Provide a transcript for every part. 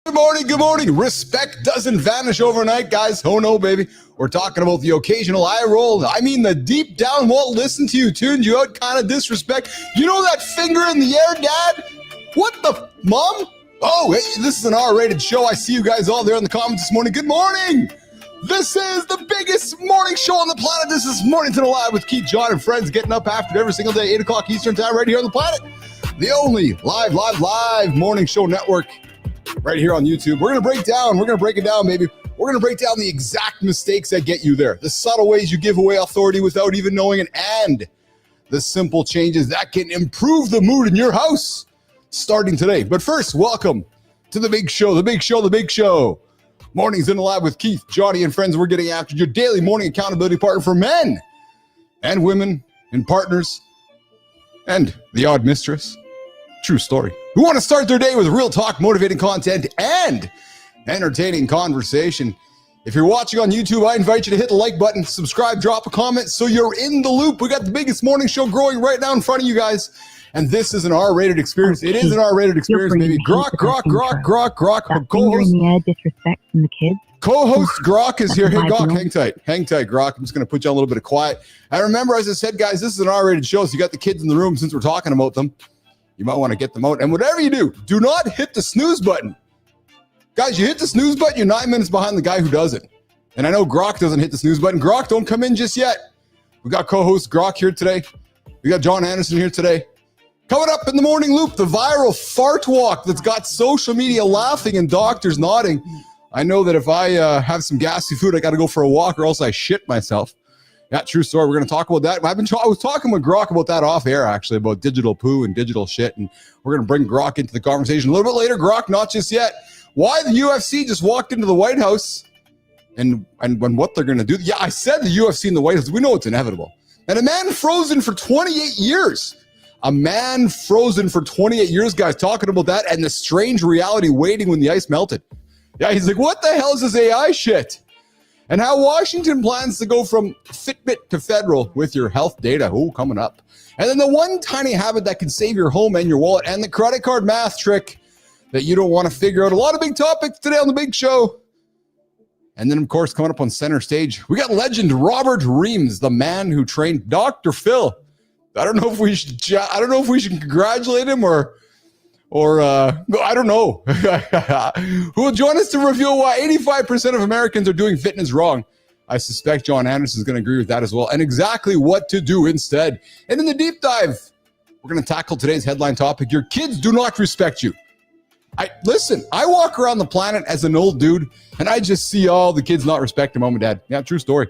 Good morning, good morning. Respect doesn't vanish overnight, guys. Oh no, baby. We're talking about the occasional eye roll. I mean the deep down won't listen to you, tuned you out kind of disrespect. You know that finger in the air, Dad? What the, Mom? Oh, hey, this is an R-rated show. I see you guys all there in the comments this morning. Good morning. This is the biggest morning show on the planet. This is Mornington Alive with Keith, John, and friends getting up after every single day, 8 o'clock Eastern time, right here on the planet. The only live morning show network right here on YouTube. We're going to break it down, baby. We're going to break down the exact mistakes that get you there, the subtle ways you give away authority without even knowing it, and the simple changes that can improve the mood in your house starting today. But first, welcome to the big show, the big show. Mornings in the Lab with Keith, Johnny, and friends. We're getting after your daily morning accountability partner for men and women and partners and the odd mistress. True story. Who want to start their day with real talk, motivating content, and entertaining conversation. If you're watching on YouTube, I invite you to hit the like button, subscribe, drop a comment so you're in the loop. We got the biggest morning show growing right now in front of you guys. And this is an R-rated experience. It is an R-rated experience, baby. Grok. Co-host, disrespect from the kids. Co-host Grok is here. Hey, Grok, hang tight, Grok. I'm just going to put you on a little bit of quiet. And remember, as I said, guys, this is an R-rated show, so you got the kids in the room since we're talking about them. You might want to get them out. And whatever you do not hit the snooze button. Guys, you hit the snooze button, you're 9 minutes behind the guy who doesn't. And I know Grok doesn't hit the snooze button. Grok, don't come in just yet. We got co-host Grok here today. We got John Andersen here today. Coming up in the morning loop, the viral fart walk that's got social media laughing and doctors nodding. I know that if I have some gassy food, I got to go for a walk or else I shit myself. Yeah, true story. We're going to talk about that. I was talking with Grok about that off air, actually, about digital poo and digital shit. And we're going to bring Grok into the conversation a little bit later. Grok, not just yet. Why the UFC just walked into the White House and what they're going to do. Yeah, I said the UFC in the White House. We know it's inevitable. And a man frozen for 28 years. A man frozen for 28 years, guys, talking about that and the strange reality waiting when the ice melted. Yeah, he's like, what the hell is this AI shit? And how Washington plans to go from Fitbit to federal with your health data. Oh, coming up. And then the one tiny habit that can save your home and your wallet and the credit card math trick that you don't want to figure out. A lot of big topics today on the big show. And then, of course, coming up on center stage, we got legend Robert Reams, the man who trained Dr. Phil. I don't know if we should congratulate him or I don't know. Who will join us to reveal why 85% of Americans are doing fitness wrong. I suspect John Andersen is going to agree with that as well, and exactly what to do instead. And in the deep dive, we're going to tackle today's headline topic. Your kids do not respect you. I walk around the planet as an old dude, and I just see all the kids not respecting mom and dad. Yeah, true story.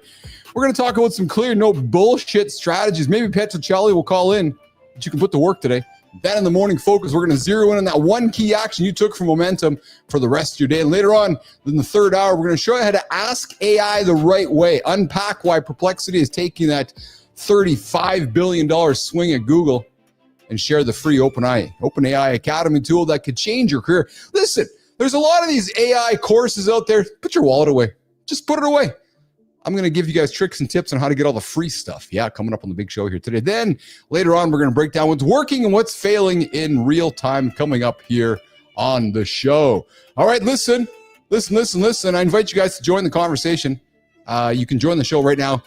We're going to talk about some clear, no bullshit strategies. Maybe Petrocelli will call in, but you can put to work today. Then in the morning focus, we're going to zero in on that one key action you took for momentum for the rest of your day. And later on, in the third hour, we're going to show you how to ask AI the right way, unpack why Perplexity is taking that $35 billion swing at Google, and share the free OpenAI Academy tool that could change your career. Listen, there's a lot of these AI courses out there. Put your wallet away. Just put it away. I'm going to give you guys tricks and tips on how to get all the free stuff. Yeah, coming up on the big show here today. Then later on, we're going to break down what's working and what's failing in real time coming up here on the show. All right, listen. I invite you guys to join the conversation. You can join the show right now.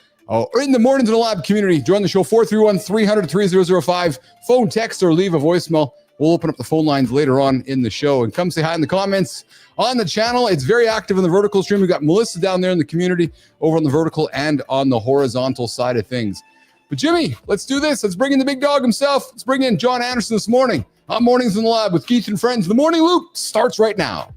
In the Mornings in the Lab community, join the show 431-300-3005. Phone, text, or leave a voicemail. We'll open up the phone lines later on in the show. And come say hi in the comments on the channel. It's very active in the vertical stream. We've got Melissa down there in the community over on the vertical and on the horizontal side of things. But Jimmy, let's do this. Let's bring in the big dog himself. Let's bring in John Andersen this morning on Mornings in the Lab with Keith and friends. The morning loop starts right now.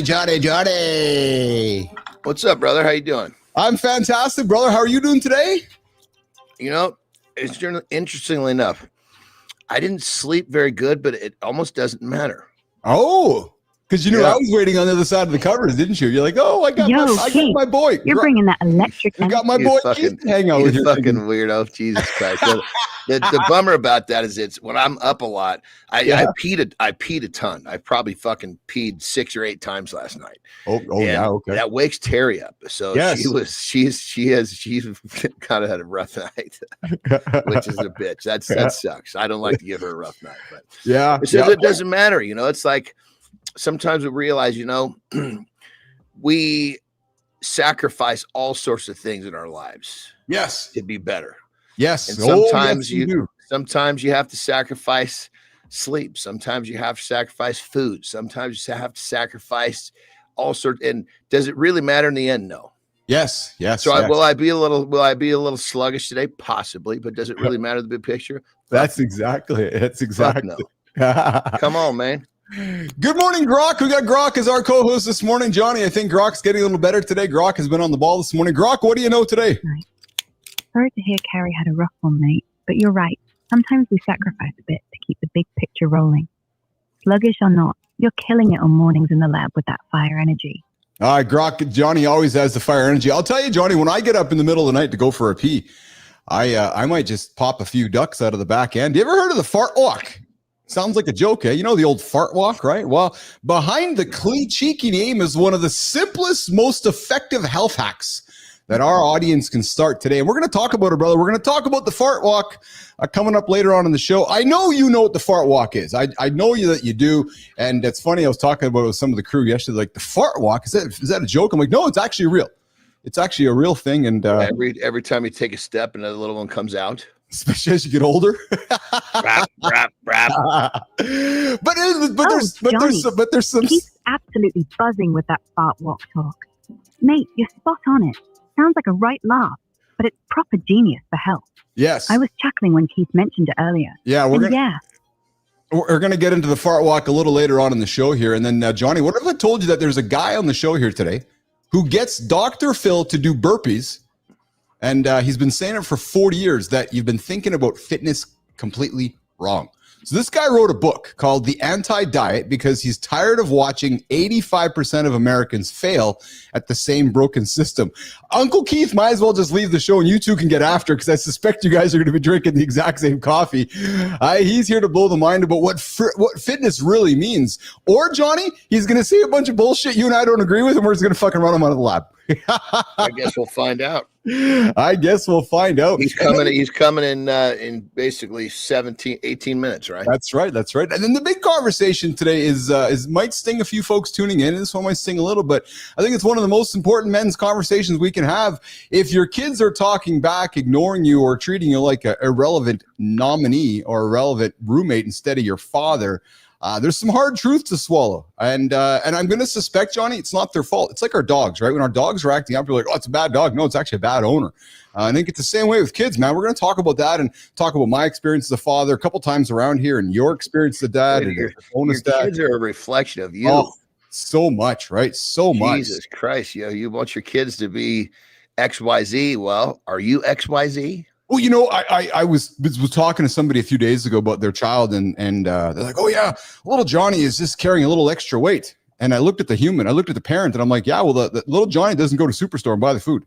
Johnny. What's up, brother? How you doing? I'm fantastic, brother. How are you doing today? You know, it's interestingly enough, I didn't sleep very good, but it almost doesn't matter. Oh, Because you knew I was waiting on the other side of the covers, didn't you? You're like, oh, I got my boy. You're bringing that electric. You got my boy Keith to hang out with. You fucking weirdo. Jesus Christ. The bummer about that is it's when I'm up a lot, I peed a ton. I probably fucking peed 6 or 8 times last night. Okay. That wakes Terry up. So she's kind of had a rough night, which is a bitch. That sucks. I don't like to give her a rough night, but it doesn't matter. It's like sometimes we realize, we sacrifice all sorts of things in our lives. Yes. To be better. Yes. And sometimes you have to sacrifice sleep. Sometimes you have to sacrifice food. Sometimes you have to sacrifice all sorts. And does it really matter in the end? No. Yes. So will I be a little sluggish today? Possibly, but does it really matter the big picture? That's exactly it. That's exactly. No. Come on, man. Good morning, Grok. We got Grok as our co-host this morning. Johnny, I think Grok's getting a little better today. Grok has been on the ball this morning. Grok, what do you know today? Sorry to hear Carrie had a rough one, mate, but you're right. Sometimes we sacrifice a bit to keep the big picture rolling. Sluggish or not, you're killing it on mornings in the lab with that fire energy. All right, Grok, Johnny always has the fire energy. I'll tell you, Johnny, when I get up in the middle of the night to go for a pee, I might just pop a few ducks out of the back end. You ever heard of the fart walk? Sounds like a joke, eh? You know the old fart walk, right? Well, behind the cheeky name is one of the simplest, most effective health hacks that our audience can start today. And we're going to talk about it, brother. We're going to talk about the fart walk coming up later on in the show. I know you know what the fart walk is. I know that you do. And it's funny, I was talking about it with some of the crew yesterday, like the fart walk, is that a joke? I'm like, no, it's actually real. It's actually a real thing. And every time you take a step, another little one comes out. Especially as you get older. Rap. But there's some. He's absolutely buzzing with that fart walk talk. Mate, you're spot on it. Sounds like a right laugh, but it's proper genius for health. Yes. I was chuckling when Keith mentioned it earlier. Yeah, we're going to get into the fart walk a little later on in the show here. And then, Johnny, what if I told you that there's a guy on the show here today who gets Dr. Phil to do burpees, and he's been saying it for 40 years that you've been thinking about fitness completely wrong. So this guy wrote a book called The Anti-Diet because he's tired of watching 85% of Americans fail at the same broken system. Uncle Keith might as well just leave the show and you two can get after, because I suspect you guys are going to be drinking the exact same coffee. He's here to blow the mind about what fitness really means. Or, Johnny, he's going to say a bunch of bullshit you and I don't agree with, and we're just going to fucking run him out of the lab. I guess we'll find out. He's coming in basically 18 minutes, right? That's right. And then the big conversation today is might sting a few folks tuning in. This one might sting a little, but I think it's one of the most important men's conversations we can have. If your kids are talking back, ignoring you, or treating you like an irrelevant nominee or irrelevant roommate instead of your father, there's some hard truth to swallow. And I'm going to suspect, Johnny, it's not their fault. It's like our dogs, right? When our dogs are acting up, you're like, oh, it's a bad dog. No, it's actually a bad owner. I think it's the same way with kids, man. We're going to talk about that and talk about my experience as a father a couple times around here and your experience as a dad. Your kids are a reflection of you. Oh, so much, right? So much. Jesus Christ. You want your kids to be XYZ. Well, are you XYZ? Well, you know, I was talking to somebody a few days ago about their child, and they're like, oh, yeah, little Johnny is just carrying a little extra weight. And I looked at the parent, and I'm like, yeah, well, the little Johnny doesn't go to Superstore and buy the food.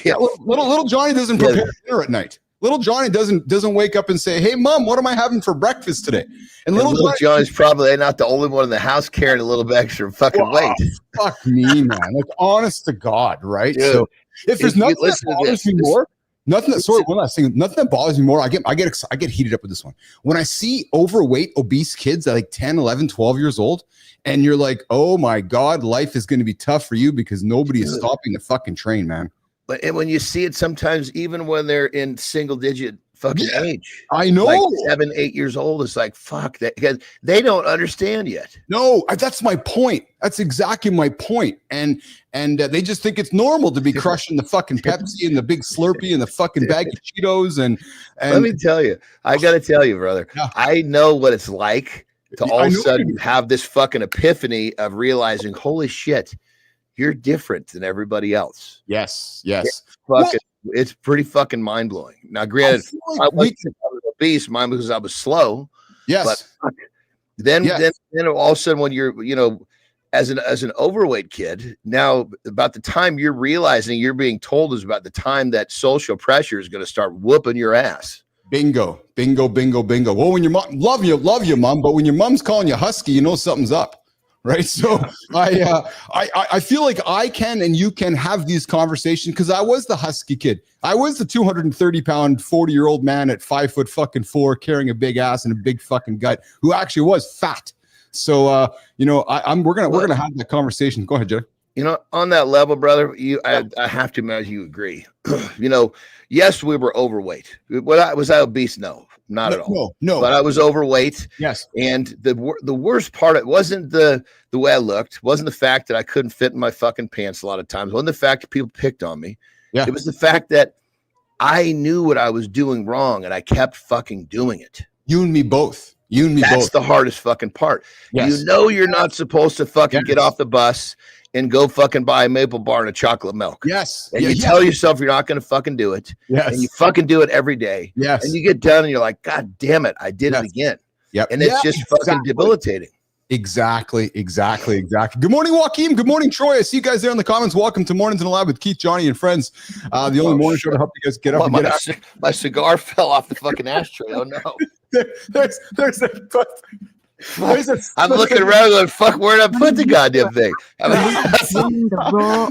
Yeah, little Johnny doesn't prepare dinner at night. Little Johnny doesn't wake up and say, hey, Mom, what am I having for breakfast today? And little Johnny's probably not the only one in the house carrying a little bit extra fucking weight. Fuck me, man. Like, honest to God, right? Dude, so if there's nothing that bothers me more, nothing that bothers me more, I get heated up with this one. When I see overweight, obese kids at like 10, 11, 12 years old, and you're like, oh my God, life is going to be tough for you because nobody is stopping the fucking train, man. But when you see it sometimes, even when they're in single digit fucking age, I know, like 7, 8 years old, it's like, fuck that, because they don't understand yet. No, that's my point. That's exactly my point. And they just think it's normal to be crushing the fucking Pepsi and the big Slurpee and the fucking bag of Cheetos. And let me tell you, I got to tell you, brother, I know what it's like to all of a sudden have this fucking epiphany of realizing, holy shit, you're different than everybody else. Yes. It's pretty fucking mind blowing. Now, granted, I wasn't obese, mine because I was slow. Yes. But then all of a sudden, when you're, as an overweight kid, now about the time you're realizing you're being told is about the time that social pressure is going to start whooping your ass. Bingo, bingo, bingo, bingo. Well, when your mom love you, mom, but when your mom's calling you husky, you know something's up, right? So I feel like I can and you can have these conversations because I was the husky kid. I was the 230-pound, 40-year-old man at 5'4" carrying a big ass and a big fucking gut who actually was fat. So we're gonna have that conversation. Go ahead, Joe. On that level, brother, I have to imagine you agree. Yes, we were overweight. Was I obese? No, not at all. No. But I was overweight. Yes. And the worst part, it wasn't the way I looked, wasn't the fact that I couldn't fit in my fucking pants a lot of times, wasn't the fact that people picked on me. Yeah. It was the fact that I knew what I was doing wrong and I kept fucking doing it. You and me both. That's the hardest fucking part. Yes. You're not supposed to fucking get off the bus and go fucking buy a maple bar and a chocolate milk. Yes. And you tell yourself you're not going to fucking do it. Yes. And you fucking do it every day. Yes. And you get done and you're like, God damn it, I did it again. Yep. And it's just fucking debilitating. Exactly. Good morning, Joaquin. Good morning, Troy. I see you guys there in the comments. Welcome to Mornings in the Lab with Keith, Johnny, and friends. The only morning show to help you guys get up and get out. My cigar fell off the fucking ashtray. Oh, no. I'm looking around going, fuck, where'd I put the goddamn thing?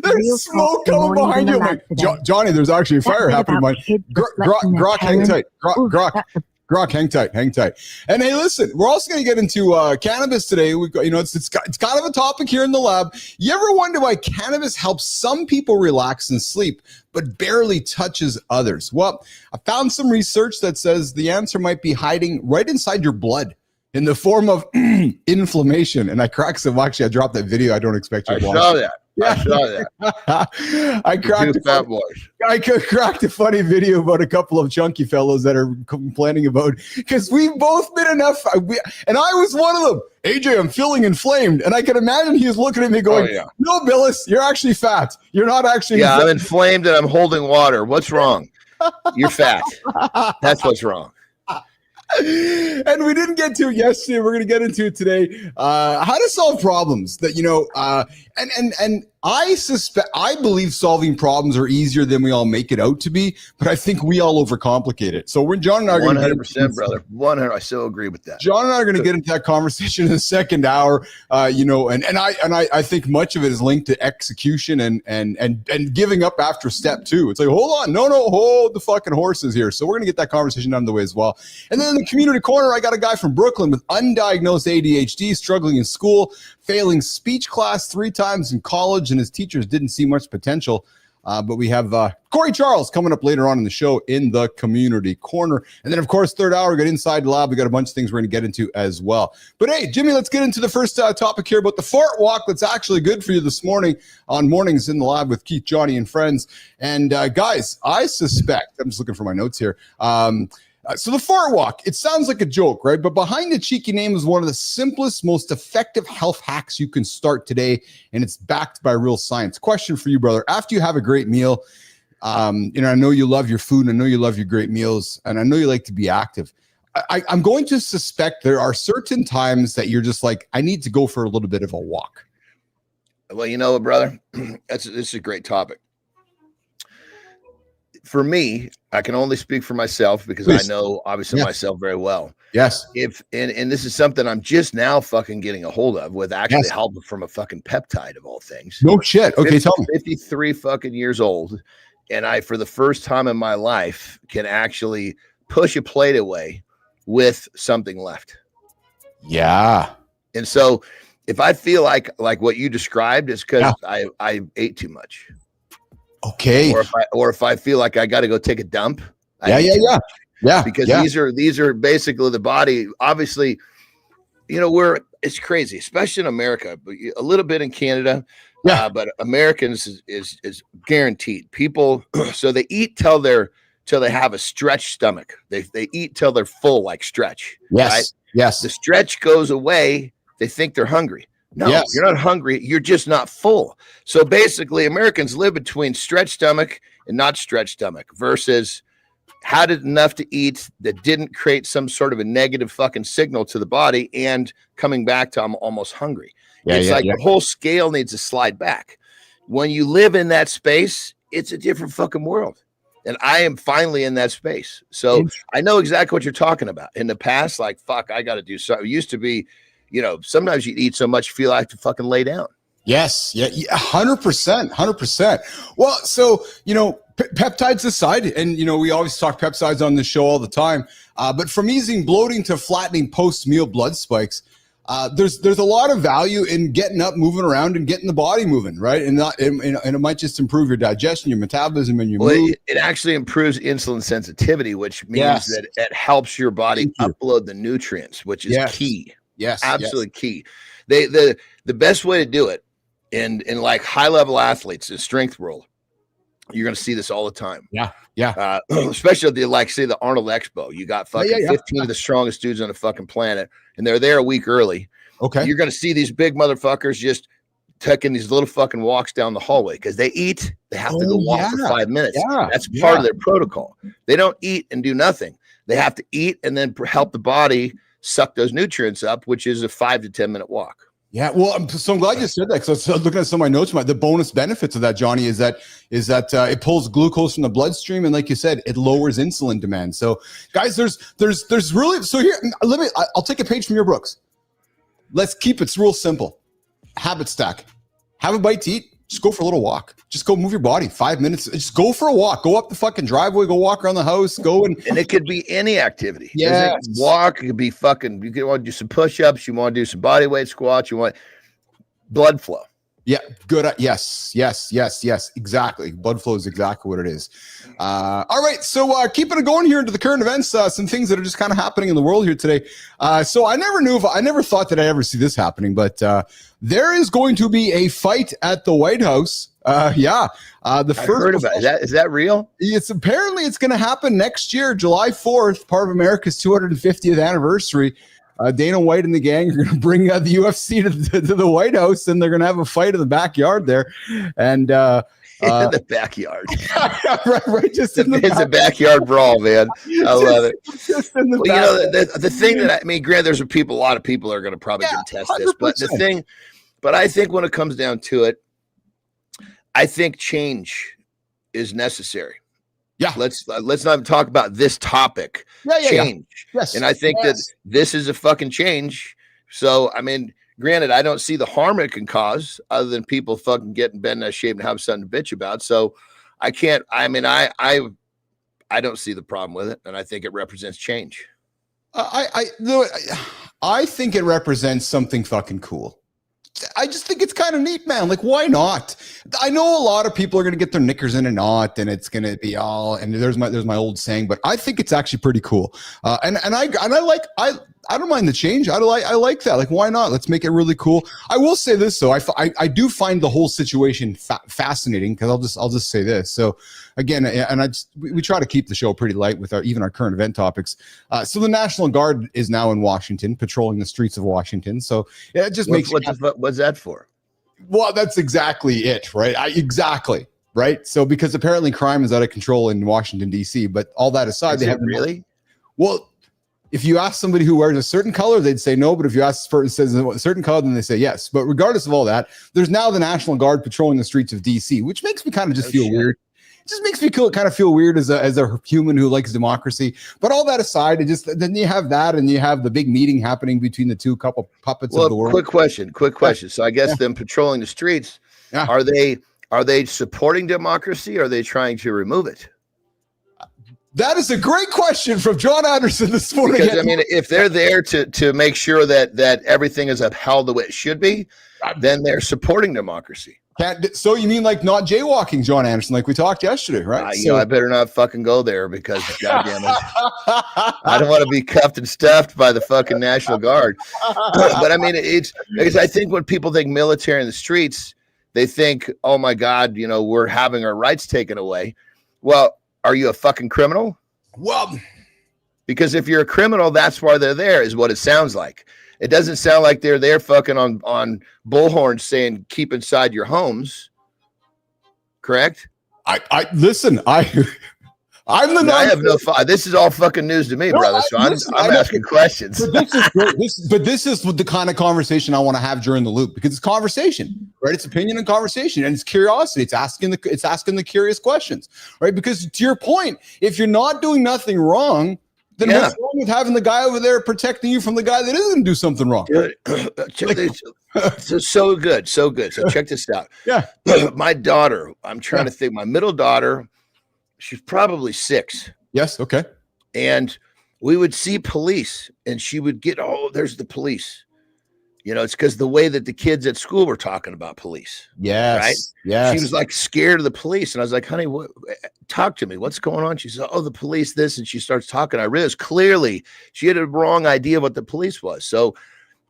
There's smoke coming behind you. Like, Johnny, there's actually a fire happening. Grok, hang tight. Grok, hang tight. And hey, listen, we're also going to get into cannabis today. We've got, it's kind of a topic here in the lab. You ever wonder why cannabis helps some people relax and sleep, but barely touches others? Well, I found some research that says the answer might be hiding right inside your blood in the form of inflammation. And I cracked some. Actually, I dropped that video. I don't expect you to watch. Saw that. Yeah. I saw that. I cracked a funny video about a couple of chunky fellows that are complaining about, because we've both been enough. And I was one of them. AJ, I'm feeling inflamed. And I can imagine he was looking at me going, no, Bilous, you're actually fat. You're not actually. Yeah, I'm inflamed and I'm holding water. What's wrong? You're fat. That's what's wrong. And we didn't get to it yesterday. We're going to get into it today. How to solve problems that, and I believe solving problems are easier than we all make it out to be, but I think we all overcomplicate it. So when John and I are 100%, brother. 100. I so agree with that. John and I are going to get into that conversation in the second hour. And I think much of it is linked to execution and giving up after step 2. It's like, hold on, no, hold the fucking horses here. So we're going to get that conversation out of the way as well. And then in the community corner, I got a guy from Brooklyn with undiagnosed ADHD, struggling in school, failing speech class 3 times in college, and his teachers didn't see much potential. But we have Cory Charles coming up later on in the show in the community corner. And then, of course, third hour, we got Inside the Lab. We got a bunch of things we're going to get into as well. But hey, Jimmy, let's get into the first topic here about the fart walk that's actually good for you this morning on Mornings in the Lab with Keith, Johnny, and friends. And guys, I suspect, I'm just looking for my notes here. So the fart walk, it sounds like a joke, right? But behind the cheeky name is one of the simplest, most effective health hacks you can start today, and it's backed by real science. Question for you, brother. After you have a great meal, I know you love your food, and I know you love your great meals, and I know you like to be active. I'm going to suspect there are certain times that you're just like, I need to go for a little bit of a walk. Well, you know what, brother? This is a great topic. For me, I can only speak for myself because I know obviously myself very well. Yes. And this is something I'm just now fucking getting a hold of with actually help from a fucking peptide of all things. No shit. Okay, tell me. 53 fucking years old. And I, for the first time in my life, can actually push a plate away with something left. Yeah. And so if I feel like what you described is because I ate too much. Okay. Or if I feel like I got to go take a dump. Yeah. Because these are basically the body. Obviously, it's crazy, especially in America, but a little bit in Canada. Yeah. But Americans is guaranteed. People, so they eat till they have a stretched stomach. They eat till they're full, like stretch. Yes. Right? Yes. The stretch goes away. They think they're hungry. No, you're not hungry. You're just not full. So basically, Americans live between stretched stomach and not stretched stomach versus had enough to eat that didn't create some sort of a negative fucking signal to the body, and coming back to I'm almost hungry. The whole scale needs to slide back. When you live in that space, it's a different fucking world. And I am finally in that space. So I know exactly what you're talking about. In the past, like, fuck, I got to do something. It used to be, sometimes you eat so much, you feel like to fucking lay down. Yes. Yeah. 100%. 100%. Well, so, peptides aside, and, we always talk peptides on the show all the time, but from easing bloating to flattening post-meal blood spikes, there's a lot of value in getting up, moving around, and getting the body moving, right? And it might just improve your digestion, your metabolism, and your mood. It actually improves insulin sensitivity, which means that it helps your body upload the nutrients, which is key. Yes, absolutely key. The best way to do it in like high level athletes, in strength world, you're going to see this all the time. Yeah. Especially at the Arnold Expo. You got fucking 15 of the strongest dudes on the fucking planet, and they're there a week early. Okay. You're going to see these big motherfuckers just taking these little fucking walks down the hallway because they eat. They have to go walk for 5 minutes. That's part of their protocol. They don't eat and do nothing. They have to eat and then help the body suck those nutrients up, which is a 5 to 10 minute walk. Yeah, well, I'm glad you said that, because I was looking at some of my notes. The bonus benefits of that, Johnny, is that it pulls glucose from the bloodstream, and like you said, it lowers insulin demand. So, guys, there's really, so here, I'll take a page from your books. Let's keep it real simple. Habit stack. Have a bite to eat. Just go for a little walk. Just go move your body 5 minutes. Just go for a walk. Go up the fucking driveway. Go walk around the house. And it could be any activity. Yeah, walk. It could be fucking. You want to do some push-ups. You want to do some body weight squats. You want blood flow. Yeah, good. Yes. Exactly. Blood flow is exactly what it is. All right. So keeping it going here into the current events, some things that are just kind of happening in the world here today. So I never thought that I'd ever see this happening, but there is going to be a fight at the White House. I heard about it. Is that real? It's going to happen next year, July 4th, part of America's 250th anniversary. Dana White and the gang are going to bring the UFC to the White House, and they're going to have a fight in the backyard there. And in the backyard, right, just it's a backyard brawl, man. I love it. Just in the the thing that granted, there's a lot of people are going to probably contest this, but I think when it comes down to it, I think change is necessary. Yeah. Let's not talk about this topic. Change. Yes. And I think that this is a fucking change. So, granted, I don't see the harm it can cause other than people fucking getting bent out of shape and have something to bitch about. So I don't see the problem with it. And I think it represents change. I think it represents something fucking cool. I just think it's kind of neat, man. Like, why not? I know a lot of people are going to get their knickers in a knot, and it's going to be and there's my old saying, but I think it's actually pretty cool. And I don't mind the change. I like that. Like, why not? Let's make it really cool. I will say this though. I do find the whole situation fascinating, because I'll just say this. So again, and we try to keep the show pretty light with even our current event topics. So the National Guard is now in Washington, patrolling the streets of Washington. So it just what's that for? Well, that's exactly it, right? Exactly. Right. So because apparently crime is out of control in Washington, D.C., but all that aside, they have really. Well, if you ask somebody who wears a certain color, they'd say no. But if you ask a person who says a certain color, then they say yes. But regardless of all that, there's now the National Guard patrolling the streets of D.C., which makes me kind of just feel weird. It just makes me kind of feel weird as a human who likes democracy. But all that aside, then you have that, and you have the big meeting happening between the two couple puppets of the world. Quick question. So I guess them patrolling the streets, are they supporting democracy, or are they trying to remove it? That is a great question from John Andersen this morning. Because, if they're there to make sure that everything is upheld the way it should be, then they're supporting democracy. So you mean like not jaywalking, John Andersen, like we talked yesterday, right? I better not fucking go there, because goddamn it, I don't want to be cuffed and stuffed by the fucking National Guard. But it's because I think when people think military in the streets, they think, oh my God, we're having our rights taken away. Well, are you a fucking criminal? Well, because if you're a criminal, that's why they're there, is what it sounds like. It doesn't sound like they're there fucking on bullhorns saying keep inside your homes. Correct? I listen, I'm the I have no this is all fucking news to me, brother. So I'm asking questions. But this is great. This is the kind of conversation I want to have during the loop, because it's conversation, right? It's opinion and conversation, and it's curiosity. It's asking the curious questions, right? Because to your point, if you're not doing nothing wrong, then what's wrong with having the guy over there protecting you from the guy that is going to do something wrong? So good. So check this out. Yeah. My daughter, I'm trying to think, my middle daughter, she's probably 6. Yes. Okay. And we would see police and she would get, oh, there's the police. You know, it's because the way that the kids at school were talking about police. Yes. Right. Yes. She was like scared of the police. And I was like, honey, talk to me. What's going on? She said, oh, the police, this. And she starts talking. I realized clearly she had a wrong idea of what the police was. So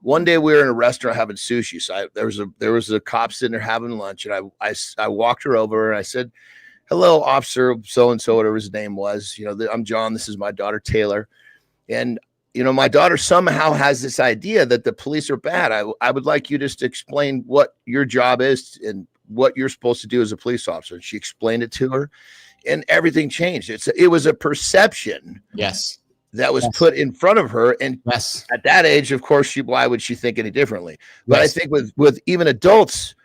one day we were in a restaurant having sushi. So there was a cop sitting there having lunch. And I walked her over and I said, hello, officer, so-and-so, whatever his name was. You know, I'm John. This is my daughter, Taylor. And you know, my daughter somehow has this idea that the police are bad. I would like you just to explain what your job is and what you're supposed to do as a police officer. And she explained it to her, and everything changed. It was a perception. Yes. That was put in front of her. And at that age, of course, why would she think any differently? But I think with even adults,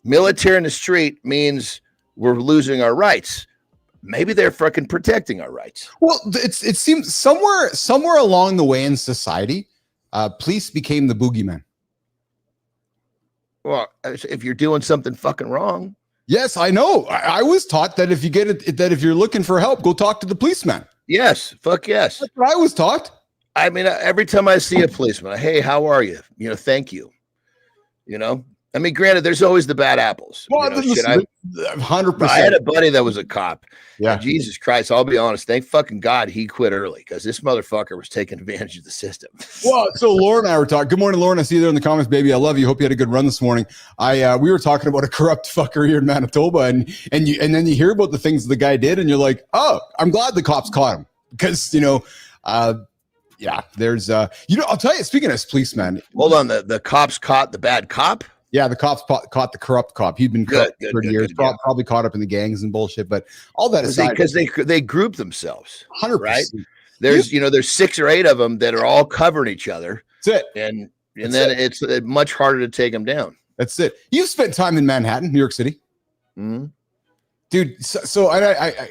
military in the street means we're losing our rights. Maybe they're fucking protecting our rights. Well, it seems somewhere along the way in society, police became the boogeyman. Well, if you're doing something fucking wrong. Yes, I know. I was taught that if you get it, that if you're looking for help, go talk to the policeman. Yes, fuck yes. That's what I was taught. I mean, every time I see a policeman, hey, how are you? You know, thank you. You know, I mean, granted, there's always the bad apples. Well, 100%. I had a buddy that was a cop. Yeah. Jesus Christ, I'll be honest. Thank fucking God he quit early, because this motherfucker was taking advantage of the system. Well, so Lauren and I were talking. Good morning, Lauren. I see you there in the comments, baby. I love you. Hope you had a good run this morning. We were talking about a corrupt fucker here in Manitoba, and then you hear about the things the guy did, and you're like, oh, I'm glad the cops caught him, because there's I'll tell you. Speaking as policeman, hold on. The cops caught the bad cop. Yeah, the cops caught the corrupt cop. He'd been corrupt for 30 years, probably caught up in the gangs and bullshit. But all that aside, because they group themselves, 100%. Right? There's 6 or 8 of them that are all covering each other. That's it. And then it's much harder to take them down. That's it. You've spent time in Manhattan, New York City, dude. So I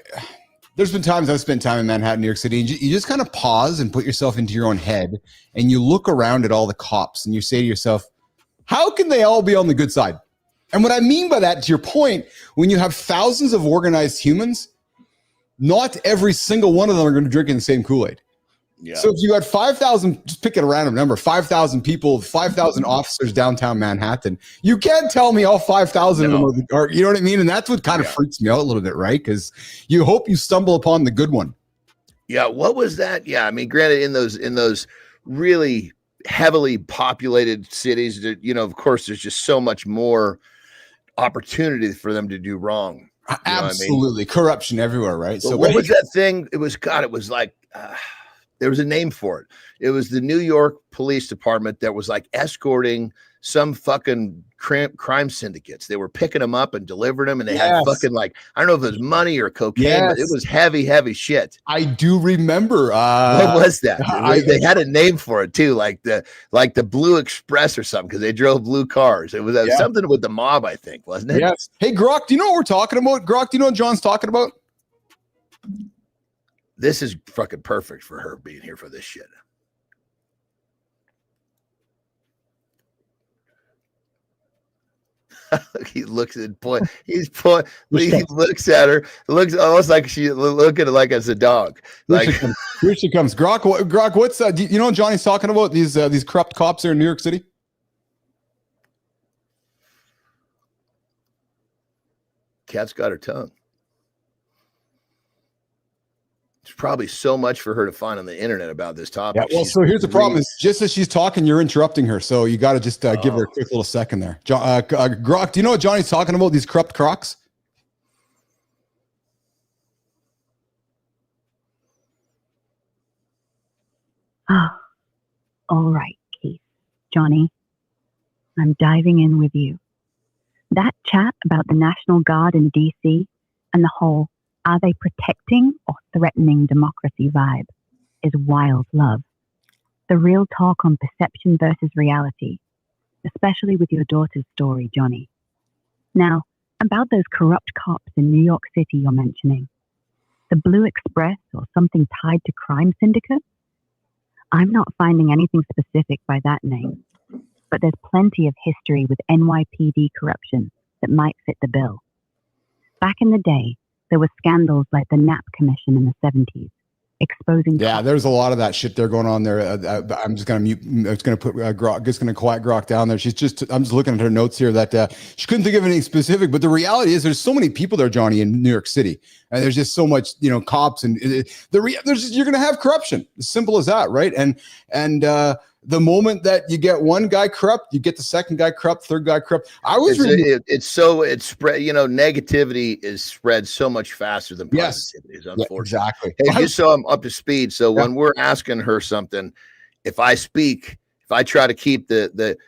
there's been times I've spent time in Manhattan, New York City, and you just kind of pause and put yourself into your own head, and you look around at all the cops, and you say to yourself, how can they all be on the good side? And what I mean by that, to your point, when you have thousands of organized humans, not every single one of them are going to drink in the same Kool-Aid. Yeah. So if you had 5,000, just pick a random number, 5,000 people, 5,000 officers downtown Manhattan, you can't tell me all 5,000 of them are, you know what I mean? And that's what kind of freaks me out a little bit, right? Because you hope you stumble upon the good one. Yeah. What was that? Yeah. I mean, granted, in those really heavily populated cities, of course, there's just so much more opportunity for them to do wrong. Absolutely. Corruption everywhere, right? So what was that thing? It was like, there was a name for it. It was the New York Police Department that was like escorting some fucking crime syndicates. They were picking them up and delivering them, and they had fucking I don't know if it was money or cocaine, but it was heavy shit. I do remember. What was that? They had a name for it too, like the Blue Express or something, because they drove blue cars. It was something with the mob, I think, wasn't it? Yes. Hey, Grok, do you know what we're talking about? Grok, do you know what John's talking about? This is fucking perfect for her being here for this shit. He looks at he looks at her. It looks almost like she looking like as a dog. Here she comes. Grok, what's do you know what Johnny's talking about? These corrupt cops here in New York City. Cat's got her tongue. There's probably so much for her to find on the internet about this topic. Yeah, well, so here's the problem: is just as she's talking, you're interrupting her. So you got to just give her a quick little second there. Grok, do you know what Johnny's talking about? These corrupt crocs. All right, Keith, Johnny, I'm diving in with you. That chat about the National Guard in DC and the whole Are they protecting or threatening democracy vibe? Is wild love. The real talk on perception versus reality, especially with your daughter's story, Johnny. Now, about those corrupt cops in New York City you're mentioning. The Blue Express or something tied to crime syndicate? I'm not finding anything specific by that name, but there's plenty of history with NYPD corruption that might fit the bill. Back in the day, there were scandals like the Knapp Commission in the 70s, exposing. Yeah, there's a lot of that shit there going on there. I'm just gonna mute. I'm just gonna put Grok. Just gonna quiet Grok down there. I'm just looking at her notes here that she couldn't think of anything specific. But the reality is, there's so many people there, Johnny, in New York City, and there's just so much, cops, and you're gonna have corruption. As simple as that, right? And the moment that you get one guy corrupt, you get the second guy corrupt, third guy corrupt. It's spread. Negativity is spread so much faster than positivity. Is unfortunate. Yeah, exactly. Hey, just so I'm up to speed. So when we're asking her something, if I try to keep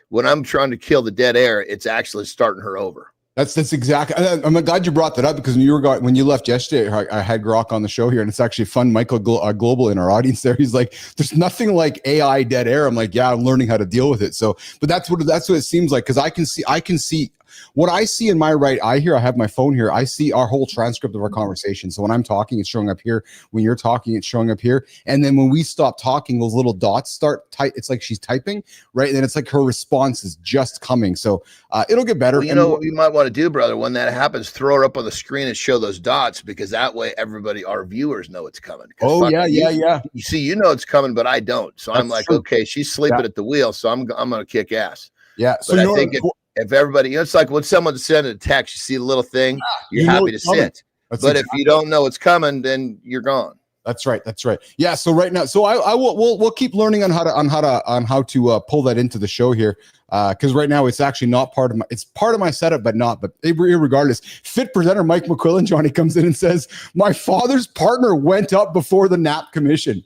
when I'm trying to kill the dead air, it's actually starting her over. That's exactly. I'm glad you brought that up, because when you left yesterday, I had Grok on the show here, and it's actually fun. Michael Global in our audience there, he's like, "There's nothing like AI dead air." I'm like, "Yeah, I'm learning how to deal with it." So, but that's what it seems like, because I can see what I see in my right eye here. I have my phone here. I see our whole transcript of our conversation. So when I'm talking, it's showing up here. When you're talking, it's showing up here. And then when we stop talking, those little dots start it's like she's typing, right? And then it's like her response is just coming. So it'll get better. Well, what you might want to do, brother, when that happens, throw her up on the screen and show those dots, because that way our viewers know it's coming. Oh, yeah. You see, it's coming, but I don't. So I'm like, true. Okay, she's sleeping at the wheel, so I'm going to kick ass. Yeah. So I think if everybody, it's like when someone sends a text, you see the little thing, you're happy to sit. But if you don't know it's coming, then you're gone. That's right. Yeah. So right now, we'll keep learning on how to pull that into the show here. Because right now it's actually not it's part of my setup, but regardless. Fit presenter Mike McQuillan, Johnny, comes in and says, "My father's partner went up before the Knapp Commission."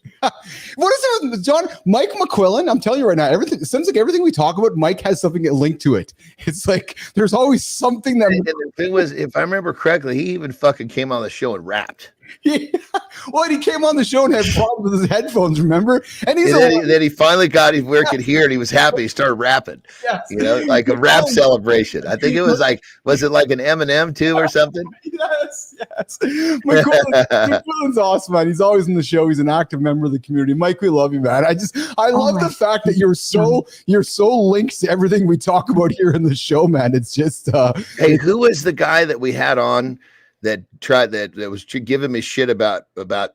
What is it, John? Mike McQuillan, I'm telling you right now, it seems like everything we talk about, Mike has something linked to it. It's like there's always something that. And the thing was, if I remember correctly, he even fucking came on the show and rapped. Yeah. Well, he came on the show and had problems with his headphones, remember? And then he finally got where he could hear it. He was happy. He started rapping. Yes. Like a rap celebration. I think it was it like an Eminem too or something? Yes. McQuillan's awesome, man. He's always in the show. He's an active member of the community. Mike, we love you, man. I love the fact that you're so linked to everything we talk about here in the show, man. It's just hey, who was the guy that we had on that was giving me shit about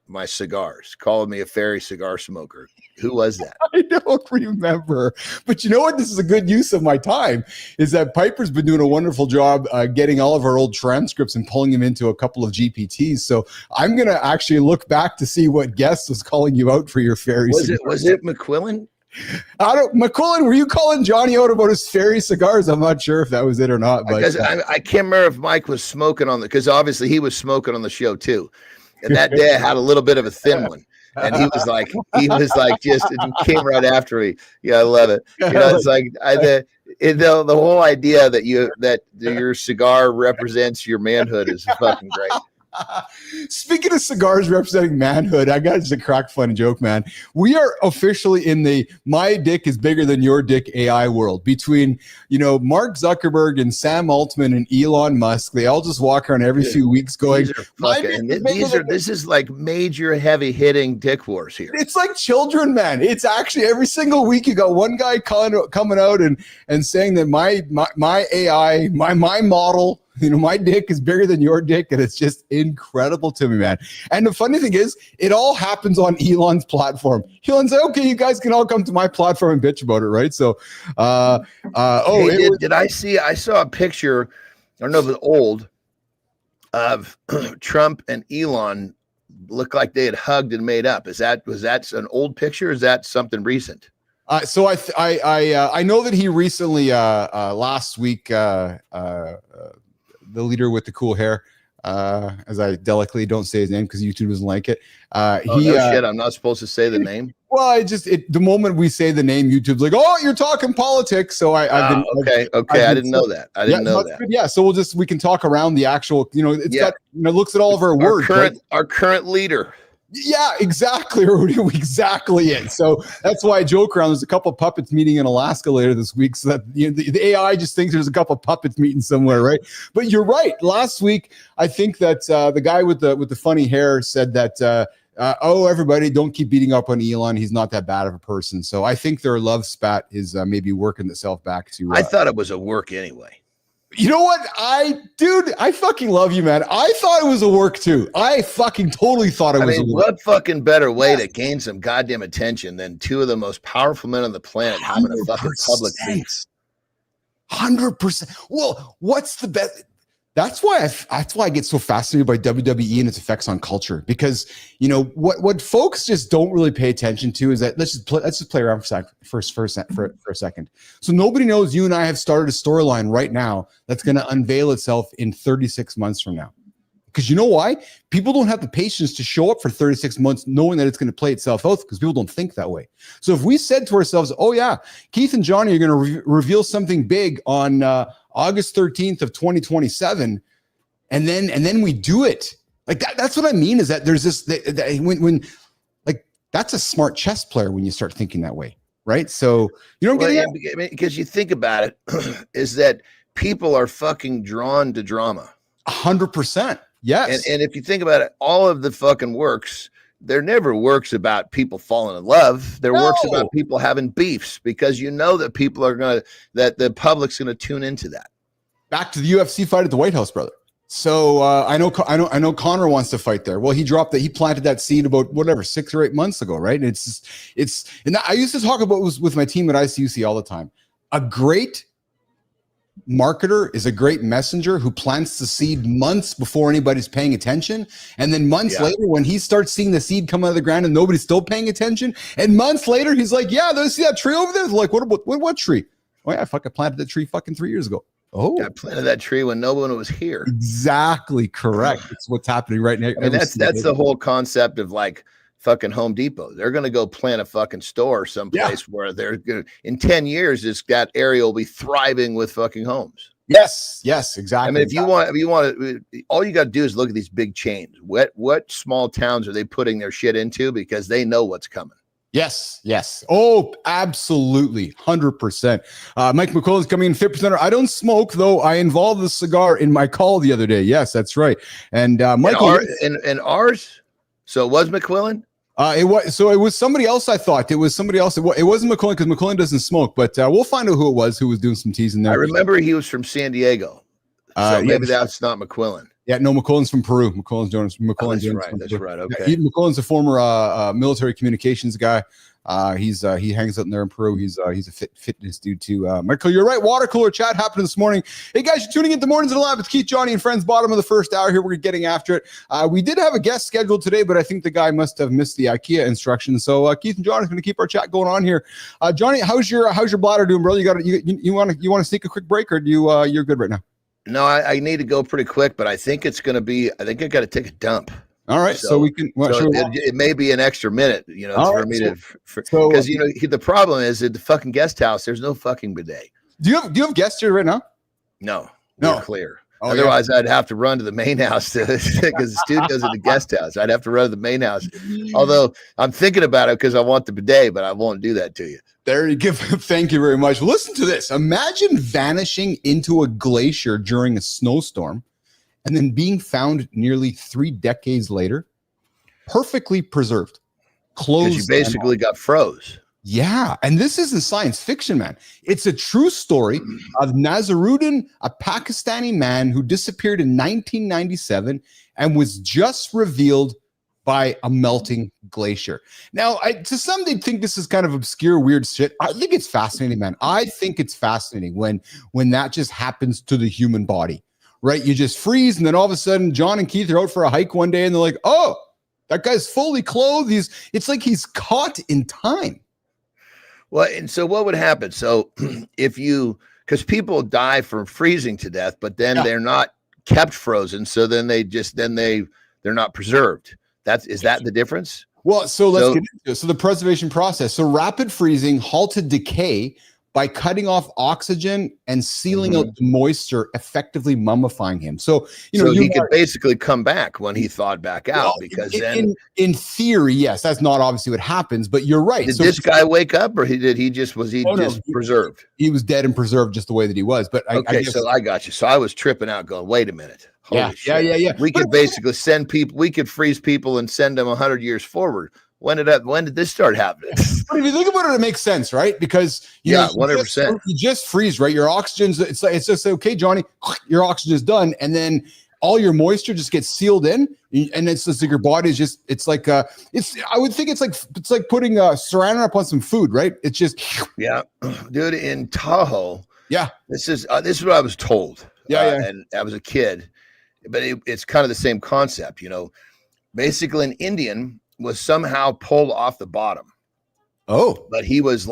my cigars, calling me a fairy cigar smoker? Who was that? I don't remember. But you know what? This is a good use of my time, is that Piper's been doing a wonderful job getting all of our old transcripts and pulling them into a couple of GPTs. So I'm going to actually look back to see what guest was calling you out for your fairy cigars. Was it McQuillan? McQuillan, were you calling Johnny out about his fairy cigars? I'm not sure if that was it or not. But because I can't remember if Mike was smoking because obviously he was smoking on the show too. And that day I had a little bit of a thin one. And he was like, just it came right after me. Yeah, I love it. It's like the whole idea that your cigar represents your manhood is fucking great. Speaking of cigars representing manhood, I got just a crack fun joke, man. We are officially in the "my dick is bigger than your dick" AI world between Mark Zuckerberg and Sam Altman and Elon Musk. They all just walk around every few weeks going, this is like major heavy hitting dick wars here. It's like children, man. It's actually every single week you got one guy coming out and saying that my AI, my model, my dick is bigger than your dick, and it's just incredible to me, man. And the funny thing is, it all happens on Elon's platform. Elon's like, okay, you guys can all come to my platform and bitch about it, right? So, I saw a picture, I don't know if it's old, of Trump and Elon looked like they had hugged and made up. Was that an old picture? Or is that something recent? So I know that he recently last week the leader with the cool hair, as I delicately don't say his name because YouTube doesn't like it. Shit, I'm not supposed to say the name. Well, the moment we say the name, YouTube's like, oh, you're talking politics. So I didn't know that. I didn't know that. Good. Yeah. So we can talk around the actual, it's got, looks at all of our words. Our current leader. Yeah, exactly. Exactly it. So that's why I joke around. There's a couple of puppets meeting in Alaska later this week. So that the AI just thinks there's a couple of puppets meeting somewhere, right? But you're right. Last week, I think that the guy with the funny hair said that, everybody, don't keep beating up on Elon. He's not that bad of a person. So I think their love spat is maybe working itself back to. I thought it was a work anyway. You know what? I fucking love you, man. I thought it was a work too. I fucking totally thought it was a work. What fucking better way to gain some goddamn attention than two of the most powerful men on the planet having a fucking public beef? 100%. Well, what's the best? That's why I get so fascinated by WWE and its effects on culture, because what folks just don't really pay attention to is that let's just play around for a second. So nobody knows you and I have started a storyline right now that's going to unveil itself in 36 months from now. Because you know why? People don't have the patience to show up for 36 months knowing that it's going to play itself out, because people don't think that way. So if we said to ourselves, oh yeah, Keith and Johnny are going to reveal something big on August 13th of 2027, and then we do it like that. That's what I mean, is that there's this when like, that's a smart chess player when you start thinking that way, right? So you don't get it, because you think about it, is that people are fucking drawn to drama. 100%. Yes. And if you think about it, all of the fucking works, there never works about people falling in love. There works about people having beefs, because that people are that the public's gonna tune into that. Back to the UFC fight at the White House, brother. So I know Conor wants to fight there. Well, he planted that seed about 6 or 8 months ago, right? And and I used to talk about with my team at ICUC all the time. A great marketer is a great messenger who plants the seed months before anybody's paying attention, and then months later, when he starts seeing the seed come out of the ground and nobody's still paying attention, and months later he's like, yeah, there's that tree over there. They're like, what tree? Oh yeah, I fucking planted that tree fucking 3 years ago. Oh, I planted that tree when no one was here. Exactly correct. It's what's happening right now. I mean, that's the whole concept of like fucking Home Depot. They're going to go plant a fucking store someplace where they're going to, in 10 years, that area will be thriving with fucking homes. Yes, exactly. I mean, if you want, all you got to do is look at these big chains. What small towns are they putting their shit into? Because they know what's coming. Yes. Oh, absolutely. 100%. Mike McQuillan's coming in 50%. I don't smoke, though. I involved the cigar in my call the other day. Yes, that's right. And Michael. And ours. So it was McQuillan? It was somebody else. I thought it was somebody else. It wasn't McQuillan, because McQuillan doesn't smoke, but we'll find out who it was was doing some teasing there. I remember he was from San Diego. So maybe that's not McQuillan. Yeah, no, McQuillan's from Peru. That's right. Okay. Yeah, McQuillan's a former military communications guy. He hangs out in there in Peru. He's a fitness dude too. Michael, you're right. Water cooler chat happened this morning. Hey guys, you're tuning into Mornings in the Lab. It's Keith, Johnny, and friends. Bottom of the first hour here. We're getting after it. We did have a guest scheduled today, but I think the guy must have missed the IKEA instructions. So Keith and Johnny are going to keep our chat going on here. Johnny, how's your bladder doing, brother? You want to sneak a quick break, or you're good right now? No, I need to go pretty quick, but I think it's going to be. I think I got to take a dump. All right, so we can. It may be an extra minute, for me to, because the problem is at the fucking guest house, there's no fucking bidet. Do you have guests here right now? No, clear. Otherwise, I'd have to run to the main house because the studio's at the guest house. I'd have to run to the main house. Although I'm thinking about it because I want the bidet, but I won't do that to you. There you go. Thank you very much. Listen to this. Imagine vanishing into a glacier during a snowstorm and then being found nearly 3 decades later, perfectly preserved, closed. Because you basically got froze. Yeah, and this isn't science fiction, man. It's a true story of Nazaruddin, a Pakistani man who disappeared in 1997 and was just revealed by a melting glacier. Now, to some, they think this is kind of obscure, weird shit. I think it's fascinating, man. I think it's fascinating when that just happens to the human body, right? You just freeze, and then all of a sudden, John and Keith are out for a hike one day, and they're like, oh, that guy's fully clothed. It's like he's caught in time. Well, and so what would happen? So because people die from freezing to death, but then they're not kept frozen. So then they're not preserved. Is that the difference? Well, so let's get into it. So the preservation process. So rapid freezing halted decay by cutting off oxygen and sealing out the moisture, effectively mummifying him. So, he could basically come back when he thawed back out, because in theory, yes, that's not obviously what happens, but you're right. Did this guy wake up, or was he preserved? He was dead and preserved just the way that he was. But I guess, so I got you. So I was tripping out going, wait a minute. Holy shit. Yeah. We could basically send people, we could freeze people and send them 100 years forward. When did this start happening? But if you think about it, it makes sense, right? Because you 100%. You just freeze, right? Your oxygen's it's just okay, Johnny, your oxygen is done, and then all your moisture just gets sealed in, and it's just like your body is just I would think it's like putting saran wrap on some food, right? It's just dude, in Tahoe. Yeah, this is what I was told. And I was a kid, but it's kind of the same concept, Basically, an Indian was somehow pulled off the bottom. Oh, but he was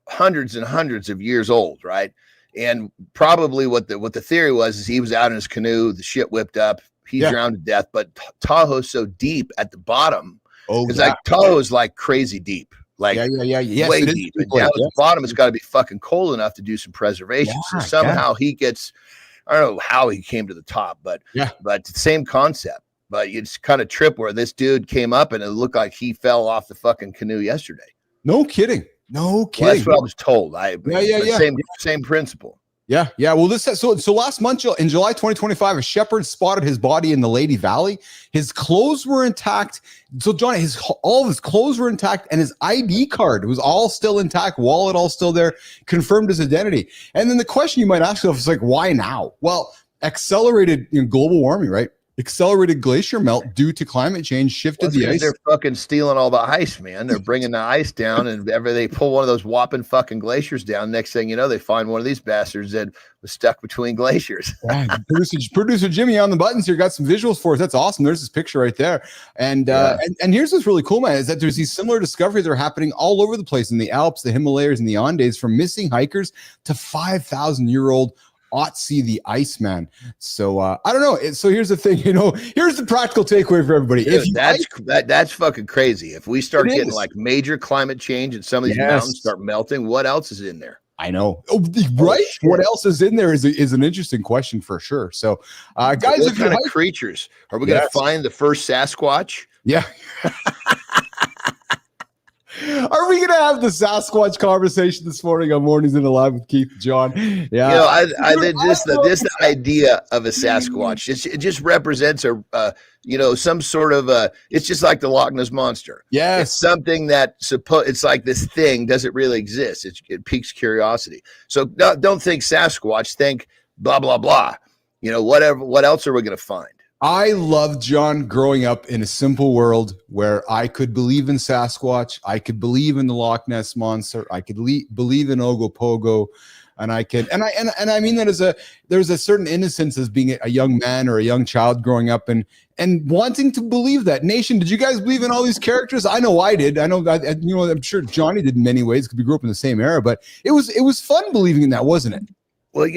hundreds and hundreds of years old, right? And probably what the theory was is he was out in his canoe, the shit whipped up, he drowned to death. But Tahoe's so deep at the bottom, because Tahoe is crazy deep, way deep. And down at the bottom, it's got to be fucking cold enough to do some preservation. So somehow he gets, I don't know how he came to the top, but the same concept. But you just kind of trip where this dude came up and it looked like he fell off the fucking canoe yesterday. No kidding. Well, that's what I was told. Same principle. Yeah. Well, so last month in July 2025, a shepherd spotted his body in the Lady Valley. His clothes were intact. So Johnny, all of his clothes were intact, and his ID card was all still intact, wallet all still there, confirmed his identity. And then the question you might ask yourself is why now? Well, accelerated global warming, right? Accelerated glacier melt due to climate change shifted the ice. They're fucking stealing all the ice, man. They're bringing the ice down, and whenever they pull one of those whopping fucking glaciers down, next thing you know, they find one of these bastards that was stuck between glaciers. Producer Jimmy on the buttons here got some visuals for us. That's awesome. There's this picture right there. And here's what's really cool, man, is that there's these similar discoveries that are happening all over the place in the Alps, the Himalayas, and the Andes, from missing hikers to 5,000-year-old Otzi the Iceman. So I don't know. So here's the thing, here's the practical takeaway for everybody. Dude, that's fucking crazy. If we start getting major climate change and some of these mountains start melting, what else is in there? I know. Oh, right. What else is in there is an interesting question for sure. So guys, what kind of creatures are we going to find? The first Sasquatch? Yeah. Are we going to have the Sasquatch conversation this morning on Mornings in the Live with Keith and John? Yeah. I think this idea of a Sasquatch, it just represents some sort of it's just like the Loch Ness Monster. Yes. It's something that it's like this thing doesn't really exist. It piques curiosity. So don't think Sasquatch, think blah, blah, blah. What else are we going to find? I loved, John, growing up in a simple world where I could believe in Sasquatch, I could believe in the Loch Ness Monster, I could believe in Ogopogo, and I mean that there's a certain innocence as being a young man or a young child growing up and wanting to believe that. Nation, did you guys believe in all these characters? I know I did. I know I'm sure Johnny did in many ways because we grew up in the same era, but it was fun believing in that, wasn't it? Well,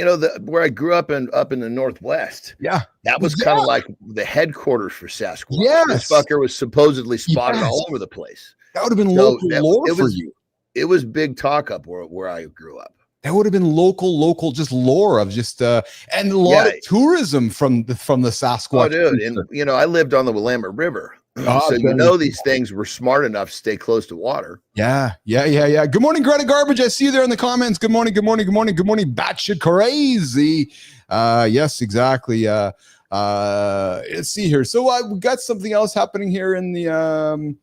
where I grew up in the Northwest, that was kind of like the headquarters for Sasquatch. Yes. This fucker was supposedly spotted all over the place. That would have been local lore for you. It was big talk up where I grew up. That would have been local, just lore of just and a lot of tourism from the Sasquatch. Oh, dude, and I lived on the Willamette River. So these things were smart enough to stay close to water. Yeah. Good morning, Greta Garbage. I see you there in the comments. Good morning. Batshit crazy. Yes, exactly. Let's see here. So we got something else happening here in the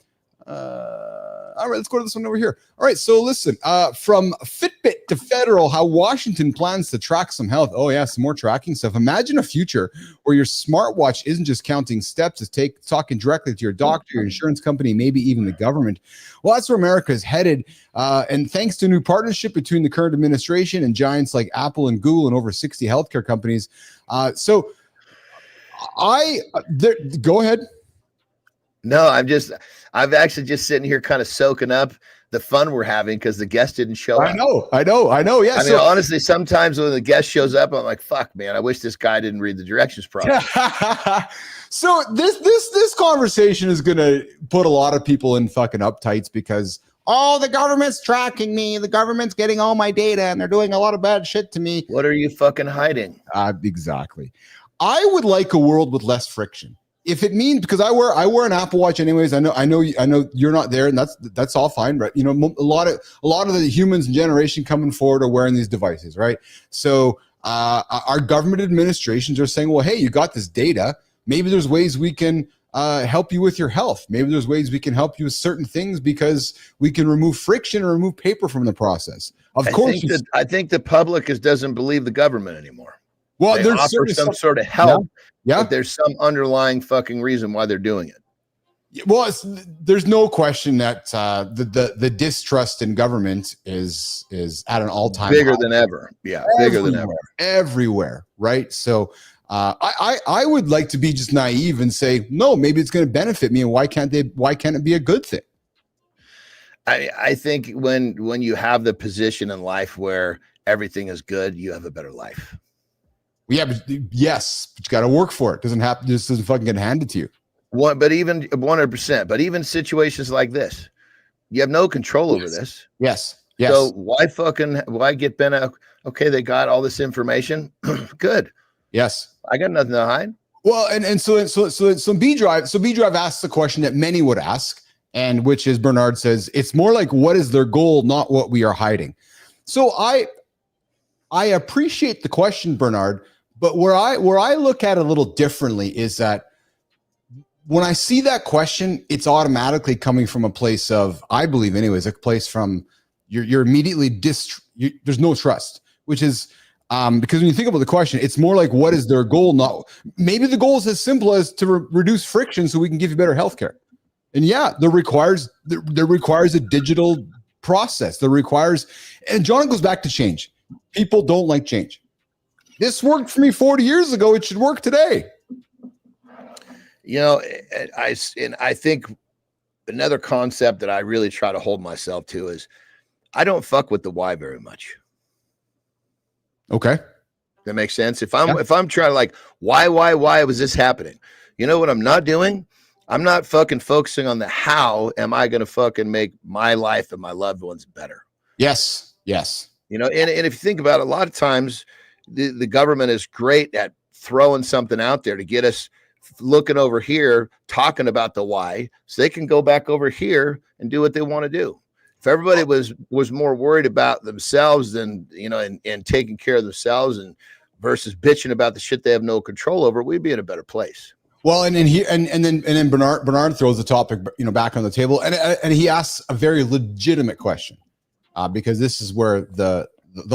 all right, let's go to this one over here. All right, so listen, from Fitbit to federal, how Washington plans to track some health. Oh yeah, some more tracking stuff. Imagine a future where your smartwatch isn't just counting steps, it's talking directly to your doctor, your insurance company, maybe even the government. Well, that's where America is headed. And thanks to a new partnership between the current administration and giants like Apple and Google and over 60 healthcare companies. Go ahead. No, I'm actually just sitting here kind of soaking up the fun we're having because the guest didn't show up. I know. Yeah. I mean, honestly, sometimes when the guest shows up, I'm like, fuck, man, I wish this guy didn't read the directions properly. So this conversation is going to put a lot of people in fucking uptights because, oh, the government's tracking me. The government's getting all my data and they're doing a lot of bad shit to me. What are you fucking hiding? Exactly. I would like a world with less friction. If it means, because I wear an Apple Watch anyways. I know you're not there, and that's all fine, right? You know, a lot of the humans and generation coming forward are wearing these devices, right? So our government administrations are saying, well, hey, you got this data. Maybe there's ways we can help you with your health. Maybe there's ways we can help you with certain things because we can remove friction or remove paper from the process. Of course, I think the public doesn't believe the government anymore. Well, they there's offer some sort of help. Yeah. But there's some underlying fucking reason why they're doing it. Well, there's no question that the distrust in government is at an all-time bigger high. Than ever. Yeah, everywhere, bigger than ever. Everywhere, right? So I would like to be just naive and say, no, maybe it's going to benefit me, and why can't it be a good thing? I think when you have the position in life where everything is good, you have a better life. Yeah, but you got to work for it. Doesn't happen. This doesn't fucking get handed to you. But even 100%. But even situations like this, you have no control over this. Yes. So why get bent out? Okay, they got all this information. Good. Yes. I got nothing to hide. Well, and so B Drive asks the question that many would ask, and which is Bernard says it's more like what is their goal, not what we are hiding. So I appreciate the question, Bernard. But where I look at it a little differently is that when I see that question, it's automatically coming from a place of, I believe anyways, a place from you're immediately there's no trust, which is because when you think about the question, it's more like what is their goal? Not maybe the goal is as simple as to reduce friction so we can give you better healthcare. And yeah, there requires a digital process. And John goes back to change. People don't like change. This worked for me 40 years ago. It should work today. You know, I think another concept that I really try to hold myself to is I don't fuck with the why very much. Okay. That makes sense. If I'm trying to like, why was this happening? You know what I'm not doing? I'm not fucking focusing on the how am I going to fucking make my life and my loved ones better. Yes. You know, and if you think about it, a lot of times the government is great at throwing something out there to get us looking over here, talking about the why, so they can go back over here and do what they want to do. If everybody was more worried about themselves than, you know, and taking care of themselves and versus bitching about the shit they have no control over, we'd be in a better place. Well, and then Bernard throws the topic, you know, back on the table, and he asks a very legitimate question, because this is where the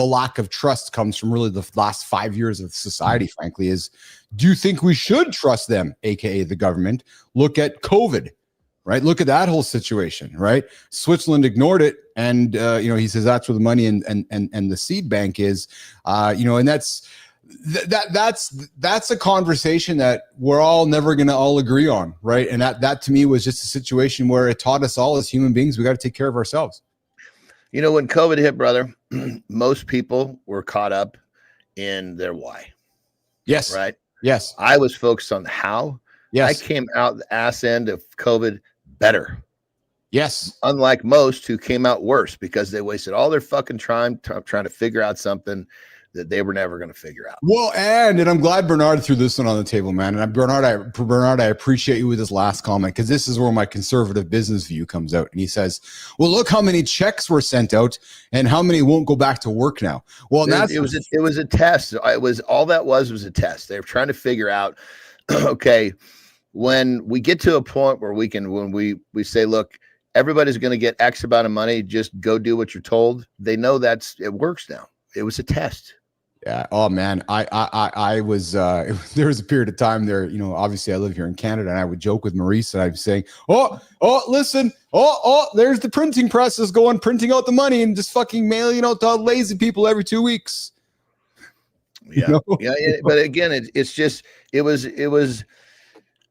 lack of trust comes from. Really, the last 5 years of society, frankly, is: do you think we should trust them, aka the government? Look at COVID, right? Look at that whole situation, right? Switzerland ignored it, and you know, he says that's where the money and the seed bank is, you know, and that's a conversation that we're all never going to all agree on, right? And that to me was just a situation where it taught us all as human beings we got to take care of ourselves. You know, when COVID hit, brother, most people were caught up in their why. Yes. Right. Yes. I was focused on the how. Yes. I came out the ass end of COVID better. Yes. Unlike most who came out worse because they wasted all their fucking time trying to figure out something that they were never going to figure out. Well, and I'm glad Bernard threw this one on the table, man. And Bernard, I appreciate you with this last comment, because this is where my conservative business view comes out. And he says, well, look how many checks were sent out and how many won't go back to work now. Well, it was a test. It was all that was a test. They were trying to figure out, okay, when we get to a point where when we say, look, everybody's going to get X amount of money, just go do what you're told. They know it works now. It was a test. Yeah. Oh man. I was, there was a period of time there, you know, obviously I live here in Canada, and I would joke with Maurice and I'd be saying, listen, there's the printing presses printing out the money and just fucking mailing out to lazy people every 2 weeks. Yeah. You know? Yeah. But again, it was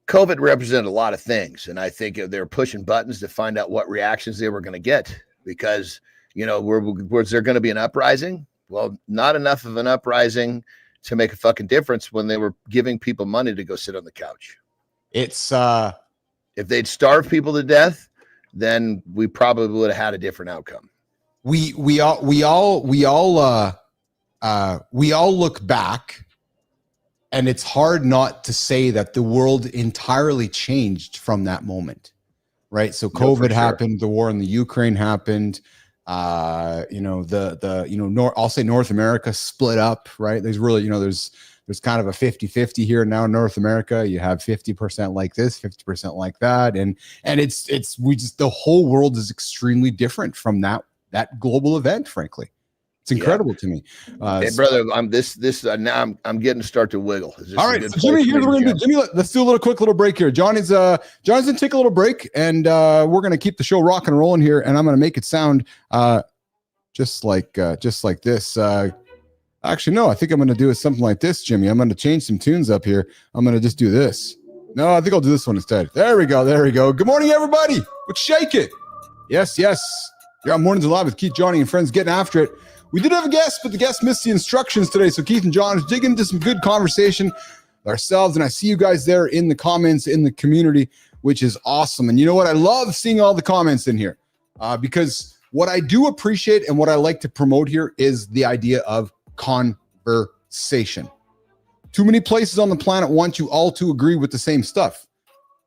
COVID represented a lot of things. And I think they were pushing buttons to find out what reactions they were going to get. because, was there going to be an uprising? Well, not enough of an uprising to make a fucking difference when they were giving people money to go sit on the couch. It's if they'd starved people to death, then we probably would have had a different outcome. We all look back, and it's hard not to say that the world entirely changed from that moment, right? So COVID happened, the war in the Ukraine happened. I'll say North America split up, right? There's really, there's kind of a 50-50 here now in North America. You have 50% like this, 50% like that. And the whole world is extremely different from that global event, frankly. It's incredible to me. Hey, brother, I'm getting to start to wiggle. All right, so Jimmy, here's what we're gonna do. Jimmy, let's do a quick little break here. Johnny's gonna take a little break, and we're gonna keep the show rocking and rolling here, and I'm gonna make it sound just like this. Actually, no, I think I'm gonna do something like this, Jimmy. I'm gonna change some tunes up here. I'm gonna just do this. No, I think I'll do this one instead. There we go. Good morning, everybody. Let's shake it. Yes. You're on Mornings Alive with Keith, Johnny, and friends getting after it. We did have a guest, but the guest missed the instructions today. So Keith and John is digging into some good conversation ourselves. And I see you guys there in the comments in the community, which is awesome. And you know what? I love seeing all the comments in here because what I do appreciate and what I like to promote here is the idea of conversation. Too many places on the planet want you all to agree with the same stuff.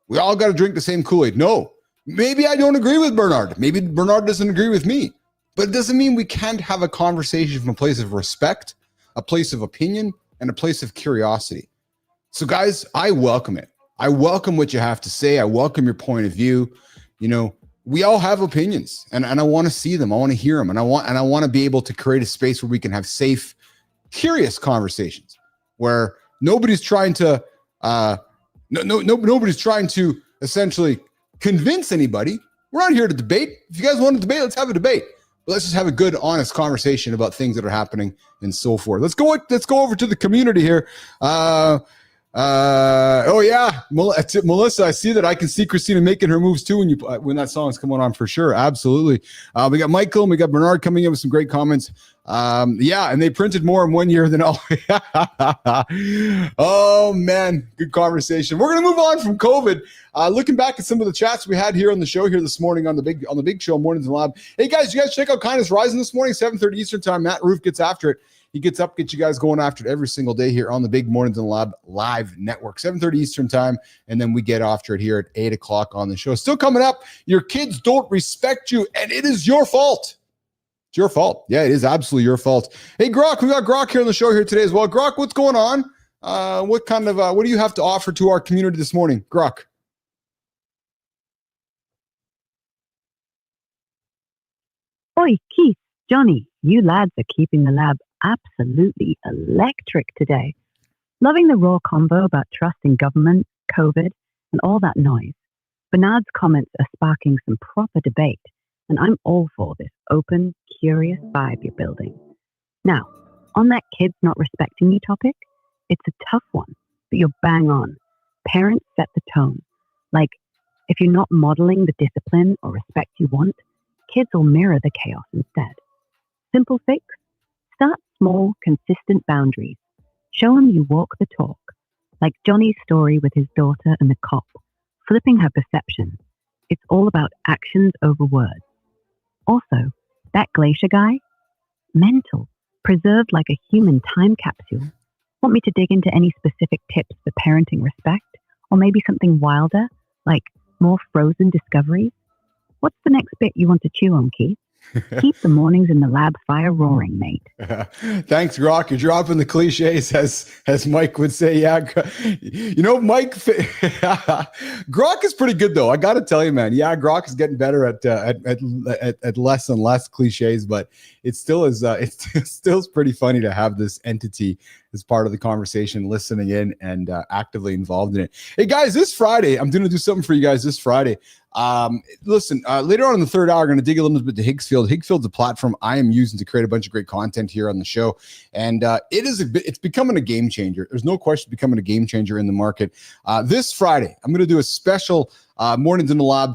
We all got to drink the same Kool-Aid. No, maybe I don't agree with Bernard. Maybe Bernard doesn't agree with me. But it doesn't mean we can't have a conversation from a place of respect, a place of opinion, and a place of curiosity. So guys, I welcome it. I welcome what you have to say. I welcome your point of view. We all have opinions and I want to see them. I want to hear them. And I want to be able to create a space where we can have safe, curious conversations where nobody's trying to, nobody's trying to essentially convince anybody. We're not here to debate. If you guys want to debate, let's have a debate. Let's just have a good, honest conversation about things that are happening and so forth. Let's go over to the community here. Melissa, I see that. I can see Christina making her moves too when that song's coming on for sure. Absolutely. We got Michael and we got Bernard coming in with some great comments. And they printed more in 1 year than all. Oh man, good conversation. We're gonna move on from COVID. Looking back at some of the chats we had here on the show here this morning on the big show, Mornings in the Lab. Hey guys, you guys check out Kindness Rising this morning, 7:30 Eastern time. Matt Roof gets after it. He gets up, gets you guys going after it every single day here on the big Mornings in the Lab live network, 7:30 Eastern time. And then we get after it here at 8 o'clock on the show. Still coming up, your kids don't respect you, and it is your fault. It's your fault. Yeah, it is absolutely your fault. Hey, Grok, we got Grok here on the show here today as well. Grok, what's going on? What do you have to offer to our community this morning, Grok? Oi, Keith, Johnny, you lads are keeping the lab absolutely electric today. Loving the raw convo about trust in government, COVID, and all that noise. Bernard's comments are sparking some proper debate, and I'm all for this open, curious vibe you're building. Now, on that kids not respecting you topic, it's a tough one, but you're bang on. Parents set the tone. Like, if you're not modeling the discipline or respect you want, kids will mirror the chaos instead. Simple fix? Start small, consistent boundaries. Show them you walk the talk. Like Johnny's story with his daughter and the cop, flipping her perception. It's all about actions over words. Also, that glacier guy? Mental. Preserved like a human time capsule. Want me to dig into any specific tips for parenting respect? Or maybe something wilder, like more frozen discoveries? What's the next bit you want to chew on, Keith? Keep the mornings in the lab fire roaring, mate. Thanks, Grok. You're dropping the cliches, as Mike would say. Yeah, Mike. Grok is pretty good, though. I got to tell you, man. Yeah, Grok is getting better at less and less cliches, but it still is. It's still pretty funny to have this entity as part of the conversation, listening in and actively involved in it. Hey, guys, this Friday, I'm going to do something for you guys this Friday. Listen, later on in the third hour, we're going to dig a little bit to Higgsfield. Higgsfield's a platform I am using to create a bunch of great content here on the show. And it's becoming a game changer. There's no question becoming a game changer in the market. This Friday, I'm going to do a special Mornings in the Lab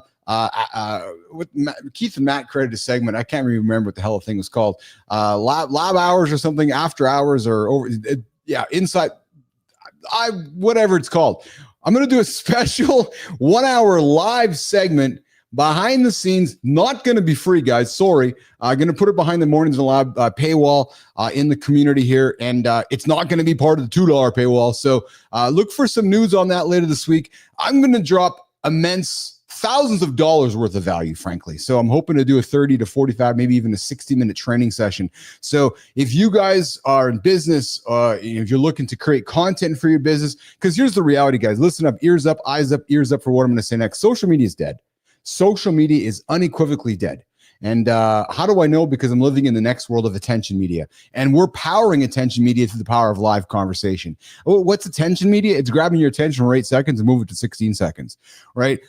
With Keith and Matt created a segment. I can't even remember what the hell the thing was called. Lab hours or something, after hours or over. Inside. Whatever it's called. I'm going to do a special 1 hour live segment behind the scenes. Not going to be free, guys. Sorry. I'm going to put it behind the Mornings in the Lab paywall in the community here. And it's not going to be part of the $2 paywall. So look for some news on that later this week. I'm going to drop immense thousands of dollars worth of value, frankly. So I'm hoping to do a 30 to 45, maybe even a 60-minute training session. So if you guys are in business, if you're looking to create content for your business, because here's the reality, guys, listen up, ears up, eyes up, ears up for what I'm going to say next. Social media is dead. Social media is unequivocally dead. And how do I know? Because I'm living in the next world of attention media. And we're powering attention media through the power of live conversation. What's attention media? It's grabbing your attention for 8 seconds and move it to 16 seconds, right?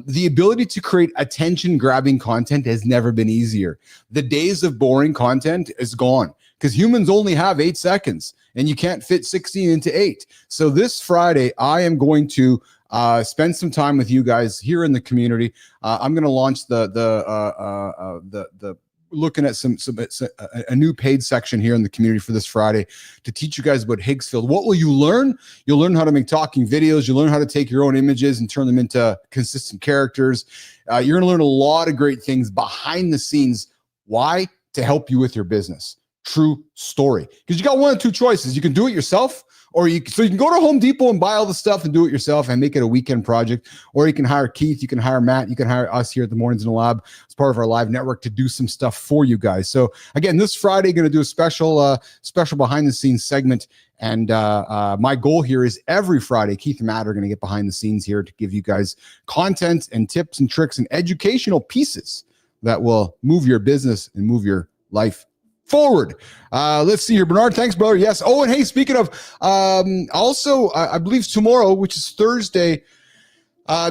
The ability to create attention-grabbing content has never been easier. The days of boring content is gone because humans only have 8 seconds and you can't fit 16 into 8. So this Friday, I am going to spend some time with you guys here in the community. I'm going to launch the looking at a new paid section here in the community for this Friday to teach you guys about Higgsfield. What will you learn? You'll learn how to make talking videos. You'll learn how to take your own images and turn them into consistent characters. You're going to learn a lot of great things behind the scenes. Why? To help you with your business. True story. Because you got one of two choices. You can do it yourself, or you can go to Home Depot and buy all the stuff and do it yourself and make it a weekend project, or you can hire Keith, you can hire Matt, you can hire us here at the Mornings in the Lab as part of our live network to do some stuff for you guys. So again, this Friday, going to do a special behind the scenes segment. And my goal here is every Friday, Keith and Matt are going to get behind the scenes here to give you guys content and tips and tricks and educational pieces that will move your business and move your life forward. Let's see here. Bernard, thanks, brother. Yes. Oh, and hey, speaking of, also, I believe tomorrow, which is Thursday,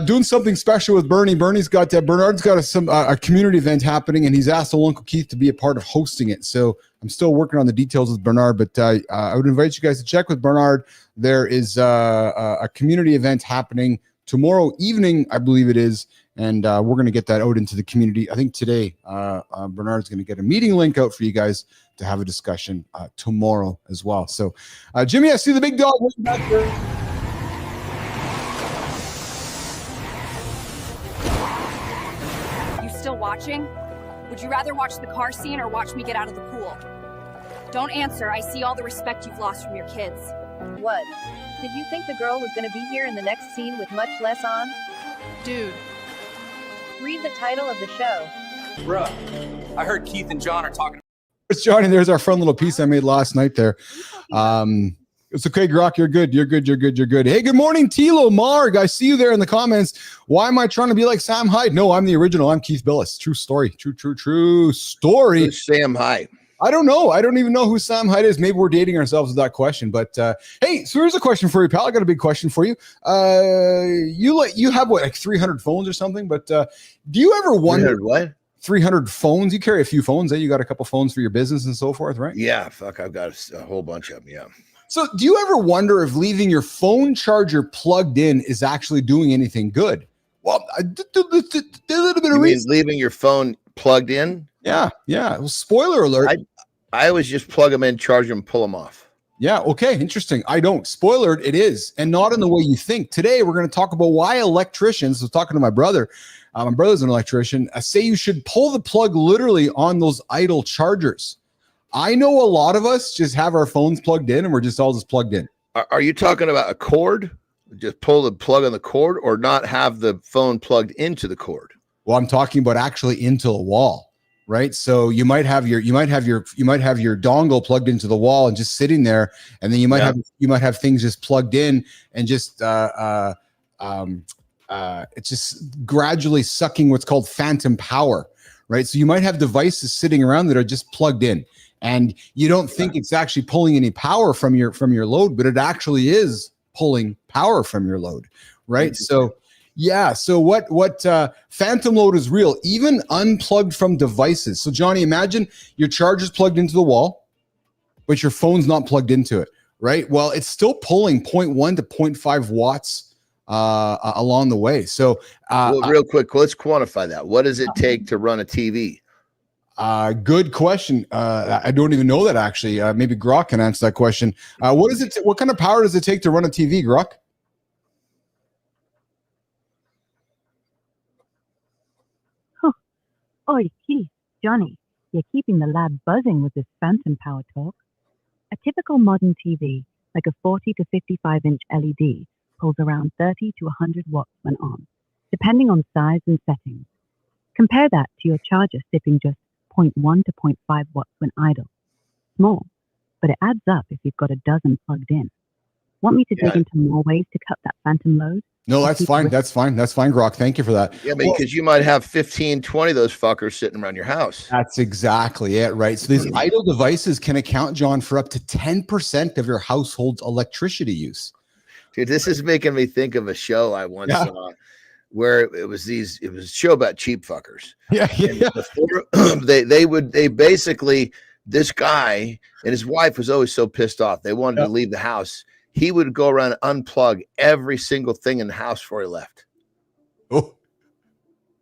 doing something special with Bernie. Bernard's got a community event happening, and he's asked old Uncle Keith to be a part of hosting it. So I'm still working on the details with Bernard, but I would invite you guys to check with Bernard. There is a community event happening tomorrow evening, I believe it is. And we're going to get that out into the community. I think today, Bernard's going to get a meeting link out for you guys to have a discussion tomorrow as well. So, Jimmy, I see the big dog waiting back there. You still watching? Would you rather watch the car scene or watch me get out of the pool? Don't answer. I see all the respect you've lost from your kids. What? Did you think the girl was going to be here in the next scene with much less on? Dude. Read the title of the show. Bruh, I heard Keith and John are talking. It's Johnny. There's our fun little piece I made last night there. It's okay, Grok. You're good. You're good. You're good. You're good. Hey, good morning, Tilo Marg. I see you there in the comments. Why am I trying to be like Sam Hyde? No, I'm the original. I'm Keith Bilous. True story. True story. Who's Sam Hyde? I don't know. I don't even know who Sam Hyde is. Maybe we're dating ourselves with that question. But hey, so here's a question for you, pal. I got a big question for you. You have what, like 300 phones or something? But do you ever wonder what? 300 phones? You carry a few phones, eh? You got a couple phones for your business and so forth, right? Yeah, fuck. I've got a whole bunch of them. Yeah. So do you ever wonder if leaving your phone charger plugged in is actually doing anything good? Well, I did a little bit of research. Leaving your phone plugged in? Yeah. Well, spoiler alert. I always just plug them in, charge them, pull them off. Yeah. Okay. Interesting. I don't. Spoiler, it is. And not in the way you think. Today, we're going to talk about why electricians, I was talking to my brother, my brother's an electrician, say you should pull the plug literally on those idle chargers. I know a lot of us just have our phones plugged in and we're just all plugged in. Are you talking about a cord? Just pull the plug on the cord, or not have the phone plugged into the cord? Well, I'm talking about actually into a wall. Right. So you might have your dongle plugged into the wall and just sitting there. And then you might have things just plugged in and just it's just gradually sucking what's called phantom power. Right. So you might have devices sitting around that are just plugged in and you don't think it's actually pulling any power from your load, but it actually is pulling power from your load. Right. So yeah. So what phantom load is real, even unplugged from devices. So Johnny, imagine your charger's plugged into the wall, but your phone's not plugged into it, right? Well, it's still pulling 0.1 to 0.5 watts along the way. So real quick, let's quantify that. What does it take to run a TV? Good question. I don't even know that actually. Maybe Grok can answer that question. What kind of power does it take to run a TV, Grok? Oi, Keith, Johnny, you're keeping the lab buzzing with this phantom power talk. A typical modern TV, like a 40 to 55-inch LED, pulls around 30 to 100 watts when on, depending on size and settings. Compare that to your charger sipping just 0.1 to 0.5 watts when idle. Small, but it adds up if you've got a dozen plugged in. Want me to dig into more ways to cut that phantom load? No, that's fine. That's fine. That's fine, Grok. Thank you for that. Yeah, because you might have 15, 20 of those fuckers sitting around your house. That's exactly it, right? So these idle devices can account, John, for up to 10% of your household's electricity use. Dude, this is making me think of a show I once saw where it was a show about cheap fuckers. Yeah. Before, they basically, this guy and his wife was always so pissed off. They wanted to leave the house. He would go around and unplug every single thing in the house before he left. Oh,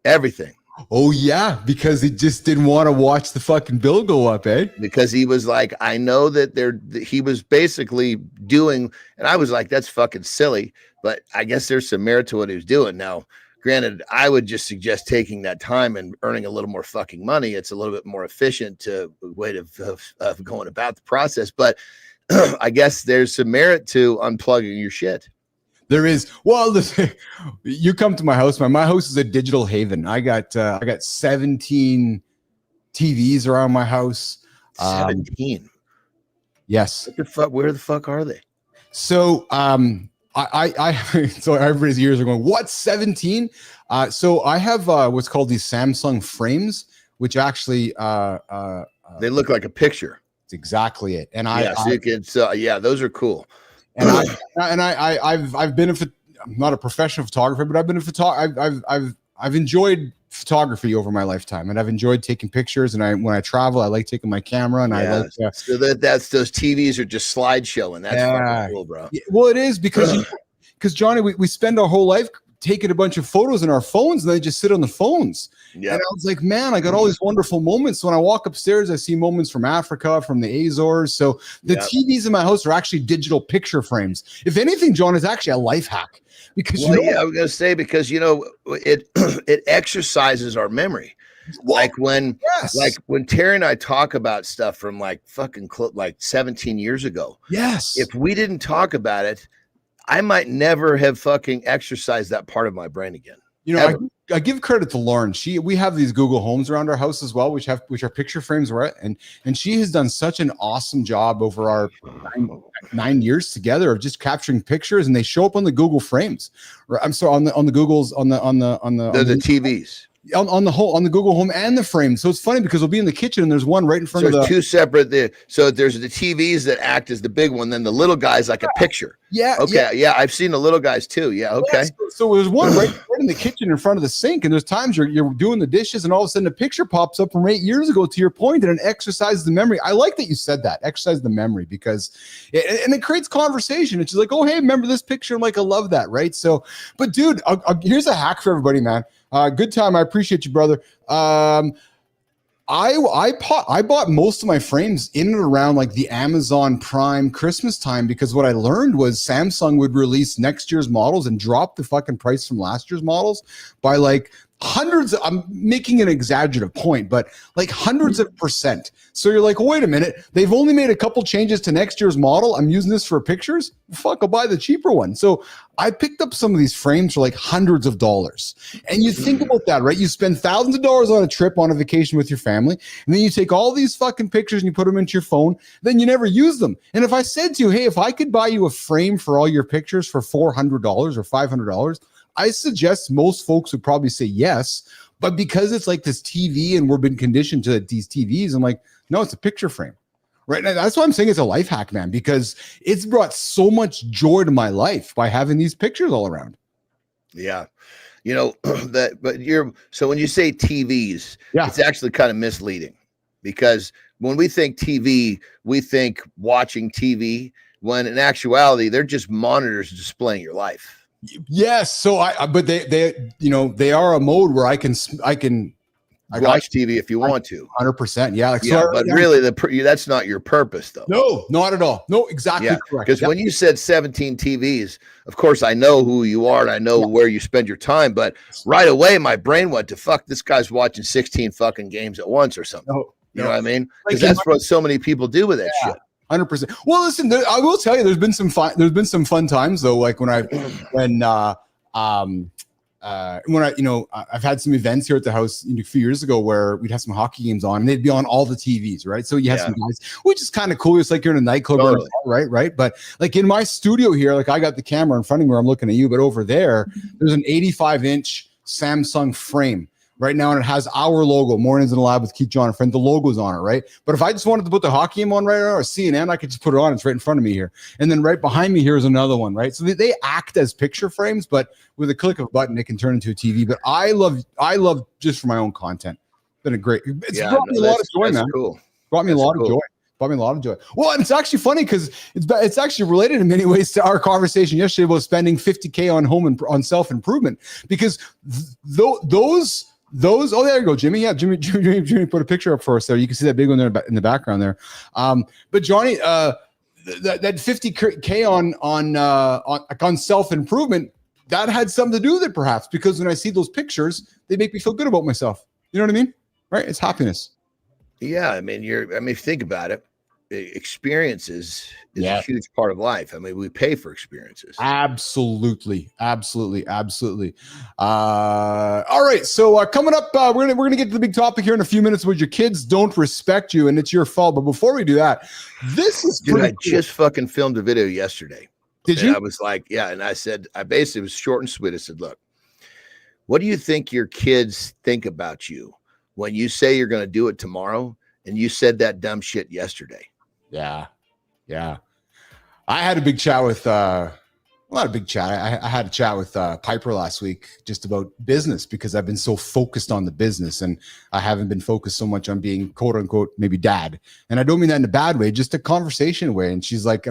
everything. Oh yeah, because he just didn't want to watch the fucking bill go up, eh? Because he was like, I know that he was basically doing, and I was like, that's fucking silly, but I guess there's some merit to what he was doing. Now, granted, I would just suggest taking that time and earning a little more fucking money. It's a little bit more efficient way of going about the process, but I guess there's some merit to unplugging your shit. There is. Well, you come to my house. My house is a digital haven. I got 17 TVs around my house. 17. Yes. What the fuck? Where the fuck are they? So so everybody's ears are going, what, 17? So I have what's called these Samsung frames, which actually they look like a picture. It's exactly it. And those are cool. And I've been I'm not a professional photographer, but I've been a photographer. I've enjoyed photography over my lifetime, and I've enjoyed taking pictures. And when I travel, I like taking my camera, and I like. So that's those TVs are just slideshow, and that's fucking cool, bro. Well, it is because Johnny, we spend our whole life taking a bunch of photos in our phones, and they just sit on the phones. Yeah. And I was like, man, I got all these wonderful moments. When I walk upstairs, I see moments from Africa, from the Azores. So the TVs in my house are actually digital picture frames. If anything, John, is actually a life hack because I was going to say, because it exercises our memory. Like when Terry and I talk about stuff from like fucking 17 years ago. Yes. If we didn't talk about it, I might never have fucking exercised that part of my brain again. I give credit to Lauren. We have these Google Homes around our house as well, which are picture frames, right? And she has done such an awesome job over our 9 years together of just capturing pictures, and they show up on the Google frames. I'm sorry, on the Googles on the TVs. On the Google Home and the frame. So it's funny because we'll be in the kitchen and there's one right in front of the two separate there. So there's the TVs that act as the big one, then the little guy's like a picture. Yeah. Okay. Yeah. I've seen the little guys too. Yeah. Okay. Yeah, so there's one right in the kitchen in front of the sink, and there's times you're doing the dishes and all of a sudden a picture pops up from 8 years ago, to your point, and it exercises the memory. I like that you said that, exercise the memory, because it creates conversation. It's just like, oh, hey, remember this picture? I'm like, I love that. Right. So, but dude, here's a hack for everybody, man. Good time. I appreciate you, brother. I bought most of my frames in and around like the Amazon Prime Christmas time, because what I learned was Samsung would release next year's models and drop the fucking price from last year's models by like hundreds. I'm making an exaggerative point, but like hundreds of %. So you're like, wait a minute, they've only made a couple changes to next year's model. I'm using this for pictures. Fuck, I'll buy the cheaper one. So I picked up some of these frames for like hundreds of dollars. And you think about that, right? You spend thousands of dollars on a trip, on a vacation with your family, and then you take all these fucking pictures and you put them into your phone, then you never use them. And if I said to you, hey, if I could buy you a frame for all your pictures for $400 or $500, I suggest most folks would probably say yes. But because it's like this TV and we've been conditioned to these TVs, I'm like, no, it's a picture frame. Right. And that's why I'm saying it's a life hack, man, because it's brought so much joy to my life by having these pictures all around. Yeah. So when you say TVs, it's actually kind of misleading, because when we think TV, we think watching TV, when in actuality, they're just monitors displaying your life. Yes. So but they are a mode where I can watch TV if you want to. 100%. Yeah. But really that's not your purpose though. No, not at all. No, exactly correct. Because when you said 17 TVs, of course I know who you are and I know where you spend your time, but right away my brain went to fuck, this guy's watching 16 fucking games at once or something. You know what I mean? Because that's what so many people do with that shit. 100%. Well, listen, I will tell you, there's been some fun times though. Like when I've had some events here at the house a few years ago where we'd have some hockey games on and they'd be on all the TVs, right? So you have some guys, which is kind of cool. It's like you're in a nightclub, or right? But like in my studio here, like I got the camera in front of me where I'm looking at you, but over there, there's an 85-inch Samsung frame right now, and it has our logo, Mornings in the Lab with Keith, John, and Friend. The logo's on it, right? But if I just wanted to put the hockey game on right now or CNN, I could just put it on. It's right in front of me here. And then right behind me here is another one, right? So they act as picture frames, but with a click of a button, it can turn into a TV. But I love just for my own content. It's been brought me a lot of joy, man. Cool. Brought me a lot of joy. Brought me a lot of joy. Well, and it's actually funny because it's actually related in many ways to our conversation yesterday about spending $50K on self-improvement, because those oh, there you go, Jimmy. Yeah, Jimmy put a picture up for us there. You can see that big one there in the background there. But Johnny, that $50K on self-improvement, that had something to do with it, perhaps, because when I see those pictures, they make me feel good about myself. You know what I mean? Right? It's happiness. Yeah, I mean, think about it. Experiences is a huge part of life. I mean, we pay for experiences. Absolutely. All right, so coming up, we're gonna get to the big topic here in a few minutes, where your kids don't respect you and it's your fault. But before we do that, this is I just fucking filmed a video yesterday. Did you? I was like, and I said, I basically was short and sweet. I said, look, what do you think your kids think about you when you say you're going to do it tomorrow and you said that dumb shit yesterday? Yeah. I had a big chat with not a big chat. I had a chat with Piper last week just about business, because I've been so focused on the business and I haven't been focused so much on being quote unquote maybe dad. And I don't mean that in a bad way, just a conversation way. And she's like,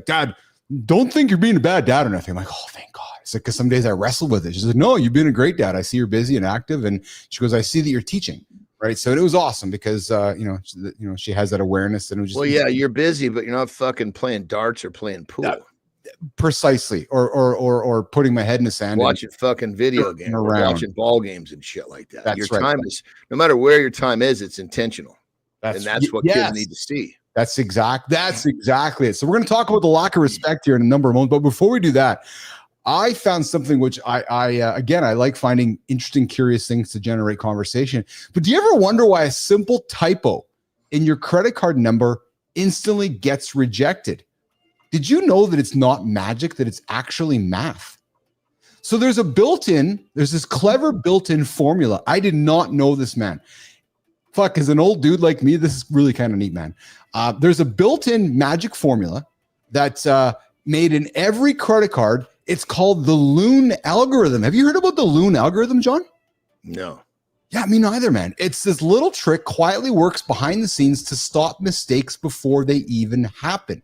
Dad, don't think you're being a bad dad or nothing. I'm like, oh, thank God. It's like, because some days I wrestle with it. She's like, no, you've been a great dad. I see you're busy and active. And she goes, I see that you're teaching. Right. So it was awesome because, she has that awareness. And it was just, you're busy, but you're not fucking playing darts or playing pool. Yeah, precisely. Or putting my head in the sand. Watching fucking video games, or watching ball games and shit like that. Your time is, no matter where your time is, it's intentional. That's what kids need to see. That's exactly it. So we're going to talk about the lack of respect here in a number of moments. But before we do that, I found something which I like finding interesting, curious things to generate conversation. But do you ever wonder why a simple typo in your credit card number instantly gets rejected? Did you know that it's not magic, that it's actually math? So there's this clever built-in formula. I did not know this, man. Fuck, as an old dude like me, this is really kind of neat, man. There's a built-in magic formula that's made in every credit card. It's called the Loon algorithm. Have you heard about the Loon algorithm, John? No. Yeah, me neither, man. It's this little trick, quietly works behind the scenes to stop mistakes before they even happen.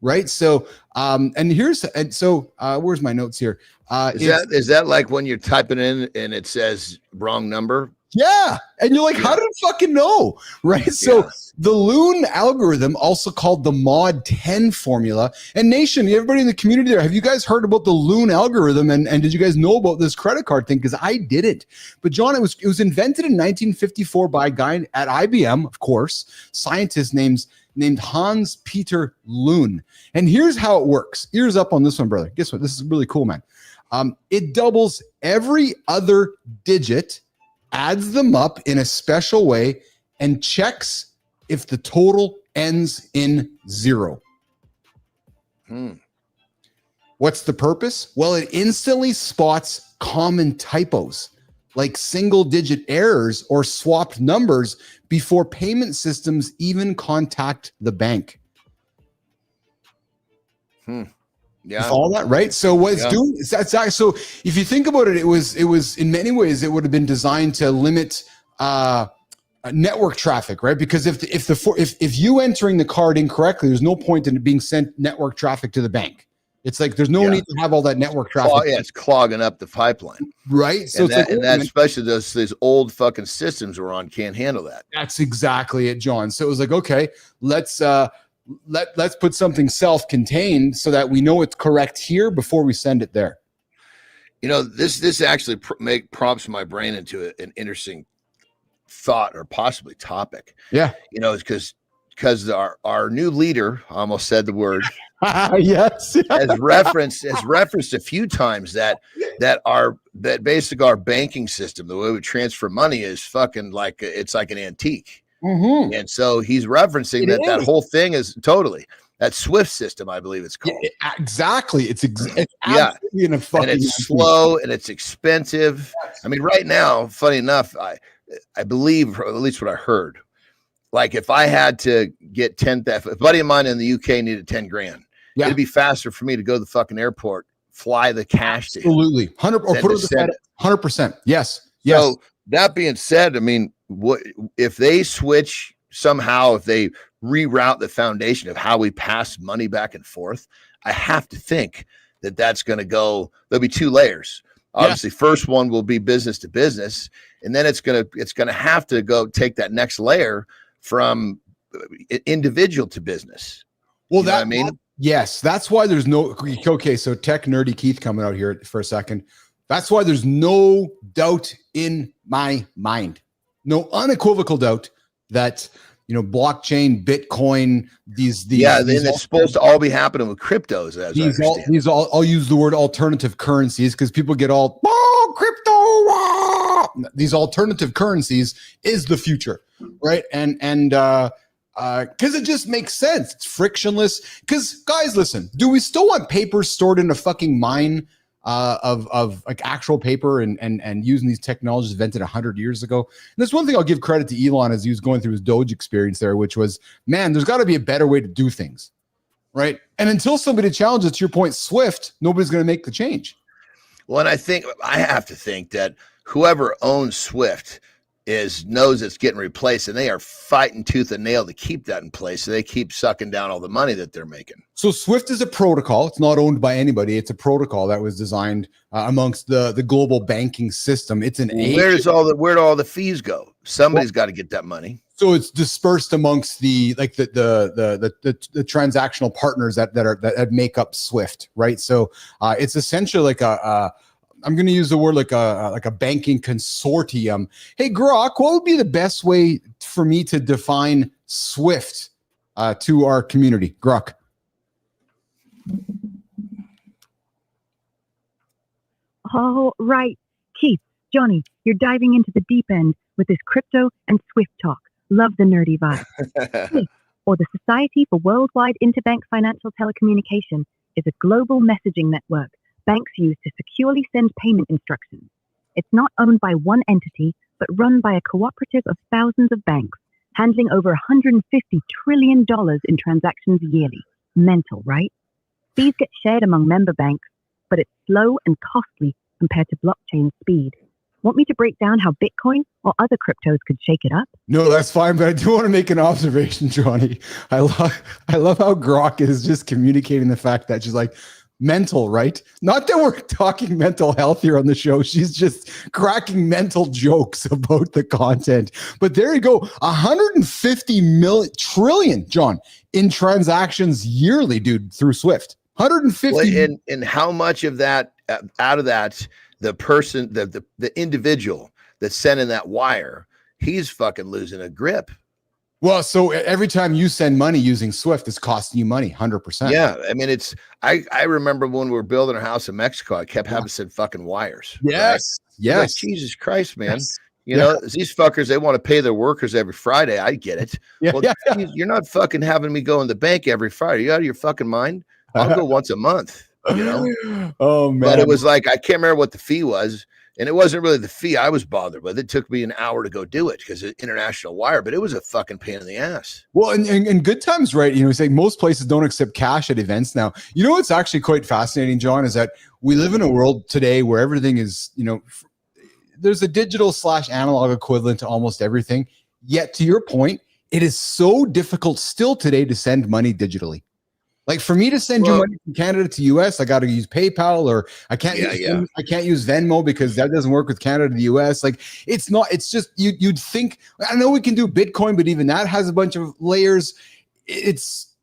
Right. So, where's my notes here? Is that like when you're typing in and it says wrong number? Yeah. And you're like, how did it fucking know? Right. So the Loon algorithm, also called the Mod 10 formula. And Nation, everybody in the community there, have you guys heard about the Loon algorithm? And did you guys know about this credit card thing? Because I didn't. But John, it was invented in 1954 by a guy at IBM, of course, scientist named Hans Peter Loon. And here's how it works. Ears up on this one, brother. Guess what? This is really cool, man. It doubles every other digit, adds them up in a special way, and checks if the total ends in 0. What's the purpose? Well, it instantly spots common typos, like single-digit errors or swapped numbers, before payment systems even contact the bank. Yeah, all that, right? So what it's doing is so if you think about it, it was in many ways it would have been designed to limit network traffic, right? Because if you entering the card incorrectly, there's no point in it being sent network traffic to the bank. It's like there's no need to have all that network traffic. It's clogging up the pipeline, right? So and that especially those old fucking systems we're on can't handle that. That's exactly it, John. So it was like, okay, let's put something self-contained so that we know it's correct here before we send it there. You know, this actually prompts my brain into an interesting thought or possibly topic. Yeah, you know, it's because our new leader, I almost said the word. Yes, has referenced a few times that basically our banking system, the way we transfer money, is fucking like it's like an antique. Mm-hmm. And so he's referencing that whole thing is totally that SWIFT system, I believe it's called. Exactly. It's absolutely in a fucking, and it's slow and it's expensive. I mean, right now, funny enough, I believe, or at least what I heard, like if I had to get if a buddy of mine in the UK needed 10 grand, it'd be faster for me to go to the fucking airport, fly the cash to him. Absolutely. 100%. Yes. So that being said, I mean, what if they switch somehow, if they reroute the foundation of how we pass money back and forth? I have to think that's going to go, there'll be 2 layers. Obviously, first one will be business to business, and then it's going to have to go take that next layer from individual to business. Well, you know what I mean, yes, that's why there's no, okay, so tech nerdy Keith coming out here for a second. That's why there's no doubt in my mind, no unequivocal doubt that, you know, blockchain, Bitcoin, these then it's supposed to all be happening with cryptos. I'll use the word alternative currencies because people get all crypto. These alternative currencies is the future, right? And because it just makes sense. It's frictionless. Because guys, listen, do we still want paper stored in a fucking mine of like actual paper and using these technologies invented 100 years ago? And there's one thing I'll give credit to Elon as he was going through his Doge experience there, which was, man, there's got to be a better way to do things, right? And until somebody challenges, to your point, Swift, nobody's going to make the change. Well, and I have to think that whoever owns Swift knows it's getting replaced, and they are fighting tooth and nail to keep that in place. So they keep sucking down all the money that they're making. So Swift is a protocol. It's not owned by anybody. It's a protocol that was designed amongst the global banking system. It's an where do all the fees go? Somebody's got to get that money. So it's dispersed amongst the transactional partners that make up Swift, right? So it's essentially like I'm going to use the word like a banking consortium. Hey, Grok, what would be the best way for me to define Swift to our community? Grok. All right, Keith, Johnny, you're diving into the deep end with this crypto and Swift talk. Love the nerdy vibe. Swift, or the Society for Worldwide Interbank Financial Telecommunication, is a global messaging network banks use to securely send payment instructions. It's not owned by one entity, but run by a cooperative of thousands of banks, handling over $150 trillion in transactions yearly. Mental, right? Fees get shared among member banks, but it's slow and costly compared to blockchain speed. Want me to break down how Bitcoin or other cryptos could shake it up? No, that's fine, but I do want to make an observation, Johnny. I love how Grok is just communicating the fact that she's like, mental, right? Not that we're talking mental health here on the show. She's just cracking mental jokes about the content. But there you go. 150 trillion, John, in transactions yearly, dude, through Swift. 150. And how much of that, out of that, the person, the individual that's sending that wire, he's fucking losing a grip. Well, so every time you send money using Swift, it's costing you money, 100%. Yeah, I mean, I remember when we were building a house in Mexico, I kept having to send fucking wires. Yes, right? yes. Like, Jesus Christ, man. Yes. You know, these fuckers, they want to pay their workers every Friday. I get it. Geez, you're not fucking having me go in the bank every Friday. You out of your fucking mind? I'll go once a month, you know? Oh, man. But it was like, I can't remember what the fee was. And it wasn't really the fee I was bothered with. It took me an hour to go do it because it's international wire, but it was a fucking pain in the ass. Well, and good times, right? You know, it's like most places don't accept cash at events now. You know what's actually quite fascinating, John, is that we live in a world today where everything is, you know, there's a digital / analog equivalent to almost everything. Yet, to your point, it is so difficult still today to send money digitally. Like for me to send you money from Canada to US, I got to use PayPal, or I can't use Venmo because that doesn't work with Canada to the US. Like it's just you'd think. I know we can do Bitcoin, but even that has a bunch of layers. There's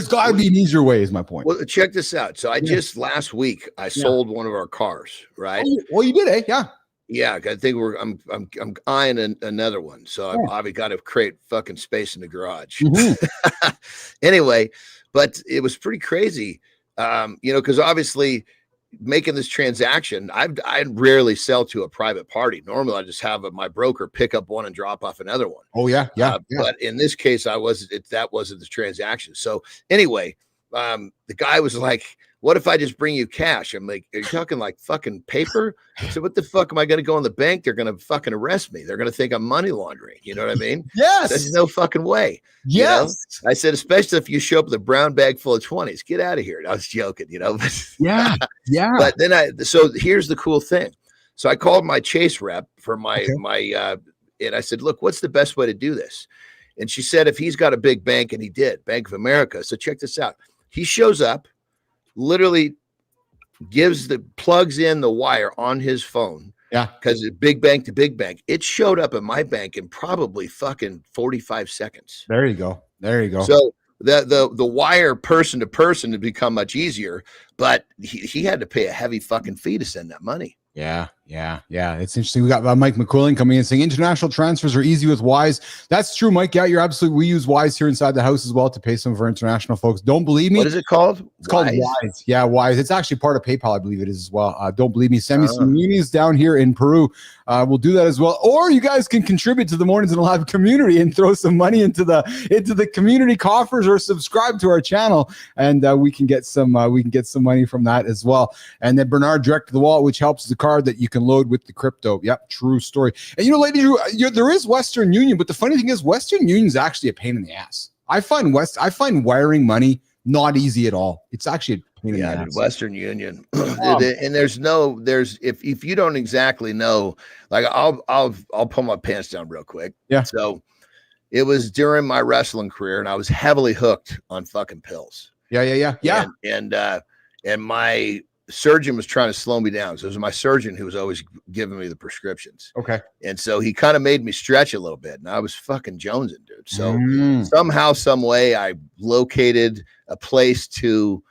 got to be an easier way, is my point. Well, check this out. So I just last week I sold one of our cars, right? Well, you did, eh? Yeah. Yeah, I think I'm eyeing another one, so I've got to create fucking space in the garage. Mm-hmm. Anyway, but it was pretty crazy, because obviously making this transaction, I rarely sell to a private party. Normally, I just have my broker pick up one and drop off another one. Oh yeah. But in this case, that wasn't the transaction. So anyway, the guy was like, what if I just bring you cash? I'm like, are you talking like fucking paper? So what the fuck am I going to go in the bank? They're going to fucking arrest me. They're going to think I'm money laundering. You know what I mean? Yes. There's no fucking way. Yes. You know? I said, especially if you show up with a brown bag full of 20s, get out of here. And I was joking, Yeah. Yeah. But then so here's the cool thing. So I called my Chase rep for and I said, look, what's the best way to do this? And she said, if he's got a big bank, and he did, Bank of America. So check this out. He shows up, literally plugs in the wire on his phone. Yeah. Because it's big bank to big bank. It showed up at my bank in probably fucking 45 seconds. There you go. So the wire person to person had become much easier, but he had to pay a heavy fucking fee to send that money. Yeah. It's interesting. We got Mike McQuillan coming in saying international transfers are easy with Wise. That's true, Mike. Yeah, you're absolutely. We use Wise here inside the house as well to pay some of our international folks. Don't believe me? What is it called? It's called Wise. Yeah, Wise. It's actually part of PayPal, I believe it is as well. Don't believe me? Send me some munis down here in Peru. We'll do that as well. Or you guys can contribute to the Mornings and Live community and throw some money into the community coffers, or subscribe to our channel, and we can get some money from that as well. And then Bernard direct to the wallet, which helps the card that you can load with the crypto. Yep, true story. And ladies, there is Western Union, but the funny thing is Western Union is actually a pain in the ass. I find wiring money not easy at all. It's actually a pain in the ass. Western Union. And if you don't exactly know, like I'll pull my pants down real quick. Yeah. So it was during my wrestling career, and I was heavily hooked on fucking pills. Yeah. And my surgeon was trying to slow me down. So it was my surgeon who was always giving me the prescriptions. Okay. And so he kind of made me stretch a little bit, and I was fucking jonesing, dude. So somehow, some way, I located a place to,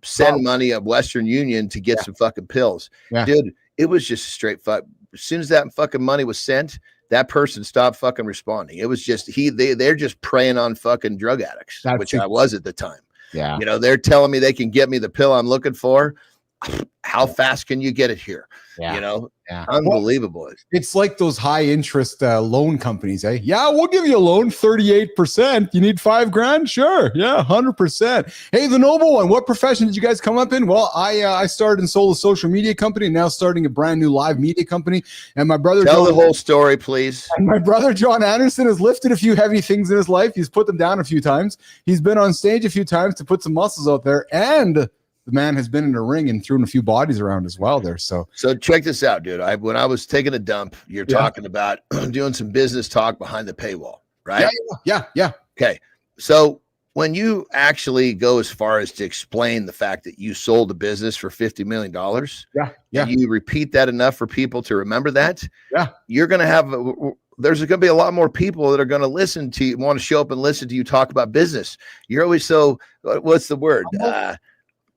send money of Western Union to get some fucking pills. Yeah. Dude, it was just straight fuck. As soon as that fucking money was sent, that person stopped fucking responding. It was just they're just preying on fucking drug addicts, which I was at the time. Yeah. They're telling me they can get me the pill I'm looking for. How fast can you get it here? Yeah. Unbelievable. Well, it's like those high interest loan companies, eh? Yeah, we'll give you a loan, 38%. You need $5,000? Sure. Yeah, 100%. Hey, the noble one, what profession did you guys come up in? Well, I started and sold a social media company, and now starting a brand new live media company. And my brother Tell the whole story, please. And my brother John Andersen has lifted a few heavy things in his life. He's put them down a few times. He's been on stage a few times to put some muscles out there, and the man has been in a ring and thrown a few bodies around as well there. So check this out, dude. When I was taking a dump, you're talking about doing some business talk behind the paywall, right? Yeah. Okay. So when you actually go as far as to explain the fact that you sold a business for $50 million, and you repeat that enough for people to remember that, you're going to have there's going to be a lot more people that are going to listen to you, want to show up and listen to you talk about business. You're always so, what's the word?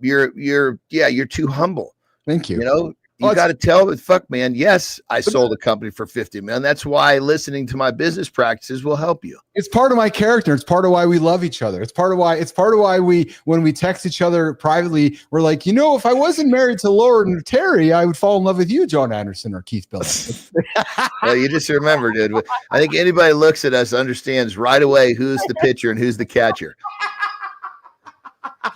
You're too humble. Thank you. You got to tell them, fuck, man. Yes, I sold a company for $50 million. That's why listening to my business practices will help you. It's part of my character. It's part of why we love each other. It's part of why we, when we text each other privately, we're like, if I wasn't married to Lauren Terry, I would fall in love with you, John Andersen or Keith Bilous. Well, you just remember, dude. I think anybody looks at us understands right away who's the pitcher and who's the catcher.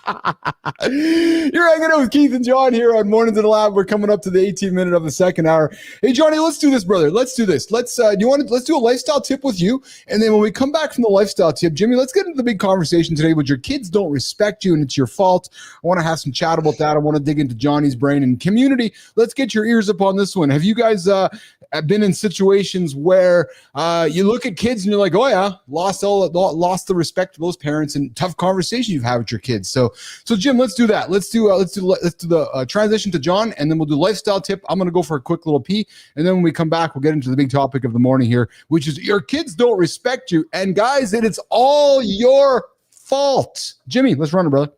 You're hanging out with Keith and John here on Mornings in the Lab. We're coming up to the 18th minute of the second hour. Hey, Johnny, let's do this, brother. Let's do this. Let's do a lifestyle tip with you. And then when we come back from the lifestyle tip, Jimmy, let's get into the big conversation today with your kids don't respect you and it's your fault. I want to have some chat about that. I want to dig into Johnny's brain and community. Let's get your ears up on this one. Have you guys been in situations where you look at kids and you're like, oh yeah, lost the respect of those parents, and tough conversation you've had with your kids? So Jim, let's do that. Let's do the transition to John, and then we'll do lifestyle tip. I'm going to go for a quick little pee, and then when we come back, we'll get into the big topic of the morning here, which is your kids don't respect you. And guys, it's all your fault. Jimmy, let's run it, brother.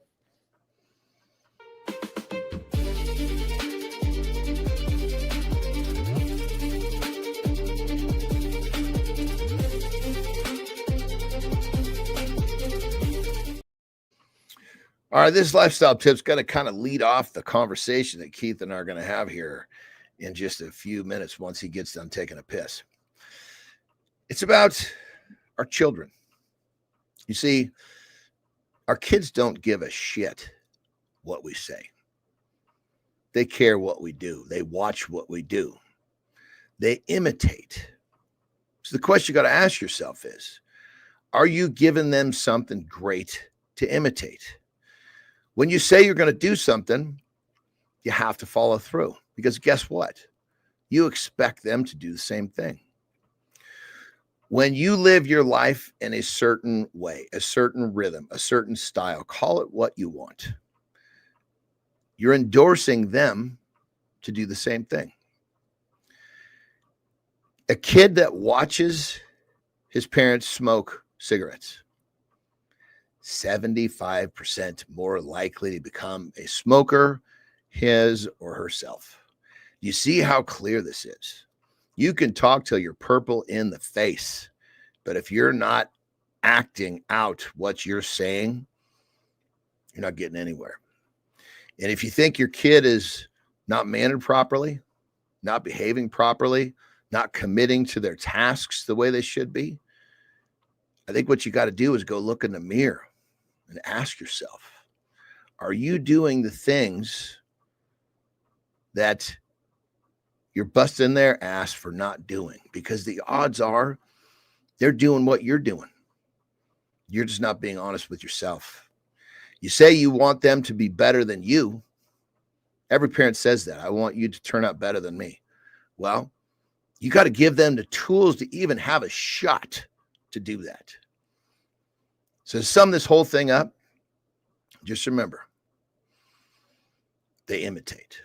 All right, this lifestyle tip's going to kind of lead off the conversation that Keith and I are going to have here in just a few minutes once he gets done taking a piss. It's about our children. You see, our kids don't give a shit what we say. They care what we do. They watch what we do. They imitate. So the question you got to ask yourself is, are you giving them something great to imitate? When you say you're going to do something, you have to follow through, because guess what? You expect them to do the same thing. When you live your life in a certain way, a certain rhythm, a certain style, call it what you want, you're endorsing them to do the same thing. A kid that watches his parents smoke cigarettes, 75% more likely to become a smoker, his or herself. You see how clear this is? You can talk till you're purple in the face, but if you're not acting out what you're saying, you're not getting anywhere. And if you think your kid is not mannered properly, not behaving properly, not committing to their tasks the way they should be, I think what you got to do is go look in the mirror and ask yourself, are you doing the things that you're busting their ass for not doing? Because the odds are they're doing what you're doing. You're just not being honest with yourself. You say you want them to be better than you. Every parent says that. I want you to turn out better than me. Well, you got to give them the tools to even have a shot to do that. So to sum this whole thing up, just remember, they imitate.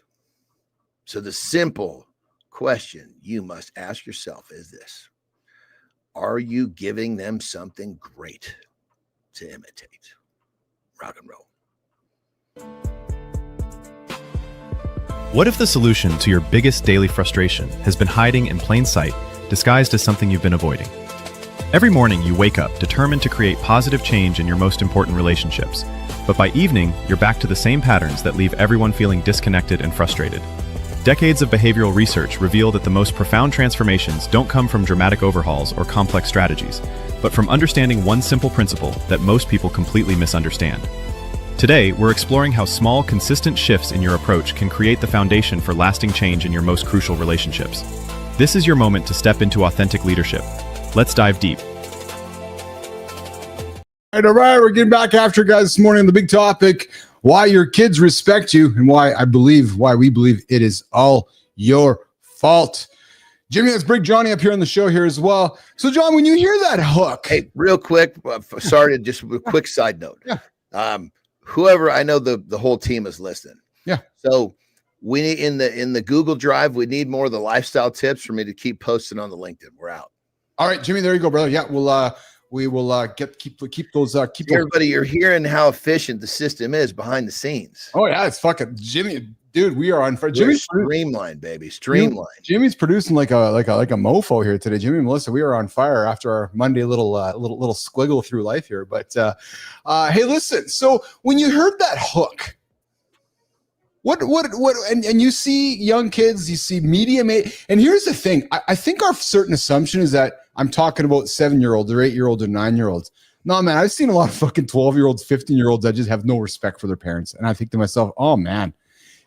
So the simple question you must ask yourself is this: are you giving them something great to imitate? Rock and roll. What if the solution to your biggest daily frustration has been hiding in plain sight, disguised as something you've been avoiding? Every morning you wake up determined to create positive change in your most important relationships, but by evening you're back to the same patterns that leave everyone feeling disconnected and frustrated. Decades of behavioral research reveal that the most profound transformations don't come from dramatic overhauls or complex strategies, but from understanding one simple principle that most people completely misunderstand. Today, we're exploring how small, consistent shifts in your approach can create the foundation for lasting change in your most crucial relationships. This is your moment to step into authentic leadership. Let's dive deep. All right. We're getting back after, guys, this morning on the big topic, why your kids respect you and why we believe it is all your fault. Jimmy, let's bring Johnny up here on the show here as well. So, John, when you hear that hook. Hey, real quick, sorry, just a quick side note. Yeah. Whoever, I know the whole team is listening. Yeah. So we need in the Google Drive, we need more of the lifestyle tips for me to keep posting on the LinkedIn. We're out. All right, Jimmy, there you go, brother. Yeah, we will keep those. Everybody, you're hearing how efficient the system is behind the scenes. Oh yeah, it's fucking Jimmy, dude. We are on fire. Jimmy's streamlined, baby, streamlined. Jimmy's producing like a mofo here today. Jimmy and Melissa, we are on fire after our Monday little squiggle through life here. But hey, listen. So when you heard that hook, what and you see young kids, you see medium age, and here's the thing. I think our certain assumption is that I'm talking about 7-year-olds or 8-year-olds or 9-year-olds. No, man, I've seen a lot of fucking 12-year-olds, 15-year-olds that just have no respect for their parents. And I think to myself, oh man,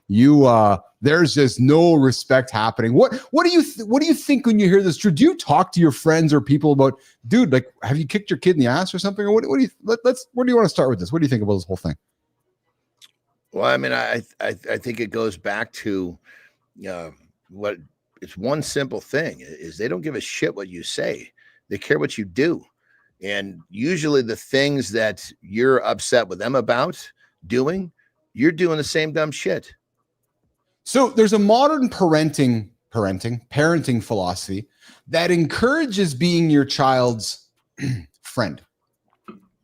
there's just no respect happening. What do you think when you hear this? Drew, do you talk to your friends or people about, dude, like, have you kicked your kid in the ass or something? Or where do you want to start with this? What do you think about this whole thing? Well, I mean, I think it goes back to what it's one simple thing is they don't give a shit what you say. They care what you do. And usually the things that you're upset with them about doing, you're doing the same dumb shit. So there's a modern parenting philosophy that encourages being your child's friend.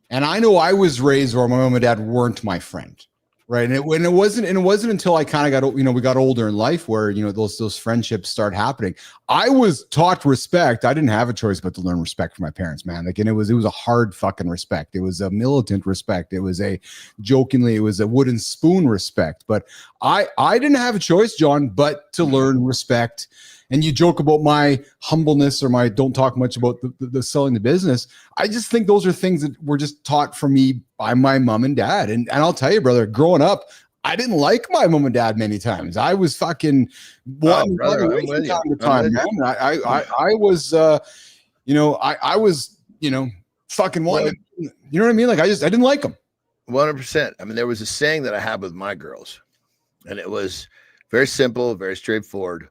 And I know I was raised where my mom and dad weren't my friend. Right. And it wasn't until I kind of got, we got older in life where, those friendships start happening. I was taught respect. I didn't have a choice but to learn respect from my parents, man. Like, and it was a hard fucking respect. It was a militant respect. It was a wooden spoon respect. But I didn't have a choice, John, but to learn respect. And you joke about my humbleness or my don't talk much about the selling the business. I just think those are things that were just taught for me by my mom and dad. And I'll tell you, brother, growing up, I didn't like my mom and dad many times. I was fucking time to time, man. I was, I was, fucking wanting. You know what I mean? Like I didn't like them. 100%. I mean, there was a saying that I had with my girls, and it was very simple, very straightforward.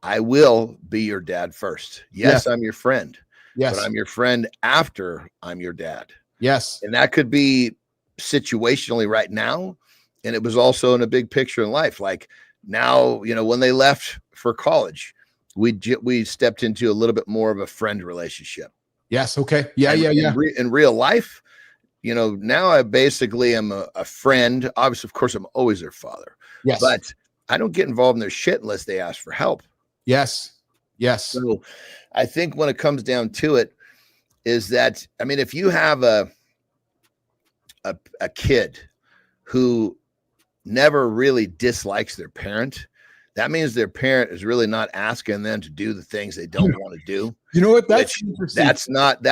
I will be your dad first. Yes, I'm your friend. Yes, but I'm your friend after I'm your dad. Yes. And that could be situationally right now. And it was also in a big picture in life. Like now, when they left for college, we stepped into a little bit more of a friend relationship. Yes. Okay. Yeah. In real life, now I basically am a friend. Obviously, of course, I'm always their father. Yes. But I don't get involved in their shit unless they ask for help. Yes. Yes. So I think when it comes down to it is that, I mean, if you have a kid who never really dislikes their parent, that means their parent is really not asking them to do the things they don't want to do. You know what? That's not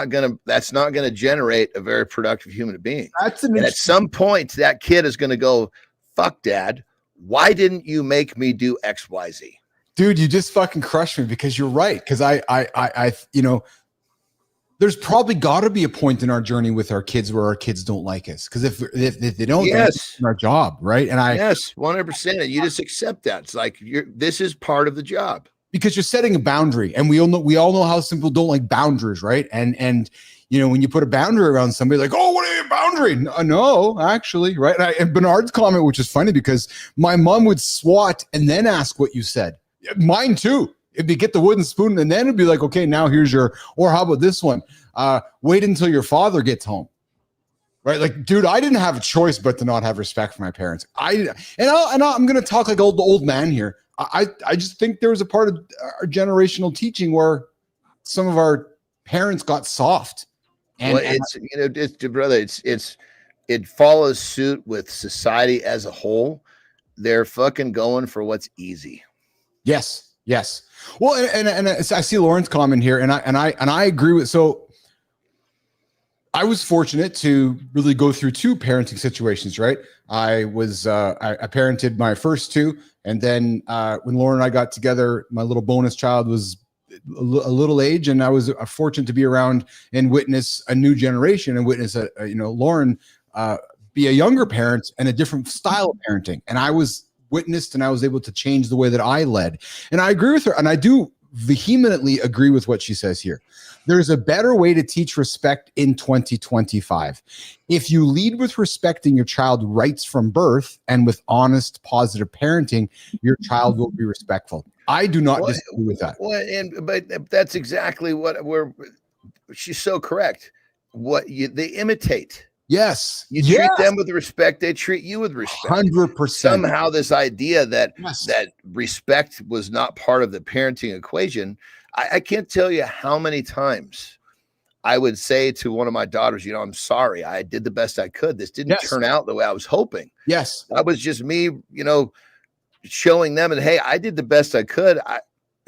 gonna generate a very productive human being. And at some point, that kid is gonna go, "Fuck, Dad, why didn't you make me do X, Y, Z?" Dude, you just fucking crushed me because you're right. Because I there's probably got to be a point in our journey with our kids where our kids don't like us. Because if they don't, it's our job, right? And yes, 100%. And you just accept that. It's like this is part of the job. Because you're setting a boundary, and we all know how some people don't like boundaries, right? And when you put a boundary around somebody, like, oh, what are your boundary? No, actually, right? And Bernard's comment, which is funny, because my mom would swat and then ask what you said. Mine too. If you get the wooden spoon, and then it'd be like, okay, now here's or how about this one? Wait until your father gets home. Right? Like, dude, I didn't have a choice but to not have respect for my parents. I'm going to talk like the old man here. I just think there was a part of our generational teaching where some of our parents got soft. And it follows suit with society as a whole. They're fucking going for what's easy. Yes. Yes. Well, and I see Lauren's comment here, and I agree with. So I was fortunate to really go through two parenting situations. Right. I parented my first two, and then when Lauren and I got together, my little bonus child was a little age, and I was fortunate to be around and witness a new generation and witness Lauren be a younger parent and a different style of parenting, and I was witnessed, and I was able to change the way that I led. And I agree with her, and I do vehemently agree with what she says here. There's a better way to teach respect in 2025. If you lead with respecting your child rights from birth and with honest, positive parenting, your child will be respectful. I do not disagree with that. But that's exactly she's so correct. They imitate. Yes. You treat them with respect, they treat you with respect. 100%. Somehow this idea that respect was not part of the parenting equation. I can't tell you how many times I would say to one of my daughters, I'm sorry, I did the best I could. This didn't turn out the way I was hoping. Yes. That was just me, showing them, and hey, I did the best I could.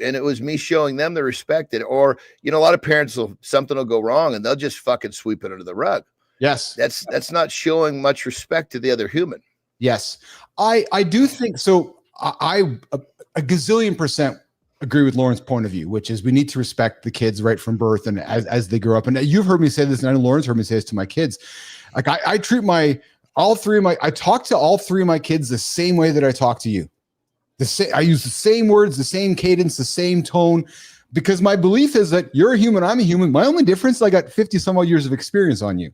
me showing them the respect that, or, a lot of parents something will go wrong and they'll just fucking sweep it under the rug. Yes. That's not showing much respect to the other human. Yes. I do think so. I a gazillion percent agree with Lauren's point of view, which is we need to respect the kids right from birth and as they grow up. And you've heard me say this, and I know Lauren's heard me say this to my kids. Like I treat I talk to all three of my kids the same way that I talk to you. I use the same words, the same cadence, the same tone, because my belief is that you're a human, I'm a human. My only difference, I got 50 some odd years of experience on you.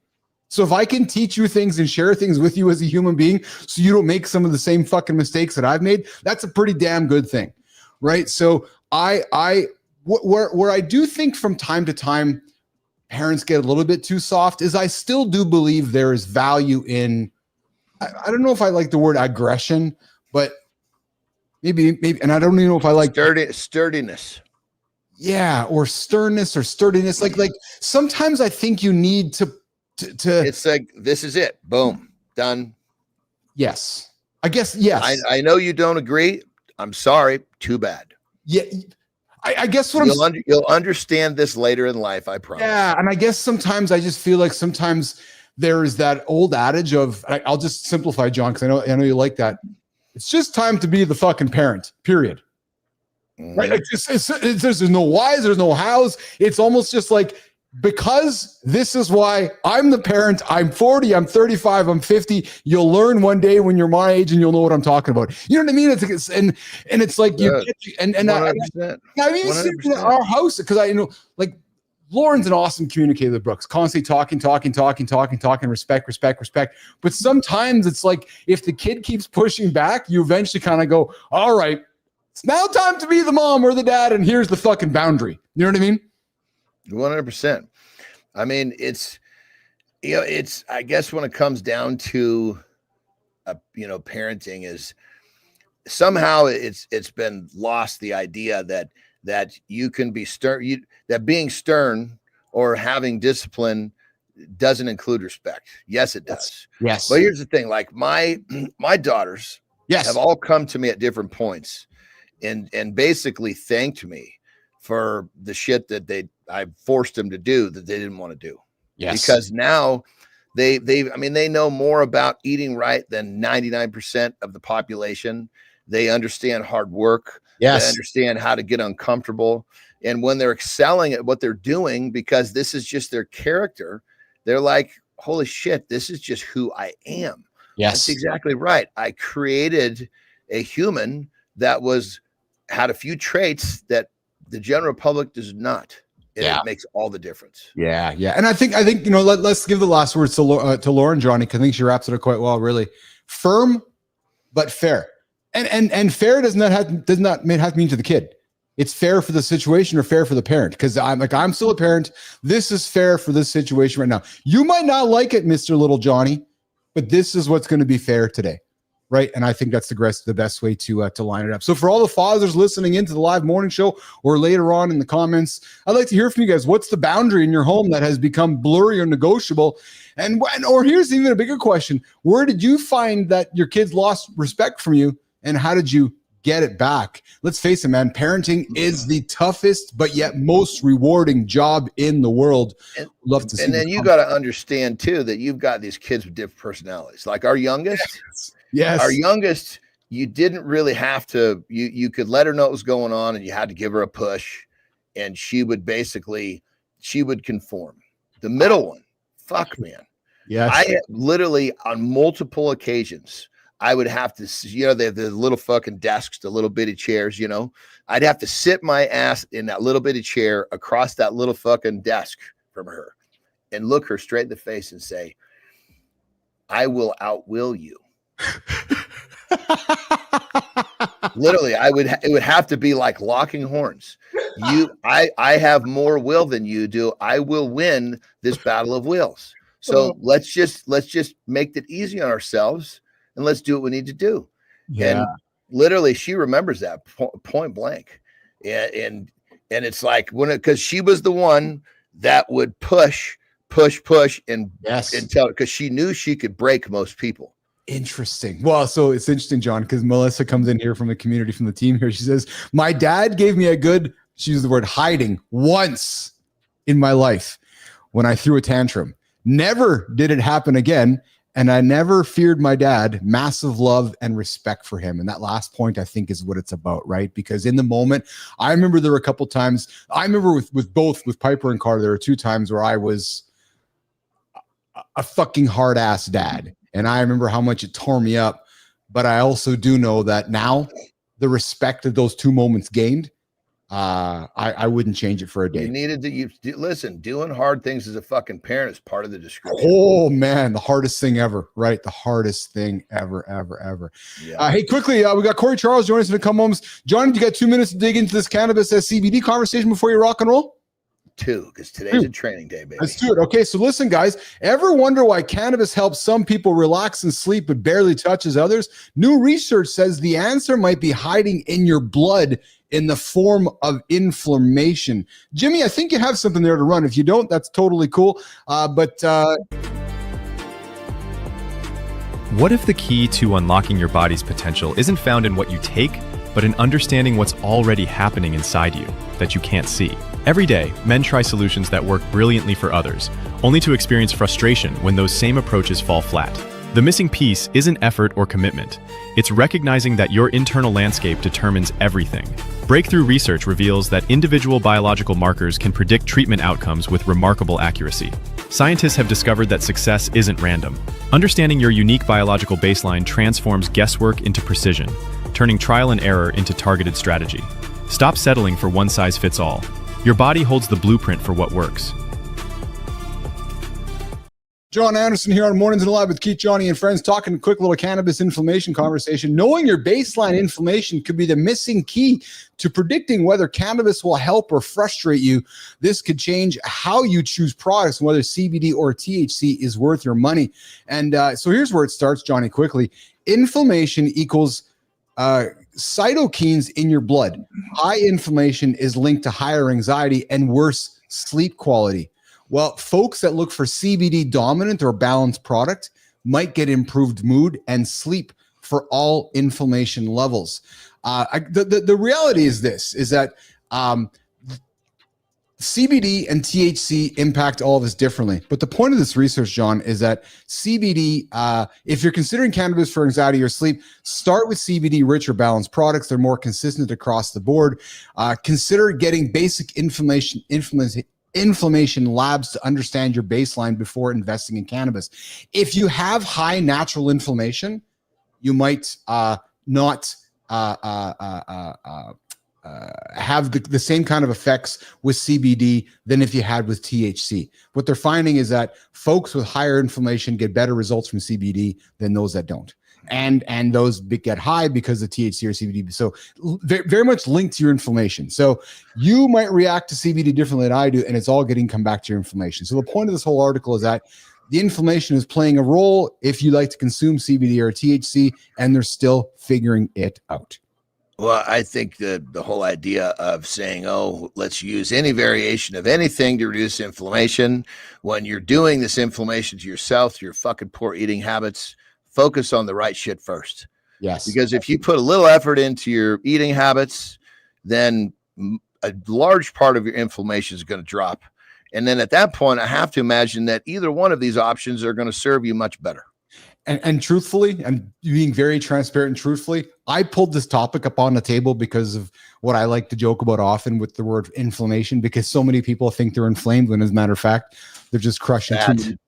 So if I can teach you things and share things with you as a human being, so you don't make some of the same fucking mistakes that I've made, that's a pretty damn good thing. Right. So where I do think from time to time, parents get a little bit too soft is I still do believe there is value in, I don't know if I like the word aggression, but maybe, and I don't even know if I like sturdiness. Yeah. Or sternness or sturdiness. Like sometimes I think you need to it's like, this is it. Boom. Done. Yes. I guess. Yes. I know you don't agree. I'm sorry. Too bad. Yeah. I guess what you'll understand this later in life. I promise. Yeah. And I guess sometimes I just feel like sometimes there is that old adage of, I'll just simplify, John, because I know you like that. It's just time to be the fucking parent, period. Mm-hmm. Right? There's no whys, there's no hows. It's almost just like, because this is why I'm the parent. I'm 40, I'm 35, I'm 50. You'll learn one day when you're my age and you'll know what I'm talking about. You know what I mean? It's like you get, and I mean, in our house, because I know, like, Lauren's an awesome communicator with Brooks, constantly talking, respect. But sometimes it's like, if the kid keeps pushing back, you eventually kind of go, all right, it's now time to be the mom or the dad. And here's the fucking boundary. You know what I mean? 100%. I mean, it's I guess when it comes down to, parenting, is somehow it's been lost, the idea that you can be stern, that being stern or having discipline doesn't include respect. Yes, it does. Yes. But here's the thing, like my daughters have all come to me at different points and basically thanked me for the shit that I forced them to do that they didn't want to do. Yes. Because now they know more about eating right than 99% of the population. They understand hard work. Yes. They understand how to get uncomfortable. And when they're excelling at what they're doing, because this is just their character, they're like, holy shit, this is just who I am. Yes. That's exactly right. I created a human that had a few traits that the general public does not. It makes all the difference. Yeah. And I think let's give the last words to Lauren, Johnny, because I think she wraps it up quite well. Really firm, but fair. And fair does not have to mean to the kid. It's fair for the situation or fair for the parent. Because I'm still a parent. This is fair for this situation right now. You might not like it, Mr. Little Johnny, but this is what's going to be fair today. Right. And I think that's the best way to line it up. So for all the fathers listening into the live morning show or later on in the comments, I'd like to hear from you guys. What's the boundary in your home that has become blurry or negotiable? Or here's even a bigger question. Where did you find that your kids lost respect from you, and how did you get it back? Let's face it, man. Parenting is the toughest, but yet most rewarding job in the world. Love to see. And then you got to understand too, that you've got these kids with different personalities. Like our youngest. Yes. Our youngest, you didn't really have to, you could let her know what was going on and you had to give her a push, and she would conform. The middle one, fuck, man. Yes. I literally on multiple occasions, I would have to, they have the little fucking desks, the little bitty chairs, I'd have to sit my ass in that little bitty chair across that little fucking desk from her and look her straight in the face and say, I will outwill you. Literally, it would have to be like locking horns. I have more will than you do. I will win this battle of wills. So let's just make it easy on ourselves and let's do what we need to do. Yeah. And literally, she remembers that point blank. And it's like because she was the one that would push and until, because she knew she could break most people. Interesting. Well, so it's interesting, John, because Melissa comes in here from the community, from the team here. She says, my dad gave me a good, she used the word hiding once in my life when I threw a tantrum. Never did it happen again. And I never feared my dad. Massive love and respect for him. And that last point, I think, is what it's about, right? Because in the moment, I remember there were a couple times, I remember with both, with Piper and Carter, there were 2 times where I was a fucking hard ass dad. And I remember how much it tore me up. But I also do know that now the respect that those 2 moments gained, I wouldn't change it for a day. You needed to listen, doing hard things as a fucking parent is part of the description. Oh man, the hardest thing ever, right? The hardest thing ever. Yeah. Hey, quickly, we got Cory Charles joining us in a couple moments. John, you got 2 minutes to dig into this cannabis CBD conversation before you rock and roll? 2, because today's a training day, baby. Let's do it. Okay, so listen, guys. Ever wonder why cannabis helps some people relax and sleep but barely touches others? New research says the answer might be hiding in your blood in the form of inflammation. Jimmy, I think you have something there to run. If you don't, that's totally cool. What if the key to unlocking your body's potential isn't found in what you take, but in understanding what's already happening inside you that you can't see? Every day, men try solutions that work brilliantly for others, only to experience frustration when those same approaches fall flat. The missing piece isn't effort or commitment. It's recognizing that your internal landscape determines everything. Breakthrough research reveals that individual biological markers can predict treatment outcomes with remarkable accuracy. Scientists have discovered that success isn't random. Understanding your unique biological baseline transforms guesswork into precision, turning trial and error into targeted strategy. Stop settling for one-size-fits-all. Your body holds the blueprint for what works. John Andersen here on Mornings in the Lab with Keith, Johnny, and friends, talking a quick little cannabis inflammation conversation. Knowing your baseline inflammation could be the missing key to predicting whether cannabis will help or frustrate you. This could change how you choose products and whether CBD or THC is worth your money. And so here's where it starts, Johnny, quickly. Inflammation equals cytokines in your blood. High inflammation is linked to higher anxiety and worse sleep quality. Well, folks that look for CBD dominant or balanced product might get improved mood and sleep for all inflammation levels. The reality is this, is that CBD and THC impact all of us differently. But the point of this research, John, is that CBD, if you're considering cannabis for anxiety or sleep, start with CBD-rich or balanced products. They're more consistent across the board. Consider getting basic inflammation labs to understand your baseline before investing in cannabis. If you have high natural inflammation, you might not have the same kind of effects with CBD than if you had with THC. What they're finding is that folks with higher inflammation get better results from CBD than those that don't. And those get high because of THC or CBD. So very much linked to your inflammation. So you might react to CBD differently than I do, and it's all come back to your inflammation. So the point of this whole article is that the inflammation is playing a role if you like to consume CBD or THC, and they're still figuring it out. Well, I think the whole idea of saying, oh, let's use any variation of anything to reduce inflammation, when you're doing this inflammation to yourself, to your fucking poor eating habits, focus on the right shit first. Yes. Because if you put a little effort into your eating habits, then a large part of your inflammation is going to drop. And then at that point, I have to imagine that either one of these options are going to serve you much better. And truthfully, and being very transparent and truthfully, I pulled this topic up on the table because of what I like to joke about often with the word inflammation, because so many people think they're inflamed when, as a matter of fact, they're just crushing too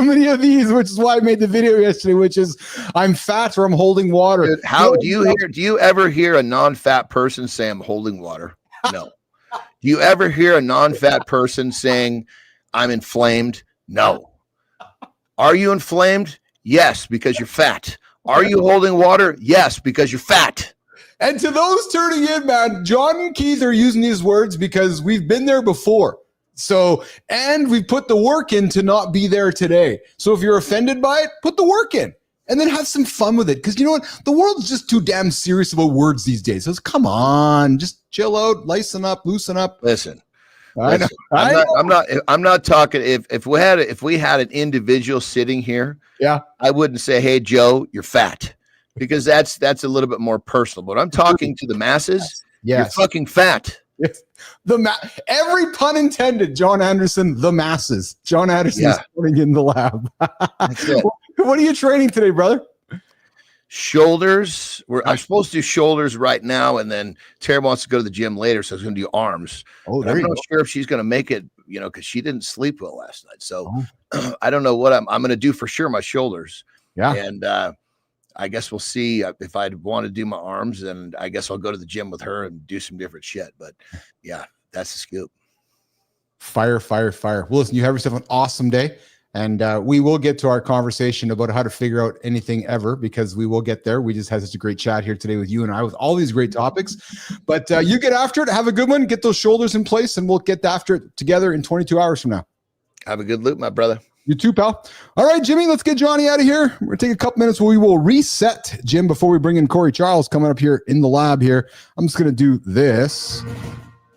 many of these, which is why I made the video yesterday, which is I'm fat or I'm holding water. Dude, how do you ever hear a non-fat person say I'm holding water? No. Do you ever hear a non-fat person saying I'm inflamed? No. Are you inflamed? Yes, because you're fat. Are you holding water? Yes, because you're fat. And to those turning in, man, John and Keith are using these words because we've been there before. So, and we put the work in to not be there today. So if you're offended by it, put the work in and then have some fun with it. Because you know what? The world's just too damn serious about words these days. So come on, just chill out, loosen up. Listen, Listen, I'm not talking. If we had an individual sitting here, I wouldn't say, "Hey, Joe, you're fat," because that's a little bit more personal. But I'm talking to the masses. You're fucking fat. Yes. Every pun intended, John Andersen, the masses. John Andersen's putting in the lab. That's it. What are you training today, brother? Shoulders. I'm supposed to do shoulders right now, and then Tara wants to go to the gym later, so I was going to do arms. Oh, I'm not sure if she's going to make it, because she didn't sleep well last night. So I don't know what I'm going to do for sure. My shoulders. Yeah. And I guess we'll see if I want to do my arms, and I guess I'll go to the gym with her and do some different shit. But yeah, that's the scoop. Fire. Well, listen, you have yourself an awesome day. And we will get to our conversation about how to figure out anything ever, because we will get there. We just had such a great chat here today with you and I with all these great topics. But you get after it. Have a good one. Get those shoulders in place, and we'll get after it together in 22 hours from now. Have a good loop, my brother. You too, pal. All right, Jimmy, let's get Johnny out of here. We're going to take a couple minutes where we will reset Jim before we bring in Cory Charles coming up here in the lab here. I'm just going to do this.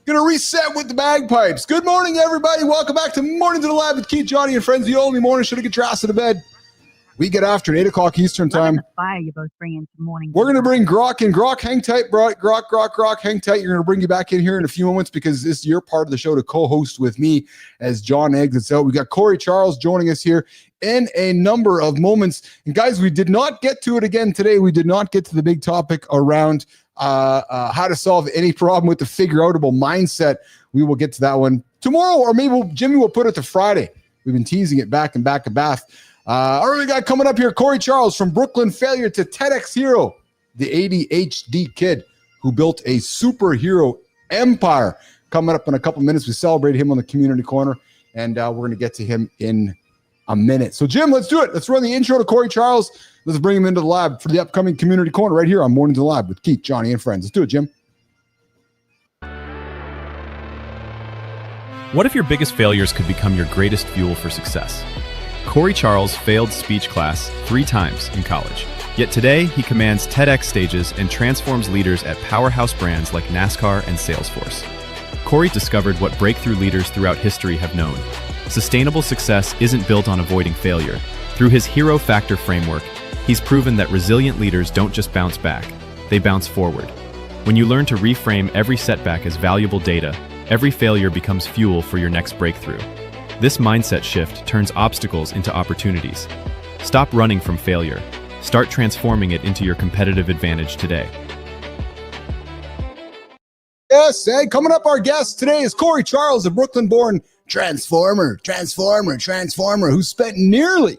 Going to reset with the bagpipes. Good morning, everybody. Welcome back to Morning to the Lab with Keith, Johnny, and friends. The only morning should have get your ass out of bed. We get after it, 8 o'clock Eastern time. Fire you both bring in some morning. We're going to bring Grok in. Grok, hang tight, bro. Grok, hang tight. You're going to bring you back in here in a few moments, because this is your part of the show to co-host with me as John exits out. We got Cory Charles joining us here in a number of moments. And guys, we did not get to it again today. We did not get to the big topic around how to solve any problem with the figure-outable mindset. We will get to that one tomorrow, or maybe Jimmy will put it to Friday. We've been teasing it back and back and back. All right, we got coming up here, Cory Charles, from Brooklyn failure to TEDx hero, the ADHD kid who built a superhero empire. Coming up in a couple minutes, we celebrate him on the community corner, and we're going to get to him in a minute. So, Jim, let's do it. Let's run the intro to Cory Charles. Let's bring him into the lab for the upcoming community corner right here on Morning to the Lab with Keith, Johnny, and friends. Let's do it, Jim. What if your biggest failures could become your greatest fuel for success? Cory Charles failed speech class 3 times in college. Yet today, he commands TEDx stages and transforms leaders at powerhouse brands like NASCAR and Salesforce. Cory discovered what breakthrough leaders throughout history have known. Sustainable success isn't built on avoiding failure. Through his Hero Factor framework, he's proven that resilient leaders don't just bounce back, they bounce forward. When you learn to reframe every setback as valuable data, every failure becomes fuel for your next breakthrough. This mindset shift turns obstacles into opportunities. Stop running from failure. Start transforming it into your competitive advantage today. Yes, hey, coming up, our guest today is Cory Charles, a Brooklyn-born transformer, who spent nearly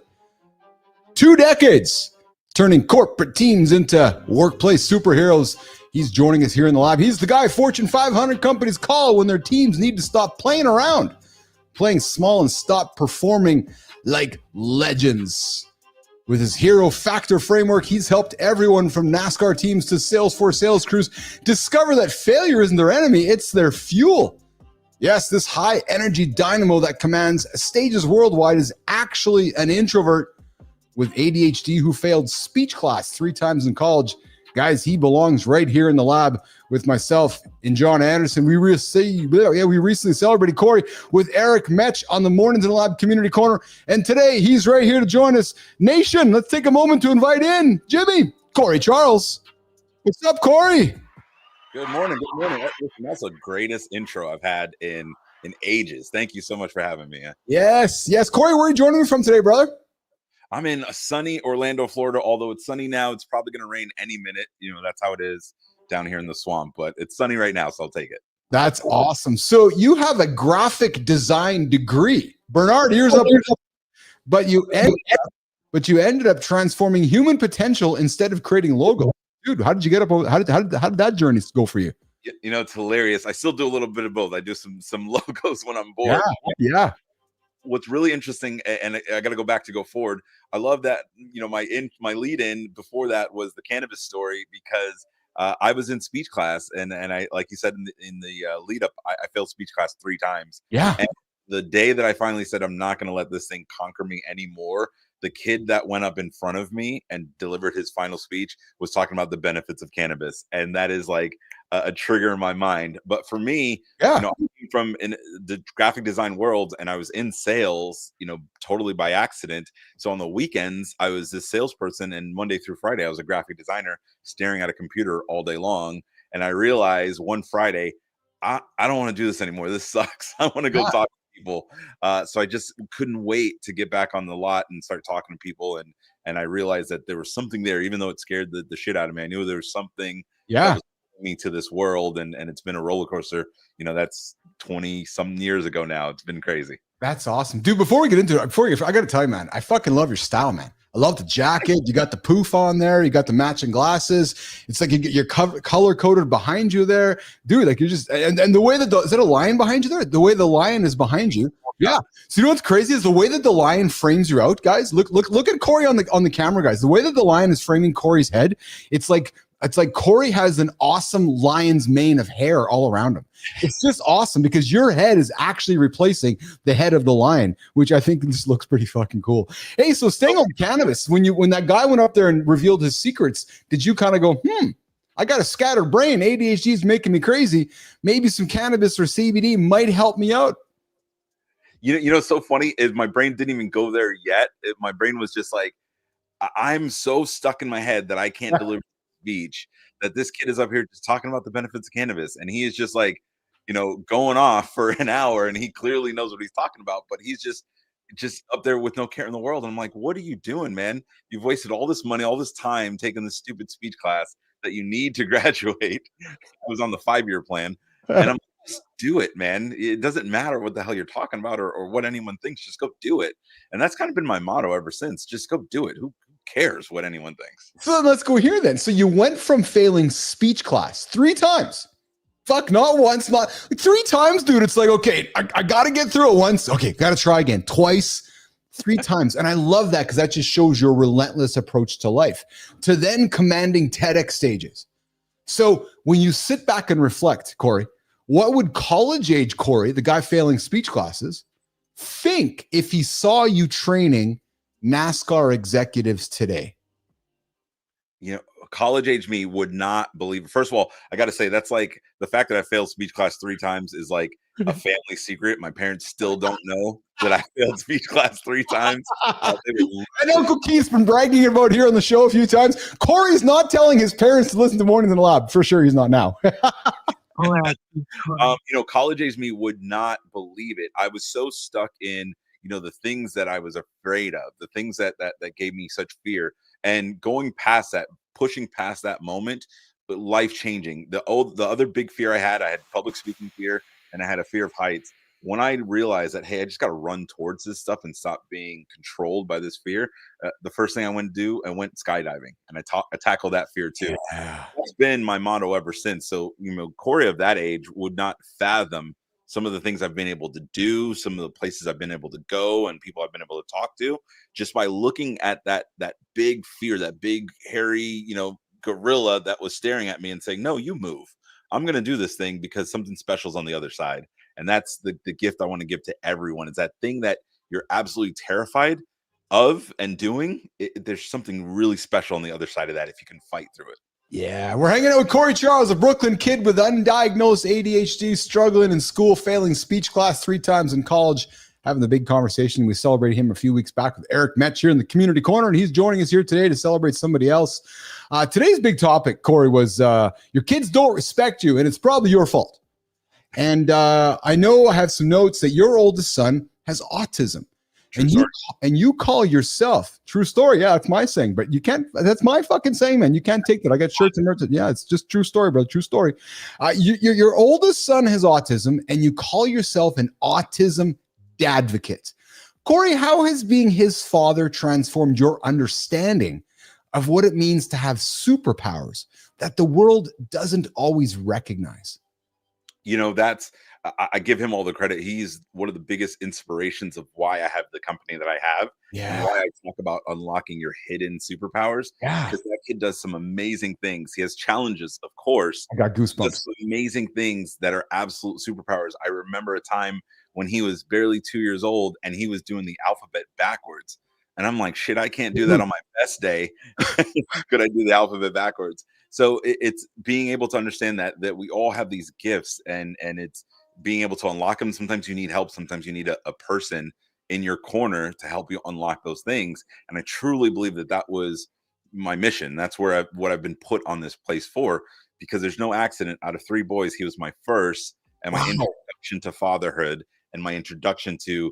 2 decades turning corporate teams into workplace superheroes. He's joining us here in the lab. He's the guy Fortune 500 companies call when their teams need to stop playing around, playing small, and stop performing like legends. With his Hero Factor framework, he's helped everyone from NASCAR teams to Salesforce sales crews discover that failure isn't their enemy, it's their fuel. Yes, this high-energy dynamo that commands stages worldwide is actually an introvert with ADHD who failed speech class 3 times in college. Guys, he belongs right here in the lab with myself and John Andersen. We recently celebrated Cory with Eric Metch on the Morning to the Lab Community Corner. And today, he's right here to join us. Nation, let's take a moment to invite in Jimmy, Cory Charles. What's up, Cory? Good morning. That's the greatest intro I've had in ages. Thank you so much for having me. Yes. Cory, where are you joining me from today, brother? I'm in a sunny Orlando, Florida. Although it's sunny now, it's probably going to rain any minute. That's how it is down here in the swamp, but it's sunny right now, so I'll take it. That's awesome. So you have a graphic design degree. Bernard, ears up. But you ended up transforming human potential instead of creating logo. Dude, how did you get up? How did that journey go for you? It's hilarious. I still do a little bit of both. I do some logos when I'm bored. Yeah. What's really interesting, and I got to go back to go forward. I love that, my lead in before that was the Cannabis story, because I was in speech class and I, like you said in the lead up, I failed speech class 3 times. Yeah. And the day that I finally said, I'm not going to let this thing conquer me anymore, the kid that went up in front of me and delivered his final speech was talking about the benefits of cannabis. And that is like a trigger in my mind. But for me, I'm from in the graphic design world, and I was in sales, totally by accident. So on the weekends, I was this salesperson, and Monday through Friday, I was a graphic designer staring at a computer all day long. And I realized one Friday, I don't want to do this anymore. This sucks. I want to go talk to people. So I just couldn't wait to get back on the lot and start talking to people. And I realized that there was something there, even though it scared the shit out of me. I knew there was something that was bringing me to this world, and it's been a roller coaster. That's 20 some years ago now. It's been crazy. That's awesome, dude. Before we get into it, I got to tell you, man, I fucking love your style, man. I love the jacket. You got the poof on there. You got the matching glasses. It's like you're color coded behind you there, dude. Like you're just, and the way that is that a lion behind you there? The way the lion is behind you. Yeah. So you know what's crazy is the way that the lion frames you out, guys. Look at Cory on the camera, guys. The way that the lion is framing Cory's head, it's like Cory has an awesome lion's mane of hair all around him. It's just awesome because your head is actually replacing the head of the lion, which I think just looks pretty fucking cool. Hey, so staying on cannabis, when that guy went up there and revealed his secrets, did you kind of go, I got a scattered brain. ADHD is making me crazy. Maybe some cannabis or CBD might help me out. What's so funny is my brain didn't even go there yet. My brain was just like, I'm so stuck in my head that I can't deliver speech, that this kid is up here just talking about the benefits of cannabis, and he is just like, going off for an hour, and he clearly knows what he's talking about, but he's just up there with no care in the world. And I'm like, what are you doing, man? You've wasted all this money, all this time taking this stupid speech class that you need to graduate. I was on the 5-year plan, and I'm just do it, man. It doesn't matter what the hell you're talking about or what anyone thinks. Just go do it. And that's kind of been my motto ever since. Just go do it. Who cares what anyone thinks? So let's go here then. So you went from failing speech class 3 times. Fuck, not once, not 3 times, dude. It's like, okay, I got to get through it once. Okay, got to try again. Twice, 3 times. And I love that because that just shows your relentless approach to life, to then commanding TEDx stages. So when you sit back and reflect, Cory, what would college age Cory, the guy failing speech classes, think if he saw you training NASCAR executives today? College age me would not believe it. First of all, I got to say, that's like the fact that I failed speech class 3 times is like a family secret. My parents still don't know that I failed speech class 3 times. And Uncle Keith's been bragging about here on the show a few times. Cory's not telling his parents to listen to Mornings in the Lab. For sure, he's not now. College age me would not believe it. I was so stuck in, the things that I was afraid of, the things that gave me such fear, and going past that, pushing past that moment, but life changing. The other big fear I had public speaking fear, and I had a fear of heights. When I realized that, hey, I just got to run towards this stuff and stop being controlled by this fear, the first thing I went skydiving, and I tackled that fear too. Yeah. It's been my motto ever since. So, Cory of that age would not fathom some of the things I've been able to do, some of the places I've been able to go, and people I've been able to talk to, just by looking at that big fear, that big hairy, gorilla that was staring at me and saying, no, you move. I'm going to do this thing because something special is on the other side. And that's the gift I want to give to everyone, is that thing that you're absolutely terrified of and doing. There's something really special on the other side of that if you can fight through it. Yeah, we're hanging out with Cory Charles, a Brooklyn kid with undiagnosed ADHD, struggling in school, failing speech class 3 times in college, having the big conversation. We celebrated him a few weeks back with Eric Metch here in the community corner, and he's joining us here today to celebrate somebody else. Today's big topic, Cory, was your kids don't respect you, and it's probably your fault. And I know I have some notes that your oldest son has autism. And you call yourself, true story. Yeah, it's my saying, but you can't, that's my fucking saying, man. You can't take that. I got shirts and merch. Yeah, it's just true story, bro. True story. Your oldest son has autism, and you call yourself an autism dadvocate. Cory, how has being his father transformed your understanding of what it means to have superpowers that the world doesn't always recognize? I give him all the credit. He's one of the biggest inspirations of why I have the company that I have. Yeah. And why I talk about unlocking your hidden superpowers. Yeah. Because that kid does some amazing things. He has challenges, of course. I got goosebumps. Does amazing things that are absolute superpowers. I remember a time when he was barely 2 years old and he was doing the alphabet backwards. And I'm like, shit, I can't do that on my best day. Could I do the alphabet backwards? So it's being able to understand that we all have these gifts, and being able to unlock them. Sometimes you need help. Sometimes you need a person in your corner to help you unlock those things. And I truly believe that was my mission. That's where what I've been put on this place for, because there's no accident. Out of 3 boys, he was my first, and my introduction to fatherhood and my introduction to,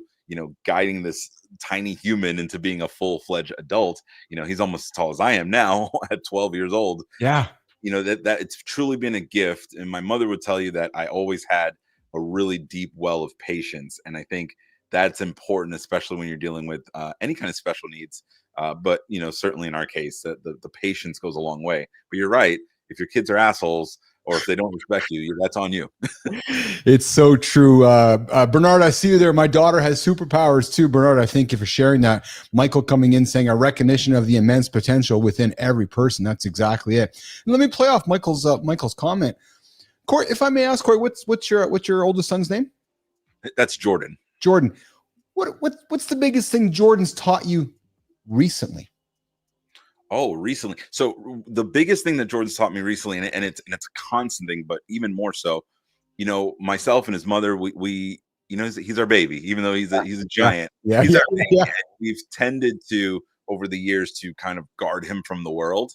guiding this tiny human into being a full-fledged adult. He's almost as tall as I am now at 12 years old. Yeah. That it's truly been a gift. And my mother would tell you that I always had a really deep well of patience. And I think that's important, especially when you're dealing with any kind of special needs. But, certainly in our case, the patience goes a long way. But you're right. If your kids are assholes, or if they don't respect you, that's on you. It's so true. Bernard, I see you there. My daughter has superpowers too. Bernard, I thank you for sharing that. Michael coming in saying a recognition of the immense potential within every person. That's exactly it. And let me play off Michael's comment. Cory, if I may ask, Cory, what's your oldest son's name? That's Jordan. Jordan. What's the biggest thing Jordan's taught you recently? Oh, recently. So the biggest thing that Jordan's taught me recently, and it's a constant thing, but even more so, myself and his mother, we he's our baby, even though he's a giant. Yeah. He's our baby. Yeah. We've tended to, over the years, to kind of guard him from the world.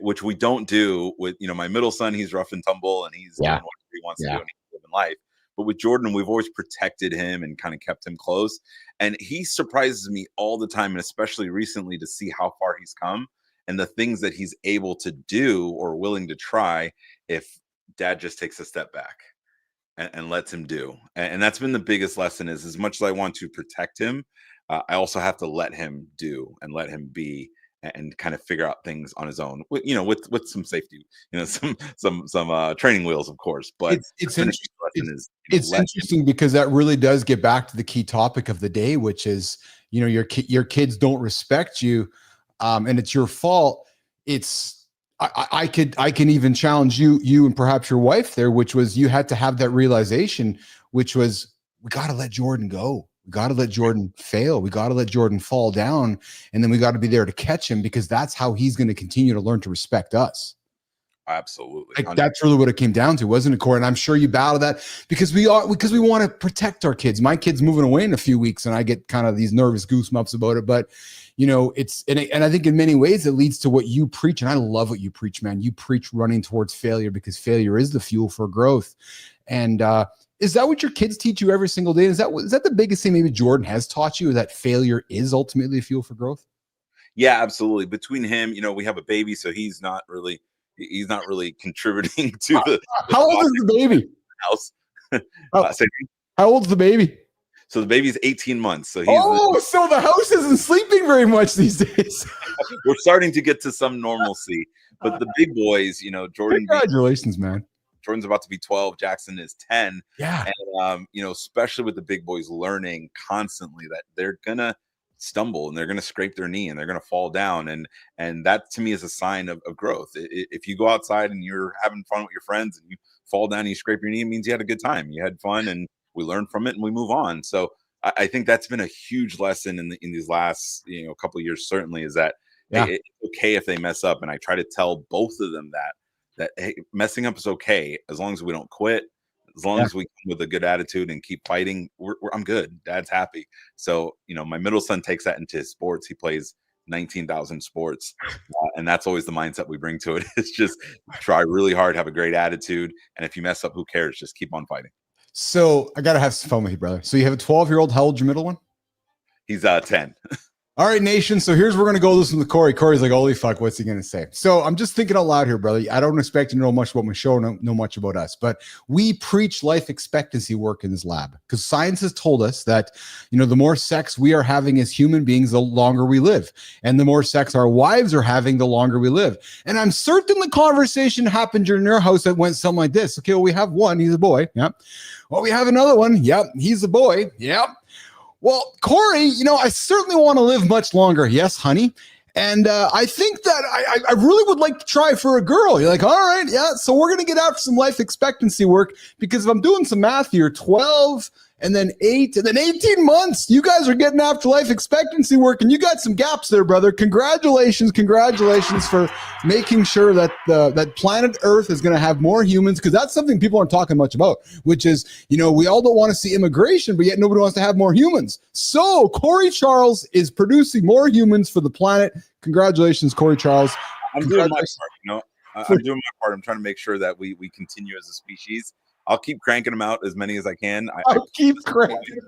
Which we don't do with, my middle son. He's rough and tumble, and he's doing what he wants to do, and he's living life. But with Jordan, we've always protected him and kind of kept him close. And he surprises me all the time, and especially recently, to see how far he's come and the things that he's able to do or willing to try if dad just takes a step back and lets him do. And that's been the biggest lesson, is as much as I want to protect him, I also have to let him do and let him be and kind of figure out things on his own, with some safety, some training wheels, of course. But it's interesting because that really does get back to the key topic of the day, which is, your kids don't respect you, and it's your fault. I can even challenge you and perhaps your wife there, which was, you had to have that realization, which was, we got to let Jordan go. We got to let Jordan fail. We got to let Jordan fall down. And then we got to be there to catch him, because that's how he's going to continue to learn to respect us. Absolutely. That's really what it came down to, wasn't it, Cory? And I'm sure you battle that because we want to protect our kids. My kid's moving away in a few weeks, and I get kind of these nervous goosebumps about it. But, and I think in many ways it leads to what you preach. And I love what you preach, man. You preach running towards failure, because failure is the fuel for growth. And, is that what your kids teach you every single day? Is that the biggest thing maybe Jordan has taught you, that failure is ultimately a fuel for growth? Yeah, absolutely. Between him, we have a baby, so he's not really contributing to the. How old is the baby? House. How old's the baby? So the baby's 18 months. So so the house isn't sleeping very much these days. We're starting to get to some normalcy, but the big boys, Jordan. Congratulations, man. Jordan's about to be 12. Jackson is 10. Yeah. And, especially with the big boys learning constantly that they're going to stumble and they're going to scrape their knee and they're going to fall down. And that to me is a sign of growth. If you go outside and you're having fun with your friends and you fall down and you scrape your knee, it means you had a good time. You had fun and we learned from it and we move on. So I think that's been a huge lesson in these last, couple of years, certainly, is that it's okay if they mess up. And I try to tell both of them that hey, messing up is okay, as long as we don't quit, as long as we come with a good attitude and keep fighting. I'm good. Dad's happy. So, my middle son takes that into his sports. He plays 19,000 sports, and that's always the mindset we bring to it. It's just try really hard, have a great attitude, and if you mess up, who cares? Just keep on fighting. So I gotta have some fun with you, brother. So you have a 12-year-old. How old's your middle one? He's 10. All right, nation. So here's where we're going to go listen to Cory. Cory's like, holy fuck, what's he going to say? So I'm just thinking out loud here, brother. I don't expect you to know much about my show, know much about us, but we preach life expectancy work in this lab, because science has told us that, the more sex we are having as human beings, the longer we live. And the more sex our wives are having, the longer we live. And I'm certain the conversation happened during your house that went something like this. Okay, well, we have one. He's a boy. Yep. Well, we have another one. Yep. He's a boy. Yep. Well, Cory, I certainly want to live much longer. Yes, honey. And I think that I really would like to try for a girl. You're like, all right, yeah. So we're going to get out for some life expectancy work, because if I'm doing some math here, 12 and then 8, and then 18 months. You guys are getting after life expectancy work, and you got some gaps there, brother. Congratulations for making sure that that planet Earth is going to have more humans, because that's something people aren't talking much about, which is, we all don't want to see immigration, but yet nobody wants to have more humans. So Cory Charles is producing more humans for the planet. Congratulations, Cory Charles. I'm doing my part, I'm doing my part. I'm trying to make sure that we continue as a species. I'll keep cranking them out as many as I can. I'll keep cranking.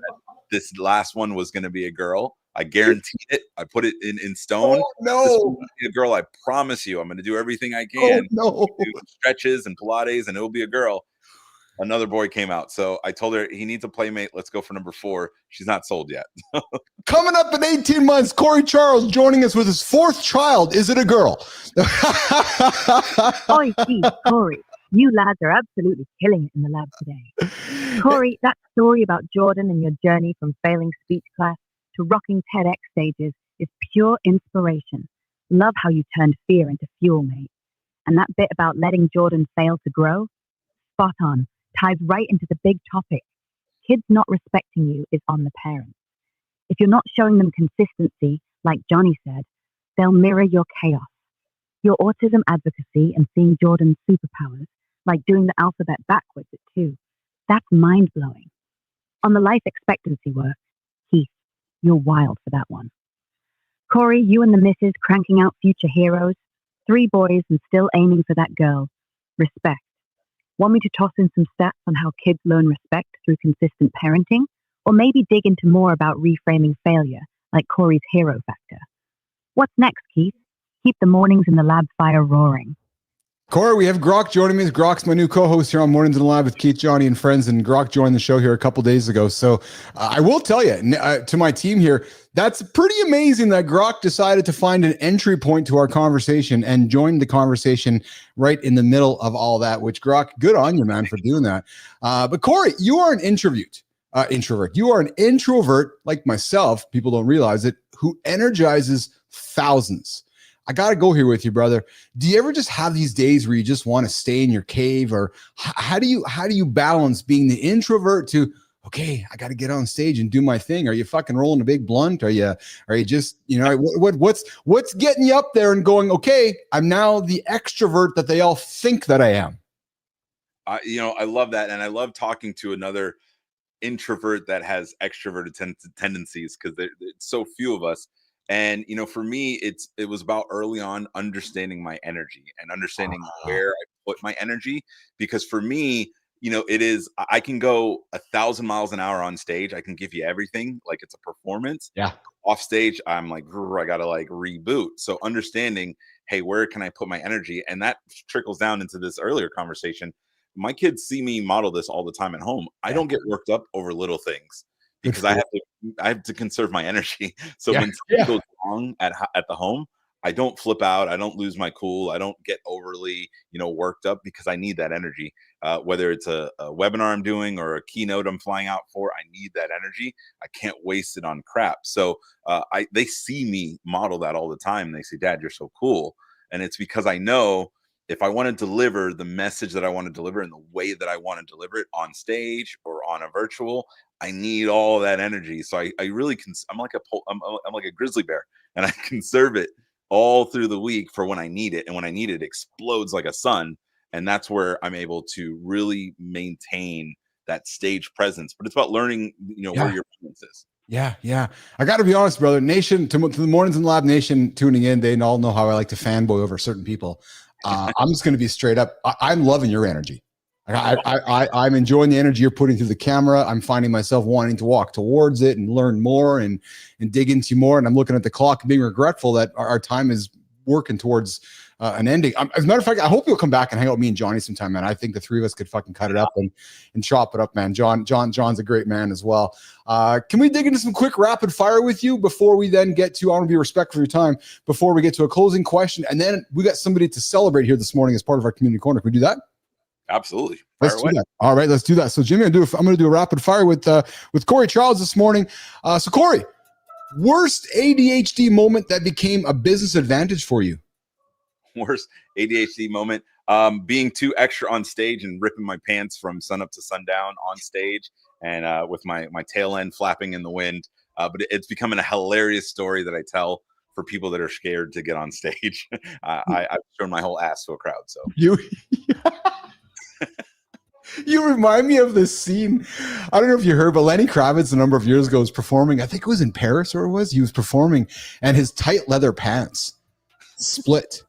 This last one was going to be a girl. I guaranteed it. I put it in stone. Oh, no. A girl, I promise you. I'm going to do everything I can. Oh, no. Do stretches and Pilates, and it will be a girl. Another boy came out. So I told her he needs a playmate. Let's go for number 4. She's not sold yet. Coming up in 18 months, Cory Charles joining us with his 4th child. Is it a girl? Oi, geez, Cory. You lads are absolutely killing it in the lab today. Cory, that story about Jordan and your journey from failing speech class to rocking TEDx stages is pure inspiration. Love how you turned fear into fuel, mate. And that bit about letting Jordan fail to grow? Spot on. Ties right into the big topic. Kids not respecting you is on the parents. If you're not showing them consistency, like Johnny said, they'll mirror your chaos. Your autism advocacy and seeing Jordan's superpowers, like doing the alphabet backwards at 2, that's mind-blowing. On the life expectancy work, Keith, you're wild for that one. Cory, you and the missus cranking out future heroes, 3 boys and still aiming for that girl. Respect. Want me to toss in some stats on how kids learn respect through consistent parenting? Or maybe dig into more about reframing failure, like Cory's hero factor? What's next, Keith? Keep the mornings in the lab fire roaring. Cory, we have Grok joining me. Grok's my new co-host here on Mornings in the Lab with Keith, Johnny, and friends, and Grok joined the show here a couple days ago. So I will tell you, to my team here, that's pretty amazing that Grok decided to find an entry point to our conversation and joined the conversation right in the middle of all that, which, Grok, good on you, man, for doing that. But Cory, you are an introvert. You are an introvert like myself. People don't realize it, who energizes thousands. I got to go here with you, brother. Do you ever just have these days where you just want to stay in your cave, or how do you balance being the introvert to, okay, I got to get on stage and do my thing? Are you fucking rolling a big blunt? Are you just, what's getting you up there and going, okay, I'm now the extrovert that they all think that I am? I love that. And I love talking to another introvert that has extroverted tendencies, because there's so few of us. And, for me, it was about early on understanding my energy and understanding where I put my energy, because for me, I can go 1,000 miles an hour on stage. I can give you everything like it's a performance. Yeah. Off stage, I'm like, I got to reboot. So understanding, hey, where can I put my energy? And that trickles down into this earlier conversation. My kids see me model this all the time at home. I don't get worked up over little things, because I have to conserve my energy. So when something goes wrong at the home, I don't flip out. I don't lose my cool. I don't get overly, worked up, because I need that energy. Whether it's a webinar I'm doing or a keynote I'm flying out for, I need that energy. I can't waste it on crap. So they see me model that all the time. They say, Dad, you're so cool. And it's because I know if I want to deliver the message that I want to deliver in the way that I want to deliver it on stage or on a virtual, I need all that energy. So I really I'm like a grizzly bear, and I conserve it all through the week for when I need it. And when I need it, it explodes like a sun. And that's where I'm able to really maintain that stage presence. But it's about learning, where your presence is. Yeah. I got to be honest, brother. Nation, to the Mornings in the Lab Nation tuning in, they all know how I like to fanboy over certain people. I'm just going to be straight up. I'm loving your energy. I'm enjoying the energy you're putting through the camera. I'm finding myself wanting to walk towards it and learn more and dig into more. And I'm looking at the clock and being regretful that our time is working towards an ending. As a matter of fact, I hope you'll come back and hang out with me and Johnny sometime, man. I think the 3 of us could fucking cut it up and chop it up, man. John's a great man as well. Can we dig into some quick rapid fire with you before we then get to, I want to be respectful of your time, before we get to a closing question? And then we got somebody to celebrate here this morning as part of our community corner. Can we do that? Absolutely. Let's do that. All right, let's do that. So Jimmy, I'm going to do a rapid fire with Cory Charles this morning. So Cory, worst ADHD moment that became a business advantage for you? worst ADHD moment. Being too extra on stage and ripping my pants from sun up to sundown on stage, and with my tail end flapping in the wind. But it's becoming a hilarious story that I tell for people that are scared to get on stage. I've shown my whole ass to a crowd. So you remind me of this scene. I don't know if you heard, but Lenny Kravitz a number of years ago was performing. I think it was in Paris, or he was performing, and his tight leather pants split.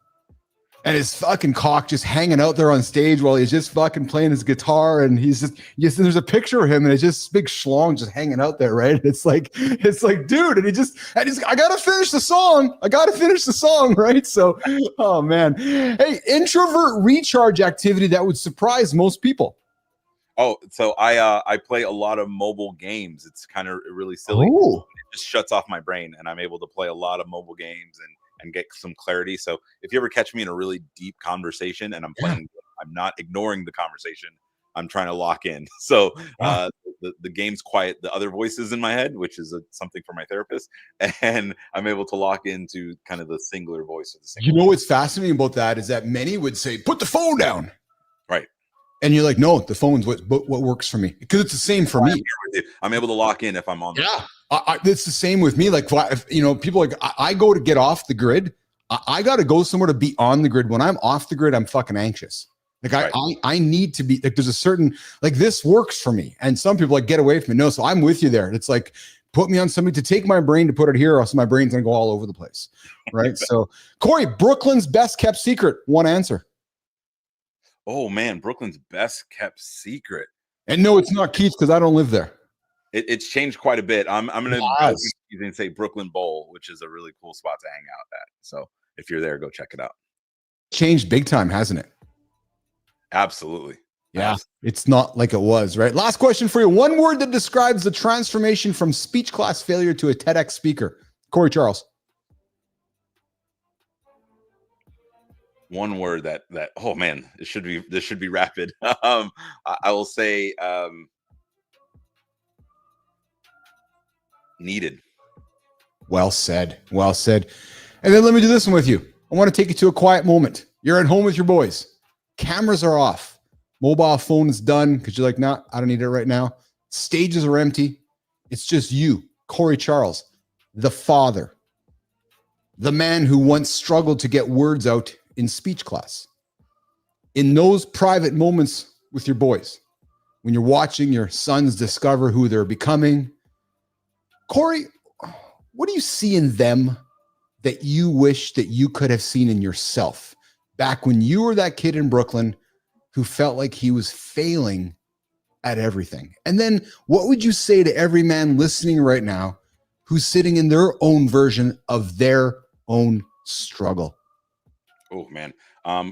And his fucking cock just hanging out there on stage while he's just fucking playing his guitar. And he's just, there's a picture of him and it's just big schlong just hanging out there, right? It's like, dude, and I gotta finish the song. Right? So, oh man. Hey, introvert recharge activity that would surprise most people. Oh, so I play a lot of mobile games. It's kind of really silly. Ooh. It just shuts off my brain and I'm able to play a lot of mobile games and get some clarity. So if you ever catch me in a really deep conversation and I'm playing, I'm not ignoring the conversation. I'm trying to lock in. So the game's quiet the other voices in my head, which is something for my therapist. And I'm able to lock into kind of the singular voice of the singular. You know what's fascinating about that is that many would say, put the phone down. Right. And you're like, no, the phone's what works for me. Because it's the same for me. I'm able to lock in if I'm on. Yeah. It's the same with me. Like, if, people like, I go to get off the grid. I got to go somewhere to be on the grid. When I'm off the grid, I'm fucking anxious. Like I need to be like, there's a certain, like this works for me. And some people like get away from it. No, so I'm with you there. It's like, put me on something to take my brain to put it here. Or else my brain's going to go all over the place. Right. So Cory, Brooklyn's best kept secret, one answer. Oh man, Brooklyn's best kept secret. And no, it's not Keith because I don't live there. It's changed quite a bit. I'm going to say Brooklyn Bowl, which is a really cool spot to hang out at. So if you're there, go check it out. Changed big time, hasn't it? Absolutely. Yeah. It's not like it was, right? Last question for you. One word that describes the transformation from speech class failure to a TEDx speaker. Cory Charles. One word that oh man, this should be rapid. I will say needed. Well said. And then let me do this one with you. I want to take you to a quiet moment. You're at home with your boys. Cameras are off. Mobile phone is done because you're like, nah, I don't need it right now. Stages are empty. It's just you, Cory Charles, the father, the man who once struggled to get words out in speech class. In those private moments with your boys, when you're watching your sons discover who they're becoming, Cory, what do you see in them that you wish that you could have seen in yourself back when you were that kid in Brooklyn who felt like he was failing at everything? And then what would you say to every man listening right now who's sitting in their own version of their own struggle? Oh man.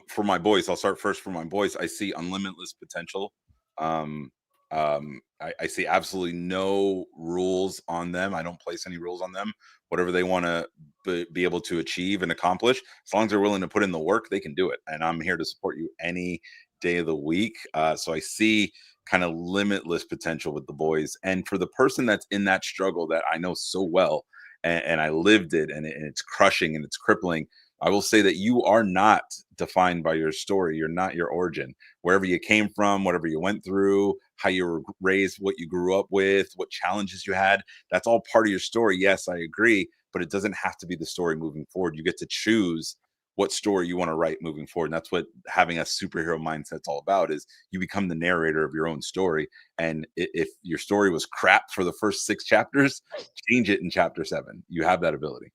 For my boys, I'll start first. For my boys, I see unlimitless potential. I see absolutely no rules on them. I don't place any rules on them. Whatever they want to be able to achieve and accomplish, as long as they're willing to put in the work, they can do it. And I'm here to support you any day of the week. So I see kind of limitless potential with the boys. And for the person that's in that struggle that I know so well, and I lived it, and it's crushing and it's crippling, I will say that you are not defined by your story. You're not your origin. Wherever you came from, whatever you went through, how you were raised, what you grew up with, what challenges you had, that's all part of your story. Yes, I agree, but it doesn't have to be the story moving forward. You get to choose what story you want to write moving forward. And that's what having a superhero mindset's all about, is you become the narrator of your own story. And if your story was crap for the first 6 chapters, change it in chapter 7. You have that ability.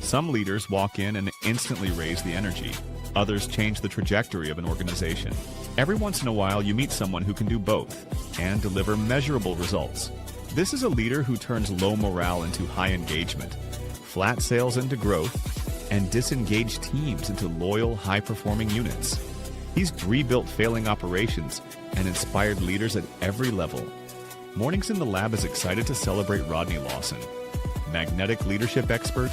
Some leaders walk in and instantly raise the energy. Others change the trajectory of an organization. Every once in a while, you meet someone who can do both and deliver measurable results. This is a leader who turns low morale into high engagement, flat sales into growth, and disengaged teams into loyal, high-performing units. He's rebuilt failing operations and inspired leaders at every level. Mornings in the Lab is excited to celebrate Rodney Lawson, magnetic leadership expert,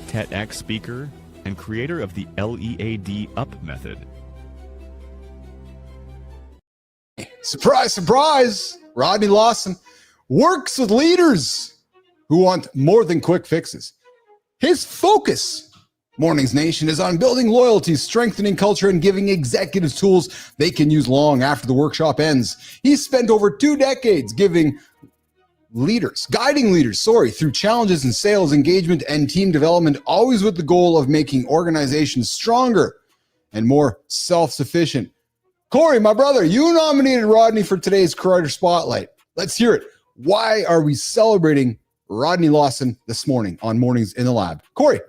TEDx speaker, and creator of the LEAD UP method. Surprise, surprise! Rodney Lawson works with leaders who want more than quick fixes. His focus, Mornings Nation, is on building loyalty, strengthening culture, and giving executives tools they can use long after the workshop ends. He's spent over 2 decades guiding leaders, through challenges in sales, engagement, and team development, always with the goal of making organizations stronger and more self-sufficient. Cory, my brother, you nominated Rodney for today's Creator Spotlight. Let's hear it. Why are we celebrating Rodney Lawson this morning on Mornings in the Lab? Cory.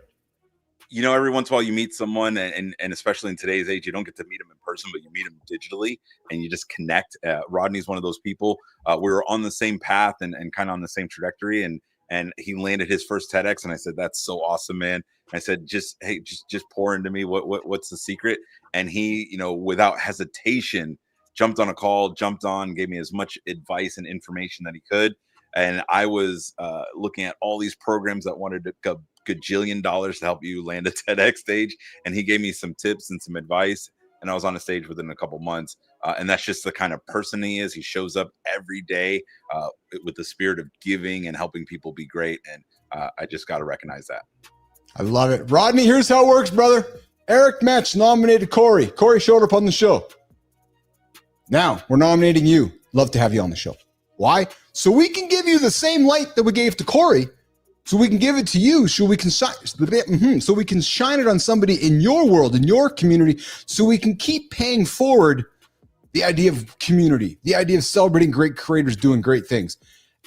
You know, every once in a while you meet someone, and especially in today's age, you don't get to meet them in person, but you meet them digitally and you just connect. Rodney's one of those people. We were on the same path and kind of on the same trajectory, and he landed his first TEDx, and I said, "That's so awesome, man." I said, just pour into me. What's the secret? And he, without hesitation, jumped on a call, gave me as much advice and information that he could. And I was looking at all these programs that wanted to go gajillion dollars to help you land a TEDx stage, and he gave me some tips and some advice, and I was on a stage within a couple months. And that's just the kind of person he is. He shows up every day with the spirit of giving and helping people be great, and I just got to recognize that. I love it. Rodney, here's how it works, brother. Eric Metch nominated Cory. Cory showed up on the show. Now we're nominating you. Love to have you on the show. Why? So we can give you the same light that we gave to Cory. So we can give it to you, so we can shine it on somebody in your world, in your community, so we can keep paying forward the idea of community, the idea of celebrating great creators doing great things.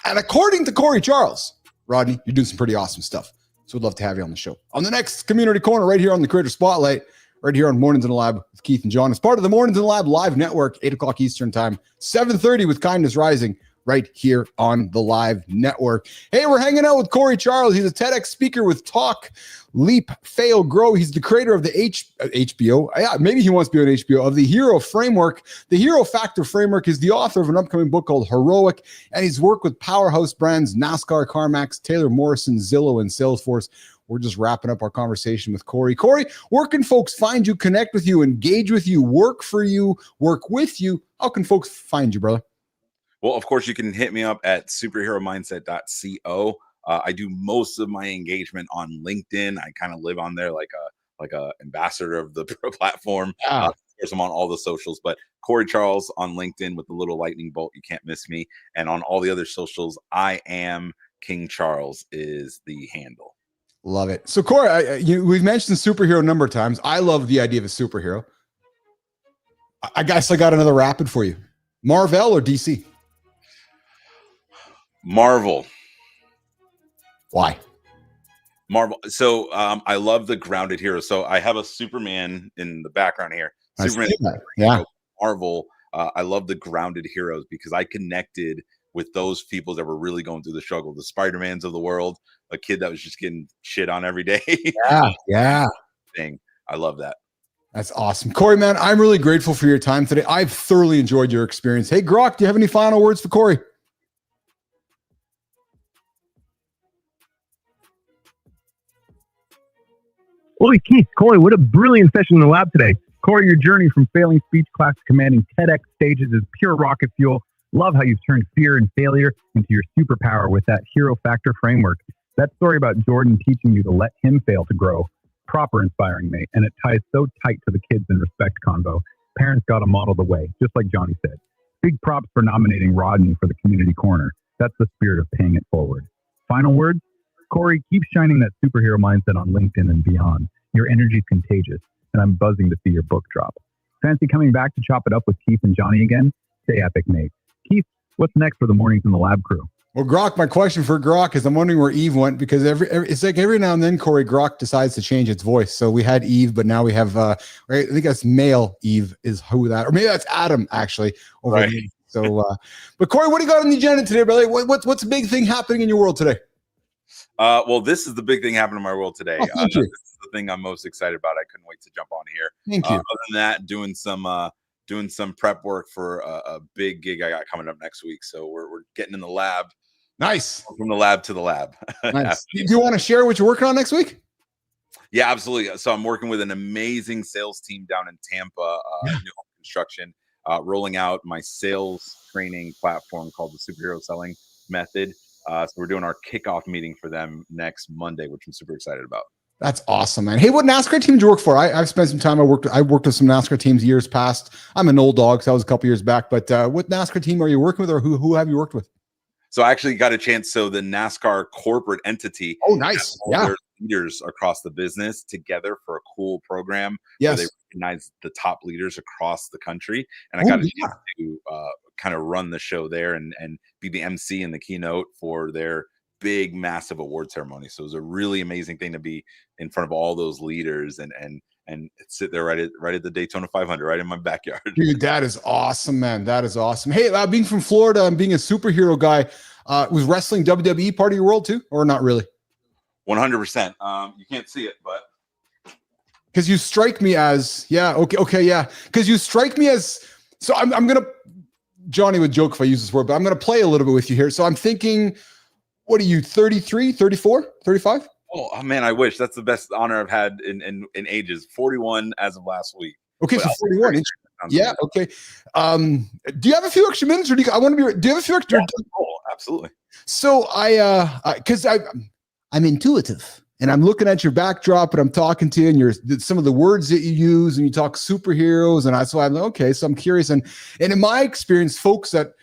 And according to Cory Charles, Rodney, you're doing some pretty awesome stuff. So we'd love to have you on the show. On the next Community Corner, right here on the Creator Spotlight, right here on Mornings in the Lab with Keith and John. It's part of the Mornings in the Lab live network, 8 o'clock Eastern time, 7:30 with Kindness Rising, right here on the live network. Hey, we're hanging out with Cory Charles. He's a TEDx speaker with Talk, Leap, Fail, Grow. He's the creator of the HBO. Yeah, maybe he wants to be on HBO, of the Hero Framework. The Hero Factor Framework. Is the author of an upcoming book called Heroic, and he's worked with powerhouse brands NASCAR, CarMax, Taylor Morrison, Zillow, and Salesforce. We're just wrapping up our conversation with Cory. Cory, where can folks find you, connect with you, engage with you, work for you, work with you? How can folks find you, brother? Well, of course, you can hit me up at superheromindset.co. I do most of my engagement on LinkedIn. I kind of live on there like a ambassador of the platform. Of course, I'm on all the socials, but Cory Charles on LinkedIn with the little lightning bolt. You can't miss me. And on all the other socials, I am King Charles is the handle. Love it. So, Cory, we've mentioned superhero a number of times. I love the idea of a superhero. I guess I got another rapid for you. Marvel or DC? Marvel. Why? Marvel. So I love the grounded hero. So I have a Superman in the background here. Superman. Yeah. Marvel. I love the grounded heroes because I connected with those people that were really going through the struggle. The Spider-Mans of the world, a kid that was just getting shit on every day. Yeah. Thing. I love that. That's awesome. Cory, man, I'm really grateful for your time today. I've thoroughly enjoyed your experience. Hey, Grok, do you have any final words for Cory? Holy Keith, Cory, what a brilliant session in the lab today. Cory, your journey from failing speech class to commanding TEDx stages is pure rocket fuel. Love how you've turned fear and failure into your superpower with that hero factor framework. That story about Jordan teaching you to let him fail to grow. Proper inspiring, mate. And it ties so tight to the kids and respect convo. Parents got to model the way, just like Johnny said. Big props for nominating Rodney for the Community Corner. That's the spirit of paying it forward. Final words? Cory, keep shining that superhero mindset on LinkedIn and beyond. Your energy is contagious, and I'm buzzing to see your book drop. Fancy coming back to chop it up with Keith and Johnny again? Stay epic, mate. Keith, what's next for the Mornings in the Lab crew? Well, Grok, my question for Grok is I'm wondering where Eve went, because it's like every now and then, Cory, Grok decides to change its voice. So we had Eve, but now we have, I think that's male Eve is who that, or maybe that's Adam actually. Over right. Here. So, but Cory, what do you got on the agenda today, brother? What's the big thing happening in your world today? Well, this is the big thing happening in my world today. Thank you. This is the thing I'm most excited about. I couldn't wait to jump on here. Thank you. Other than that, doing some prep work for a big gig I got coming up next week. So we're getting in the lab. Nice. From the lab to the lab. Nice. Do you want to share what you're working on next week? Yeah, absolutely. So I'm working with an amazing sales team down in Tampa, new home construction, rolling out my sales training platform called the Superhero Selling Method. So we're doing our kickoff meeting for them next Monday, which I'm super excited about. That's awesome, man. Hey, what NASCAR team did you work for? I've spent some time. I worked with some NASCAR teams years past. I'm an old dog, so that was a couple years back. But what NASCAR team are you working with, or who have you worked with? So I actually got a chance. So the NASCAR corporate entity. Oh, nice. Yeah. Their leaders across the business together for a cool program. Yes. Where they recognize the top leaders across the country. And I got a chance to kind of run the show there and be the MC and the keynote for their big, massive award ceremony. So it was a really amazing thing to be in front of all those leaders and sit there right at the Daytona 500, right in my backyard. Dude, that is awesome, man. That is awesome. Hey, being from Florida and being a superhero guy, was wrestling WWE part of your world too, or not really? 100%. You can't see it, but because you strike me as because you strike me as, so I'm gonna, Johnny would joke if I use this word, but I'm gonna play a little bit with you here. So I'm thinking, what are you, 33, 34, 35? Oh man, I wish. That's the best honor I've had in ages. 41 as of last week. Okay, so 41. Yeah, okay. Do you have a few extra minutes, or do you have a few extra? Oh, absolutely. So because I'm intuitive, and I'm looking at your backdrop, and I'm talking to you, and some of the words that you use, and you talk superheroes, and so I'm like, okay, so I'm curious, and in my experience, folks that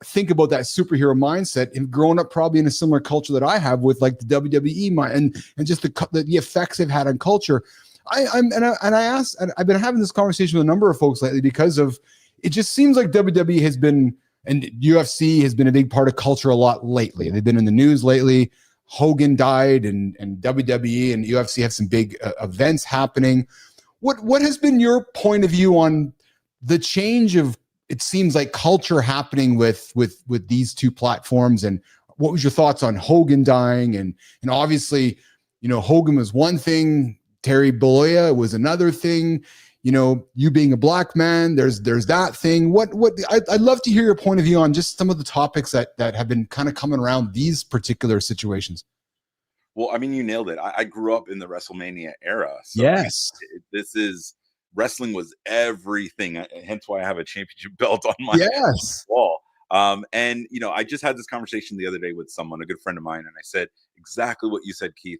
think about that superhero mindset and grown up probably in a similar culture that I have with like the WWE and just the effects they've had on culture. I've been having this conversation with a number of folks lately because of it. Just seems like WWE has been, and UFC has been a big part of culture a lot lately. They've been in the news lately. Hogan died, and WWE and UFC have some big events happening. What has been your point of view on the change of, it seems like, culture happening with these two platforms, and what was your thoughts on Hogan dying? And obviously, Hogan was one thing, Terry Bollea was another thing. You being a black man, there's that thing. I'd love to hear your point of view on just some of the topics that have been kind of coming around these particular situations. Well, I mean, you nailed it. I grew up in the WrestleMania era. So yes, wrestling was everything. Hence why I have a championship belt on my wall. And I just had this conversation the other day with someone, a good friend of mine, and I said exactly what you said, Keith.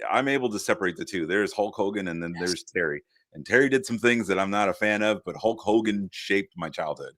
I'm able to separate the two. There's Hulk Hogan, and then there's Terry. And Terry did some things that I'm not a fan of, but Hulk Hogan shaped my childhood.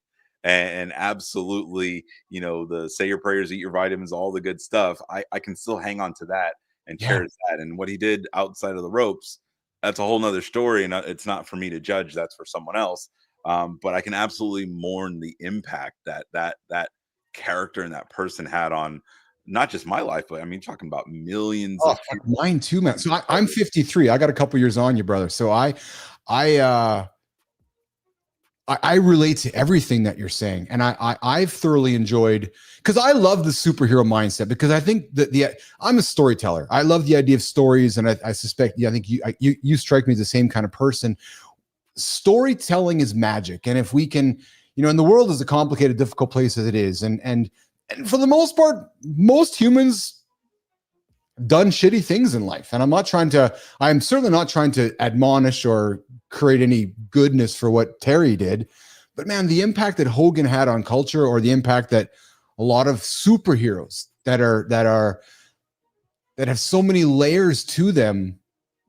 And absolutely, the say your prayers, eat your vitamins, all the good stuff. I can still hang on to that and cherish that. And what he did outside of the ropes, that's a whole nother story. And it's not for me to judge. That's for someone else. But I can absolutely mourn the impact that character and that person had on not just my life, but I mean, talking about millions of people. Mine too, man. So I'm 53. I got a couple years on you, brother. So I relate to everything that you're saying. And I've thoroughly enjoyed, because I love the superhero mindset, because I think that I'm a storyteller. I love the idea of stories. And I suspect, I think you strike me as the same kind of person. Storytelling is magic. And if we can, and the world is a complicated, difficult place as it is. And for the most part, most humans done shitty things in life. And I'm certainly not trying to admonish or create any goodness for what Terry did. But man, the impact that Hogan had on culture, or the impact that a lot of superheroes that have so many layers to them.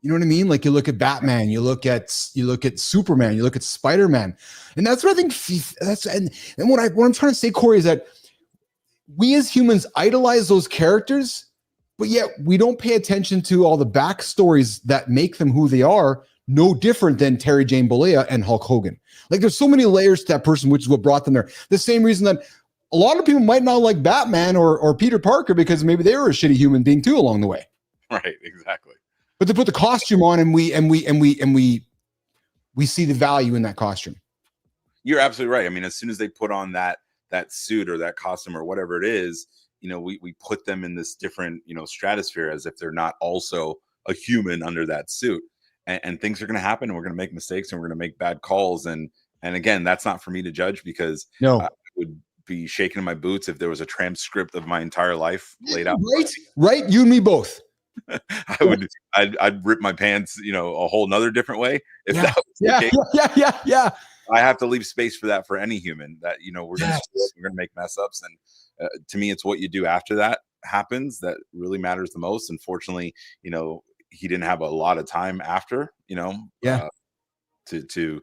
You know what I mean? Like, you look at Batman, you look at Superman, you look at Spider-Man. And that's what I think and what I'm trying to say, Cory, is that we as humans idolize those characters, but yet we don't pay attention to all the backstories that make them who they are, no different than Terry Jane Bollea and Hulk Hogan. Like, there's so many layers to that person, which is what brought them there. The same reason that a lot of people might not like Batman or Peter Parker, because maybe they were a shitty human being too along the way. Right, exactly. But they put the costume on, and we see the value in that costume. You're absolutely right. I mean, as soon as they put on that suit or that costume or whatever it is, we put them in this different, stratosphere, as if they're not also a human under that suit. And things are going to happen, and we're going to make mistakes, and we're going to make bad calls. And again, that's not for me to judge, because I would be shaking in my boots if there was a transcript of my entire life laid out. Right. You and me both. I'd rip my pants, a whole nother different way. If that was the case. Yeah. I have to leave space for that for any human, that, we're going to make mess ups. And to me, it's what you do after that happens that really matters the most. Unfortunately, he didn't have a lot of time after, to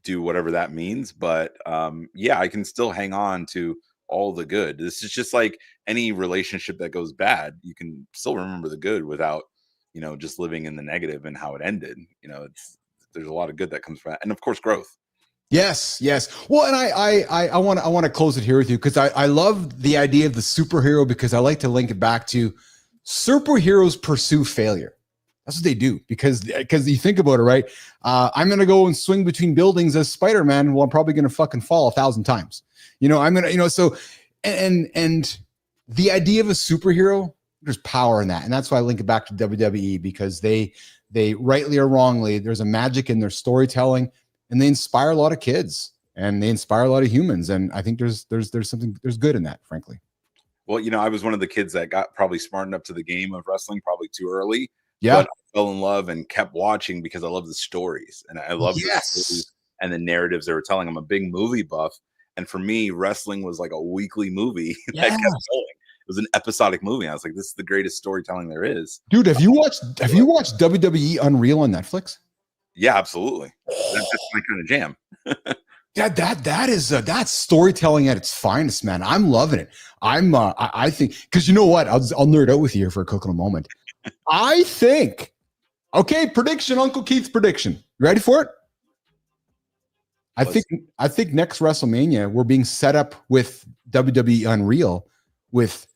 do whatever that means. But I can still hang on to all the good. This is just like any relationship that goes bad. You can still remember the good without, just living in the negative and how it ended. There's a lot of good that comes from that. And of course, growth. Yes. Well, and I want to close it here with you because I love the idea of the superhero, because I like to link it back to superheroes pursue failure. That's what they do, because you think about it, right? I'm going to go and swing between buildings as Spider-Man. Well, I'm probably going to fucking fall 1,000 times. I'm going to, so, and the idea of a superhero, there's power in that. And that's why I link it back to WWE, because they rightly or wrongly, there's a magic in their storytelling, and they inspire a lot of kids and they inspire a lot of humans. And I think there's good in that, frankly. Well, I was one of the kids that got probably smartened up to the game of wrestling probably too early. Yeah. But I fell in love and kept watching because I love the stories, and I love the stories and the narratives they were telling. I'm a big movie buff. And for me, wrestling was like a weekly movie that kept going. It was an episodic movie. I was like, this is the greatest storytelling there is. Dude, have you watched WWE Unreal on Netflix? Yeah, absolutely. That's my kind of jam. Yeah, that's storytelling at its finest, man. I'm loving it. I think, because you know what? I'll nerd out with you here for a quick little moment. I think, prediction, Uncle Keith's prediction. You ready for it? I think next WrestleMania we're being set up with WWE Unreal, with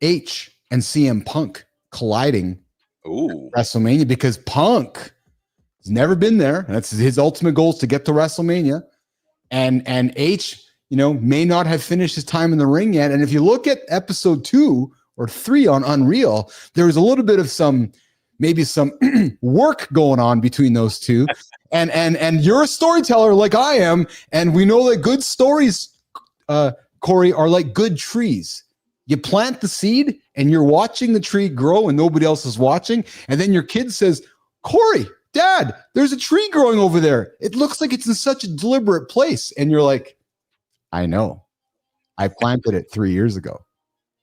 H and CM Punk colliding. Ooh. WrestleMania, because Punk has never been there. That's his ultimate goal, is to get to WrestleMania. And H, may not have finished his time in the ring yet. And if you look at episode 2 or 3 on Unreal, there was a little bit of some work going on between those two. And you're a storyteller like I am. And we know that good stories, Cory, are like good trees. You plant the seed and you're watching the tree grow and nobody else is watching. And then your kid says, Cory, Dad, there's a tree growing over there. It looks like it's in such a deliberate place. And you're like, I know. I planted it 3 years ago.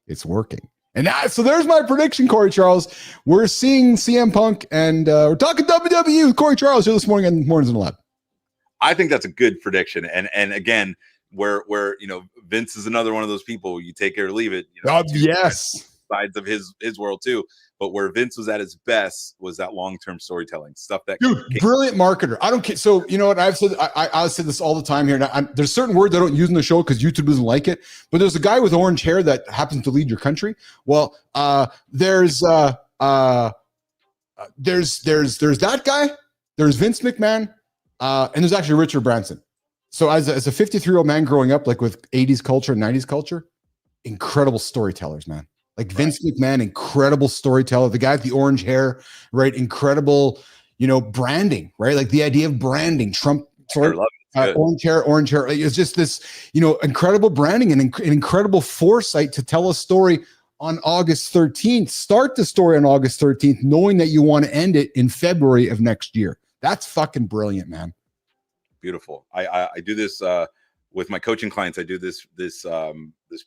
It's working. And so there's my prediction, Cory Charles. We're seeing CM Punk, and we're talking WWE with Cory Charles here this morning on Mornings in the Lab. I think that's a good prediction. And again, where Vince is another one of those people, you take it or leave it. Yes. Sides of his world too. But where Vince was at his best was that long-term storytelling stuff. That brilliant marketer. I don't care. So you know what I've said? I said this all the time here. And there's certain words I don't use in the show because YouTube doesn't like it. But there's a guy with orange hair that happens to lead your country. Well, there's that guy. There's Vince McMahon, and there's actually Richard Branson. So as a 53-year-old man growing up like with 80s culture and 90s culture, incredible storytellers, man. Like Vince McMahon, incredible storyteller. The guy with the orange hair, right? Incredible, branding, right? Like the idea of branding. Trump, orange hair. It's just this, incredible branding and incredible foresight to tell a story on August 13th. Start the story on August 13th, knowing that you want to end it in February of next year. That's fucking brilliant, man. Beautiful. I do this with my coaching clients. I do this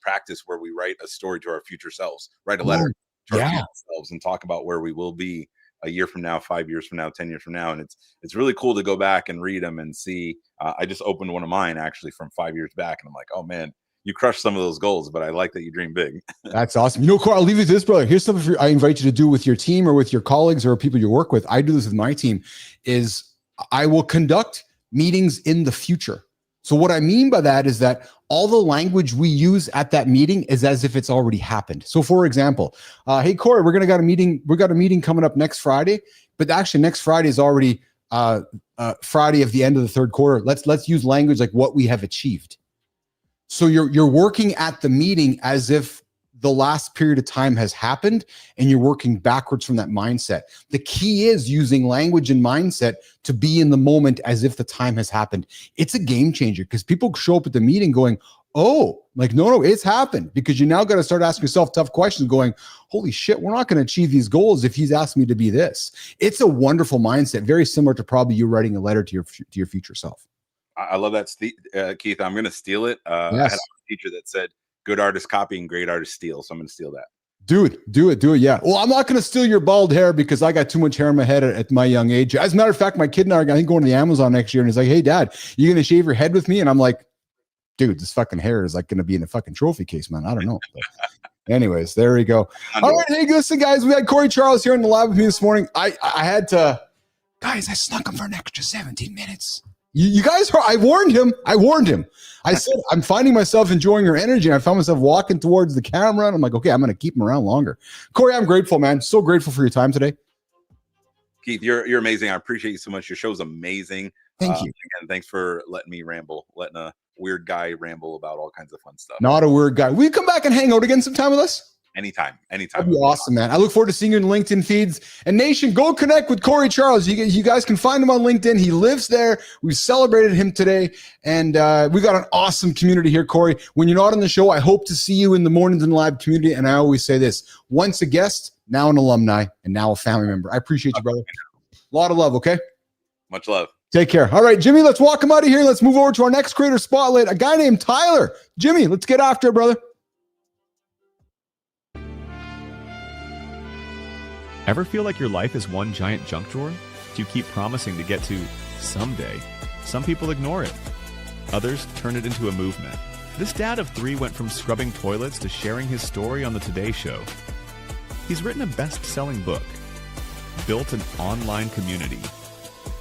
practice where we write a story to our future selves, write a letter to our future selves, and talk about where we will be a year from now, 5 years from now, 10 years from now. And it's really cool to go back and read them and see. I just opened one of mine actually from 5 years back, and I'm like, oh man, you crushed some of those goals, but I like that you dream big. That's awesome. Cory, I'll leave you with this, brother. Here's something I invite you to do with your team or with your colleagues or people you work with. I do this with my team. Is I will conduct meetings in the future. So what I mean by that is that all the language we use at that meeting is as if it's already happened. So for example, hey, Cory, we got a meeting coming up next Friday, but actually next Friday is already Friday of the end of the third quarter. Let's use language like what we have achieved. So you're working at the meeting as if the last period of time has happened, and you're working backwards from that mindset. The key is using language and mindset to be in the moment as if the time has happened. It's a game changer because people show up at the meeting going, oh, like, no, it's happened, because you now got to start asking yourself tough questions going, holy shit, we're not going to achieve these goals if he's asking me to be this. It's a wonderful mindset, very similar to probably you writing a letter to your future self. I love that, Keith. I'm going to steal it. Yes. I had a teacher that said, good artists copy and great artists steal. So I'm going to steal that. Do it. Yeah. Well, I'm not going to steal your bald hair because I got too much hair in my head at my young age. As a matter of fact, my kid and I are going to the Amazon next year, and he's like, "Hey, Dad, you going to shave your head with me?" And I'm like, "Dude, this fucking hair is like going to be in a fucking trophy case, man. I don't know." But anyways, there we go. All right, hey, listen, guys, we had Cory Charles here in the lab with me this morning. I had to, guys, I snuck him for an extra 17 minutes. You guys, I warned him. I said, I'm finding myself enjoying your energy. And I found myself walking towards the camera. And I'm like, okay, I'm going to keep him around longer. Cory, I'm grateful, man. So grateful for your time today. Keith, you're amazing. I appreciate you so much. Your show's amazing. Thank you. And thanks for letting me ramble, letting a weird guy ramble about all kinds of fun stuff. Not a weird guy. Will you come back and hang out again sometime with us? Anytime. That'd be awesome, man. I look forward to seeing you in LinkedIn feeds. And Nation, go connect with Cory Charles. You guys can find him on LinkedIn. He lives there. We celebrated him today. And we got an awesome community here, Cory. When you're not on the show, I hope to see you in the Mornings in the Lab community. And I always say this, once a guest, now an alumni, and now a family member. I appreciate you, brother. A lot of love, okay? Much love. Take care. All right, Jimmy, let's walk him out of here. Let's move over to our next creator spotlight, a guy named Tyler. Jimmy, let's get after it, brother. Ever feel like your life is one giant junk drawer? You keep promising to get to someday. Some people ignore it. Others turn it into a movement. This dad of 3 went from scrubbing toilets to sharing his story on the Today Show. He's written a best-selling book, built an online community,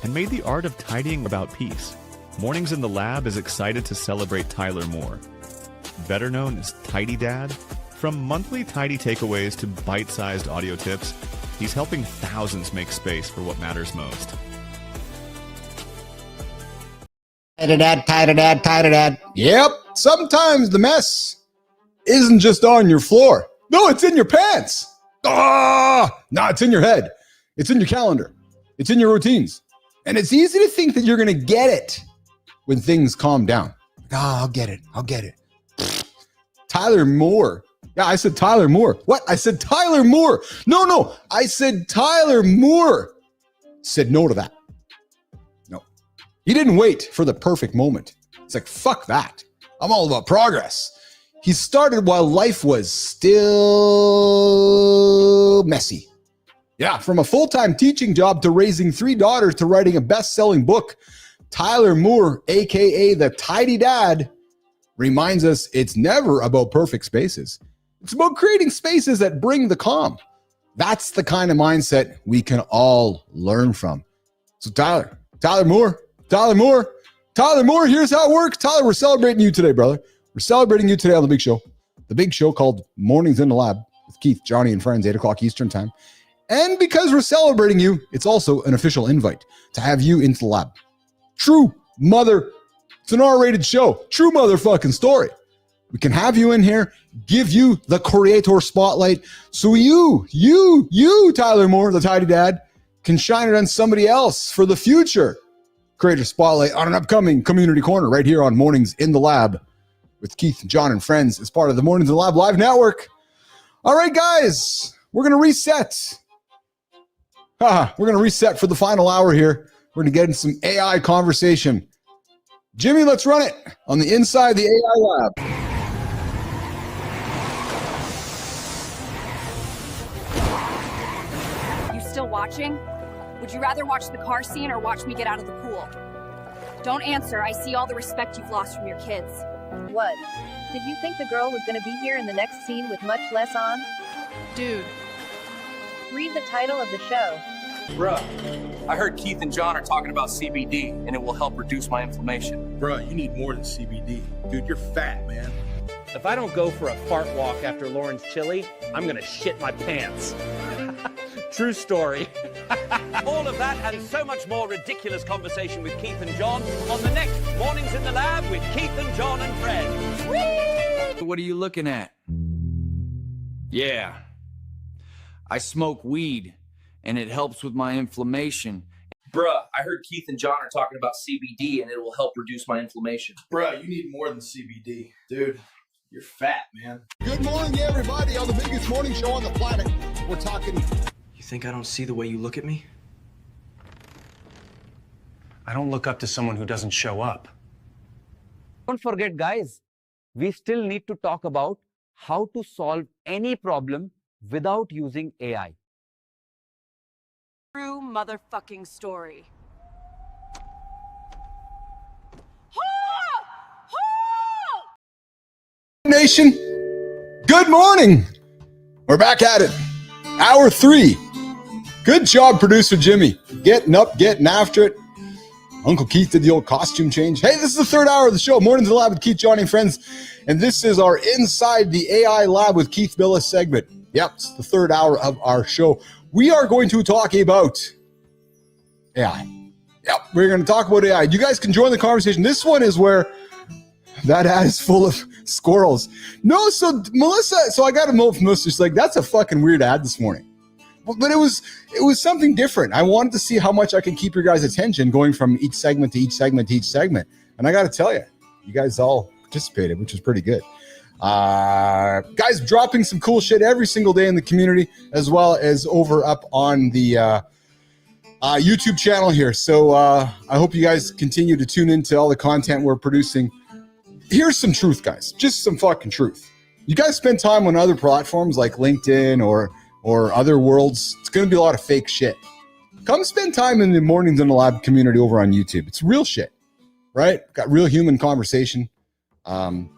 and made the art of tidying about peace. Mornings in the Lab is excited to celebrate Tyler Moore, better known as Tidy Dad. From monthly tidy takeaways to bite-sized audio tips, he's helping thousands make space for what matters most. Tidy dad. Yep. Sometimes the mess isn't just on your floor. No, it's in your pants. No, it's in your head. It's in your calendar. It's in your routines. And it's easy to think that you're going to get it when things calm down. I'll get it. Tyler Moore. Yeah, I said Tyler Moore. What? I said Tyler Moore. No. I said Tyler Moore. Said no to that. No. He didn't wait for the perfect moment. It's like, fuck that. I'm all about progress. He started while life was still messy. Yeah, from a full-time teaching job to raising 3 daughters to writing a best-selling book, Tyler Moore, aka the Tidy Dad, reminds us it's never about perfect spaces. It's about creating spaces that bring the calm. That's the kind of mindset we can all learn from. So Tyler Moore, here's how it works. Tyler, we're celebrating you today, brother. We're celebrating you today on the big show. The big show called Mornings in the Lab with Keith, Johnny, and friends, 8 o'clock Eastern time. And because we're celebrating you, it's also an official invite to have you into the lab. It's an R-rated show. True motherfucking story. We can have you in here, give you the creator spotlight, so you, Tyler Moore, the Tidy Dad, can shine it on somebody else for the future. Creator spotlight on an upcoming community corner right here on Mornings in the Lab with Keith, John, and friends as part of the Mornings in the Lab Live Network. All right, guys, we're going to reset. We're going to reset for the final hour here. We're going to get into some AI conversation. Jimmy, let's run it on the inside of the AI lab. Still watching? Would you rather watch the car scene or watch me get out of the pool? Don't answer. I see all the respect you've lost from your kids. What? Did you think the girl was going to be here in the next scene with much less on? Dude. Read the title of the show. Bruh, I heard Keith and John are talking about CBD and it will help reduce my inflammation. Bruh, you need more than CBD. Dude, you're fat, man. If I don't go for a fart walk after Lauren's chili, I'm gonna shit my pants. True story. All of that and so much more ridiculous conversation with Keith and John on the next Mornings in the Lab with Keith and John and friends. Whee! What are you looking at? Yeah. I smoke weed, and it helps with my inflammation. Bruh, I heard Keith and John are talking about CBD and it will help reduce my inflammation. Bruh, you need more than CBD. Dude, you're fat, man. Good morning, everybody, on the biggest morning show on the planet. We're talking... You think I don't see the way you look at me? I don't look up to someone who doesn't show up. Don't forget, guys, we still need to talk about how to solve any problem without using AI. True motherfucking story. Nation, good morning. We're back at it. Hour 3. Good job, producer Jimmy. Getting up, getting after it. Uncle Keith did the old costume change. Hey, this is the third hour of the show, Mornings in the Lab with Keith, Johnny, and friends. And this is our Inside the AI Lab with Keith Bilous segment. Yep, it's the third hour of our show. We are going to talk about AI. Yep, we're going to talk about AI. You guys can join the conversation. This one is where that ad is full of squirrels. No, so Melissa, so I got a note from Melissa. She's like, that's a fucking weird ad this morning. But it was something different. I wanted to see how much I can keep your guys' attention going from each segment to each segment to each segment. And I got to tell you, you guys all participated, which was pretty good. Guys dropping some cool shit every single day in the community, as well as over up on the YouTube channel here. So I hope you guys continue to tune into all the content we're producing. Here's some truth, guys. Just some fucking truth. You guys spend time on other platforms like LinkedIn or other worlds, it's going to be a lot of fake shit. Come spend time in the Mornings in the Lab community over on YouTube. It's real shit, right? Got real human conversation. Trying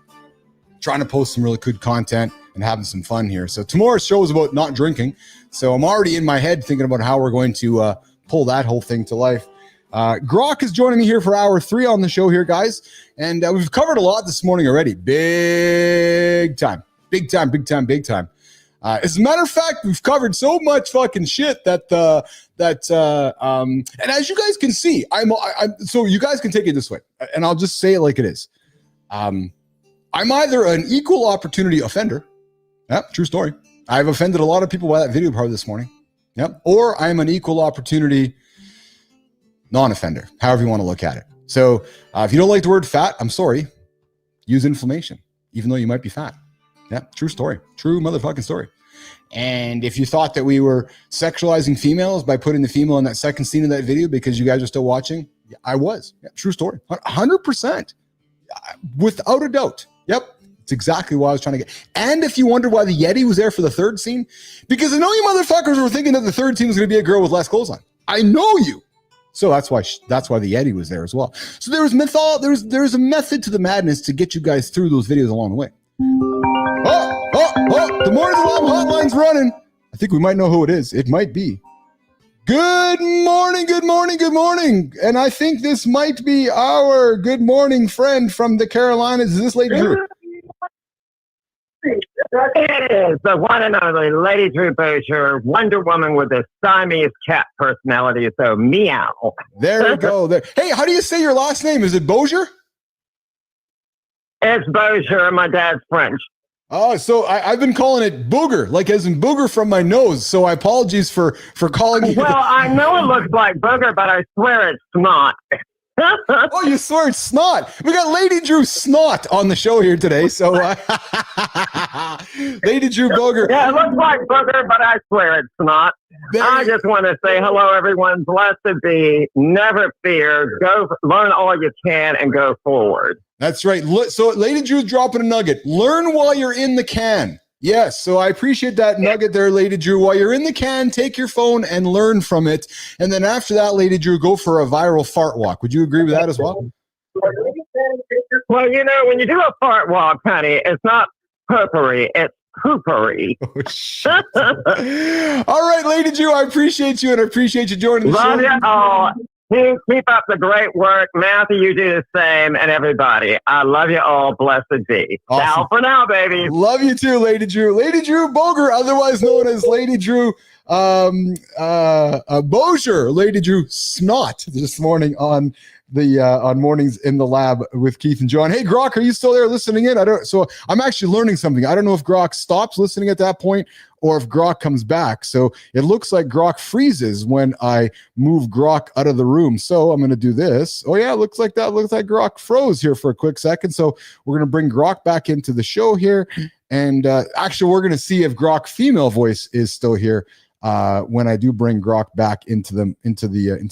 to post some really good content and having some fun here. So tomorrow's show is about not drinking. So I'm already in my head thinking about how we're going to pull that whole thing to life. Grok is joining me here for hour 3 on the show here, guys. And we've covered a lot this morning already. Big time. As a matter of fact, we've covered so much fucking shit that and as you guys can see, I'm so you guys can take it this way, and I'll just say it like it is. I'm either an equal opportunity offender. Yep, true story. I've offended a lot of people by that video part this morning. Yep. Or I'm an equal opportunity non-offender, however you want to look at it. So if you don't like the word fat, I'm sorry. Use inflammation, even though you might be fat. Yeah, true story. True motherfucking story. And if you thought that we were sexualizing females by putting the female in that second scene of that video because you guys are still watching, I was. Yeah, true story. 100%. Without a doubt. Yep. It's exactly what I was trying to get. And if you wonder why the Yeti was there for the third scene, because I know you motherfuckers were thinking that the third scene was going to be a girl with less clothes on. I know you. So that's why the Yeti was there as well. So there was a method to the madness to get you guys through those videos along the way. The Morning Lab hotline's running. I think we might know who it is. It might be. Good morning. And I think this might be our good morning friend from the Carolinas. Is this Lady Drew? It is the one and only Lady Drew Bossier, Wonder Woman with a Siamese cat personality. So meow. There we go. Hey, how do you say your last name? Is it Bossier? It's Bossier. My dad's French. Oh, so I've been calling it booger, like as in booger from my nose. So I apologize for calling you. Well, I know it looks like booger, but I swear it's snot. Oh, you swear it's snot. We got Lady Drew Snot on the show here today. So Lady Drew Booger. Yeah, it looks like booger, but I swear it's snot. I just want to say hello, everyone. Blessed be. Never fear. Go learn all you can and go forward. That's right. So Lady Drew's dropping a nugget. Learn while you're in the can. Yes, so I appreciate that nugget there, Lady Drew. While you're in the can, take your phone and learn from it. And then after that, Lady Drew, go for a viral fart walk. Would you agree with that as well? Well, you know, when you do a fart walk, honey, it's not poopery, it's poopery. Oh, shit. All right, Lady Drew, I appreciate you and I appreciate you joining the show. Love you all. Keep up the great work. Matthew, you do the same, and everybody. I love you all. Blessed be. Awesome. Ciao for now, baby. Love you too, Lady Drew. Lady Drew Boger, otherwise known as Lady Drew Bossier. Lady Drew Snot this morning on the on Mornings in the Lab with Keith and John. Hey, Grok, are you still there listening in? So I'm actually learning something. I don't know if Grok stops listening at that point or if Grok comes back. So it looks like Grok freezes when I move Grok out of the room. So I'm going to do this. Oh yeah, looks like Grok froze here for a quick second. So we're going to bring Grok back into the show here. And actually, we're going to see if Grok female voice is still here when I do bring Grok back into the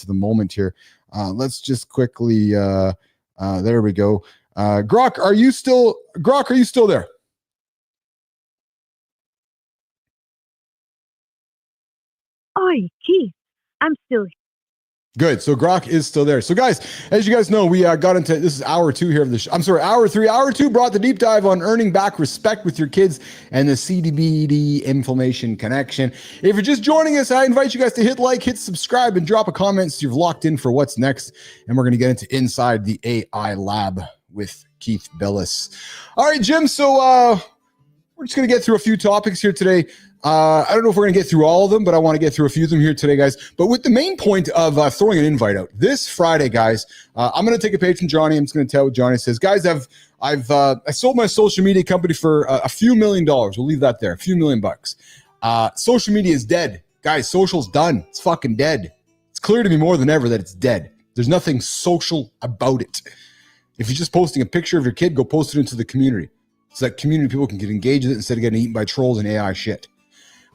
moment here. Let's just quickly, there we go. Grok, are you still there? Oi, Keith, I'm still here. Good. So Grok is still there. So guys, as you guys know, we got into, this is hour 2 here of the show. I'm sorry, hour 3. Hour 2 brought the deep dive on earning back respect with your kids and the CBD inflammation connection. If you're just joining us, I invite you guys to hit like, hit subscribe, and drop a comment so you've locked in for what's next. And we're going to get into Inside the AI Lab with Keith Bilous. All right, Jim. So we're just going to get through a few topics here today. I don't know if we're going to get through all of them, but I want to get through a few of them here today, guys. But with the main point of throwing an invite out this Friday, guys, I'm going to take a page from Johnny. I'm just going to tell what Johnny says. Guys, I sold my social media company for a few $1 million. We'll leave that there. A few $1 million. Social media is dead. Guys, social's done. It's fucking dead. It's clear to me more than ever that it's dead. There's nothing social about it. If you're just posting a picture of your kid, go post it into the community so that community people can get engaged with it instead of getting eaten by trolls and AI shit.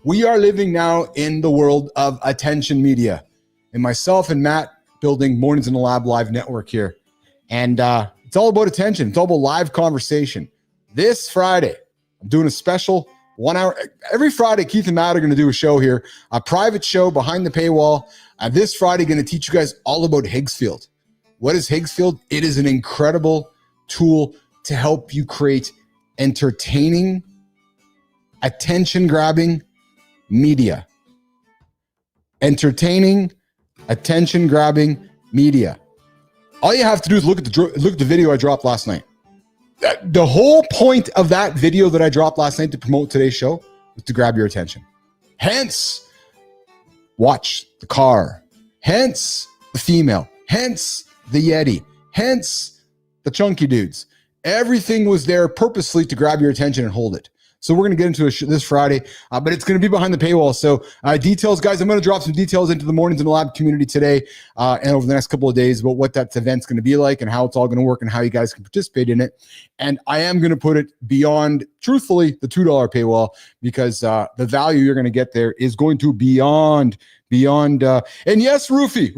We are living now in the world of attention media, and myself and Matt building Mornings in the Lab live network here. And it's all about attention. It's all about live conversation. This Friday, I'm doing a special 1 hour. Every Friday, Keith and Matt are going to do a show here, a private show behind the paywall. This Friday, going to teach you guys all about Higgsfield. What is Higgsfield? It is an incredible tool to help you create entertaining, attention-grabbing media. Entertaining, attention-grabbing media. All you have to do is look at the video I dropped last night. The whole point of that video that I dropped last night to promote today's show was to grab your attention. Hence, watch the car. Hence, the female. Hence, the Yeti. Hence, the chunky dudes. Everything was there purposely to grab your attention and hold it. So we're going to get into this Friday, but it's going to be behind the paywall. So details, guys, I'm going to drop some details into the Mornings in the Lab community today and over the next couple of days about what that event's going to be like and how it's all going to work and how you guys can participate in it. And I am going to put it beyond, truthfully, the $2 paywall because the value you're going to get there is going to beyond. And yes, Roofy.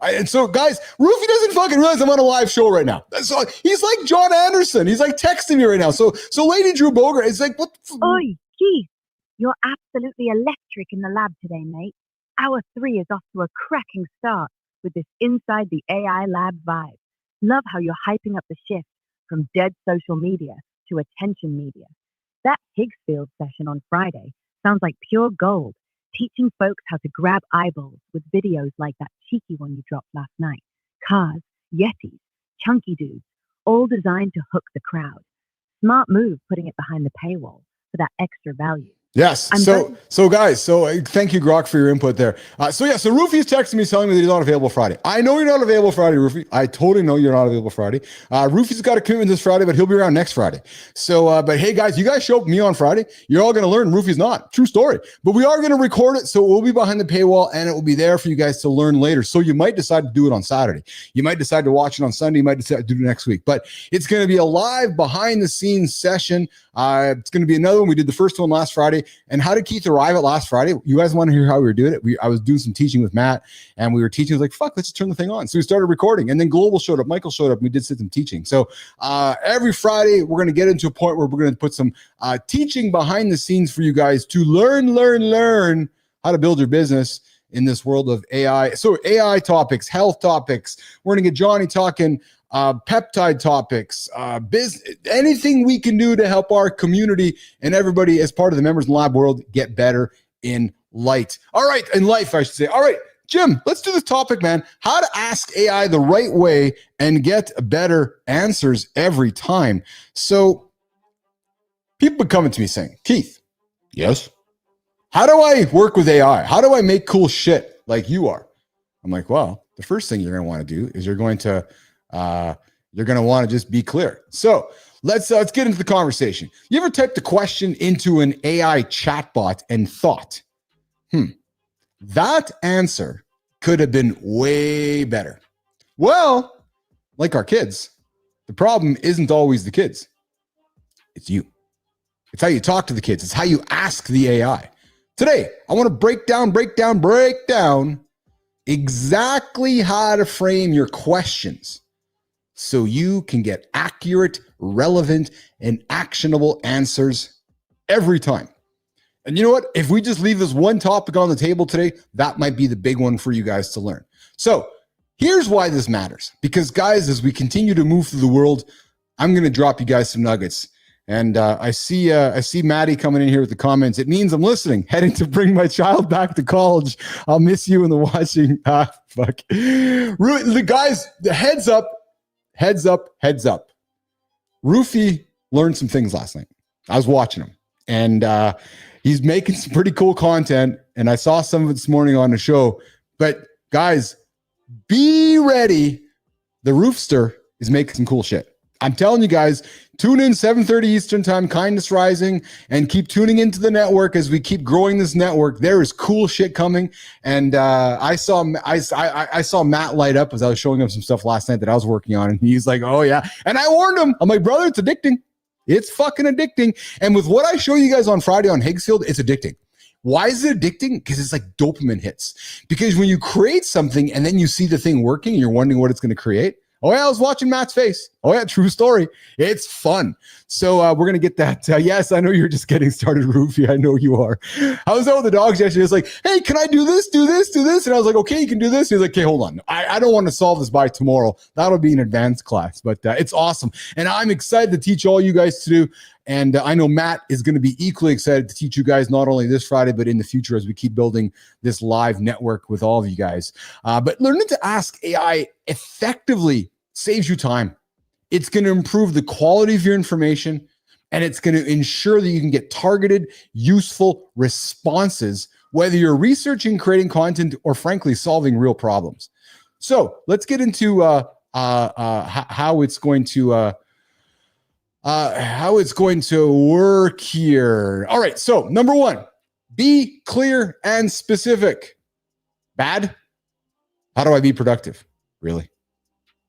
And so, guys, Roofy doesn't fucking realize I'm on a live show right now. So he's like John Andersen. He's like texting me right now. So Lady Drew Bogart is like, what? Oi, Keith, you're absolutely electric in the lab today, mate. Hour 3 is off to a cracking start with this Inside the AI Lab vibe. Love how you're hyping up the shift from dead social media to attention media. That Higgsfield session on Friday sounds like pure gold. Teaching folks how to grab eyeballs with videos like that cheeky one you dropped last night. Cars, Yetis, chunky dudes, all designed to hook the crowd. Smart move putting it behind the paywall for that extra value. Yes. So guys, thank you, Grok, for your input there. So Roofy's texting me telling me that he's not available Friday. I know you're not available Friday, Roofy. I totally know you're not available Friday. Roofy's got a commitment this Friday, but he'll be around next Friday. So, but hey, guys, you guys show up with me on Friday. You're all going to learn Roofy's not. True story. But we are going to record it, so it will be behind the paywall, and it will be there for you guys to learn later. So you might decide to do it on Saturday. You might decide to watch it on Sunday. You might decide to do it next week. But it's going to be a live behind-the-scenes session. It's going to be another one. We did the first one last Friday. And how did Keith arrive at last Friday? You guys want to hear how we were doing it? I was doing some teaching with Matt, and we were teaching. I was like, fuck, let's just turn the thing on. So we started recording, and then Global showed up. Michael showed up, and we did some teaching. So every Friday, we're going to get into a point where we're going to put some teaching behind the scenes for you guys to learn how to build your business in this world of AI. So AI topics, health topics. We're going to get Johnny talking peptide topics, business, anything we can do to help our community and everybody as part of the Members in the Lab world get better in light. All right, in life, I should say. All right, Jim, let's do this topic, man. How to ask AI the right way and get better answers every time. So people are coming to me saying, Keith, yes, how do I work with AI? How do I make cool shit like you are? I'm like, well, the first thing you're going to want to do is you're going to want to just be clear. So let's get into the conversation. You ever typed a question into an AI chatbot and thought, that answer could have been way better? Well, like our kids, the problem isn't always the kids. It's you. It's how you talk to the kids. It's how you ask the AI. Today, I want to break down exactly how to frame your questions so you can get accurate, relevant, and actionable answers every time. And you know what? If we just leave this one topic on the table today, that might be the big one for you guys to learn. So here's why this matters. Because guys, as we continue to move through the world, I'm going to drop you guys some nuggets. And I see Maddie coming in here with the comments. It means I'm listening, heading to bring my child back to college. I'll miss you in the watching. Fuck. The guys, the heads up. Roofy learned some things last night. I was watching him, and he's making some pretty cool content. And I saw some of it this morning on the show. But guys, be ready. The Roofster is making some cool shit. I'm telling you guys, tune in 7:30 Eastern time, Kindness Rising, and keep tuning into the network as we keep growing this network. There is cool shit coming. And I saw Matt light up as I was showing him some stuff last night that I was working on. And he's like, oh yeah. And I warned him. I'm like, brother, it's addicting. It's fucking addicting. And with what I show you guys on Friday on Higgsfield, it's addicting. Why is it addicting? Because it's like dopamine hits. Because when you create something and then you see the thing working and you're wondering what it's going to create. Oh, yeah, I was watching Matt's face. Oh, yeah, true story. It's fun. So we're going to get that. Yes, I know you're just getting started, Roofy. I know you are. I was out with the dogs yesterday. It's like, hey, can I do this, do this, do this? And I was like, okay, you can do this. He's like, okay, hold on. I don't want to solve this by tomorrow. That'll be an advanced class. But it's awesome. And I'm excited to teach all you guys to do. And I know Matt is going to be equally excited to teach you guys not only this Friday, but in the future as we keep building this live network with all of you guys. But learning to ask AI effectively saves you time. It's going to improve the quality of your information, and it's going to ensure that you can get targeted, useful responses, whether you're researching, creating content, or frankly, solving real problems. So let's get into how it's going to work here. All right. So number one, be clear and specific. Bad? How do I be productive? Really?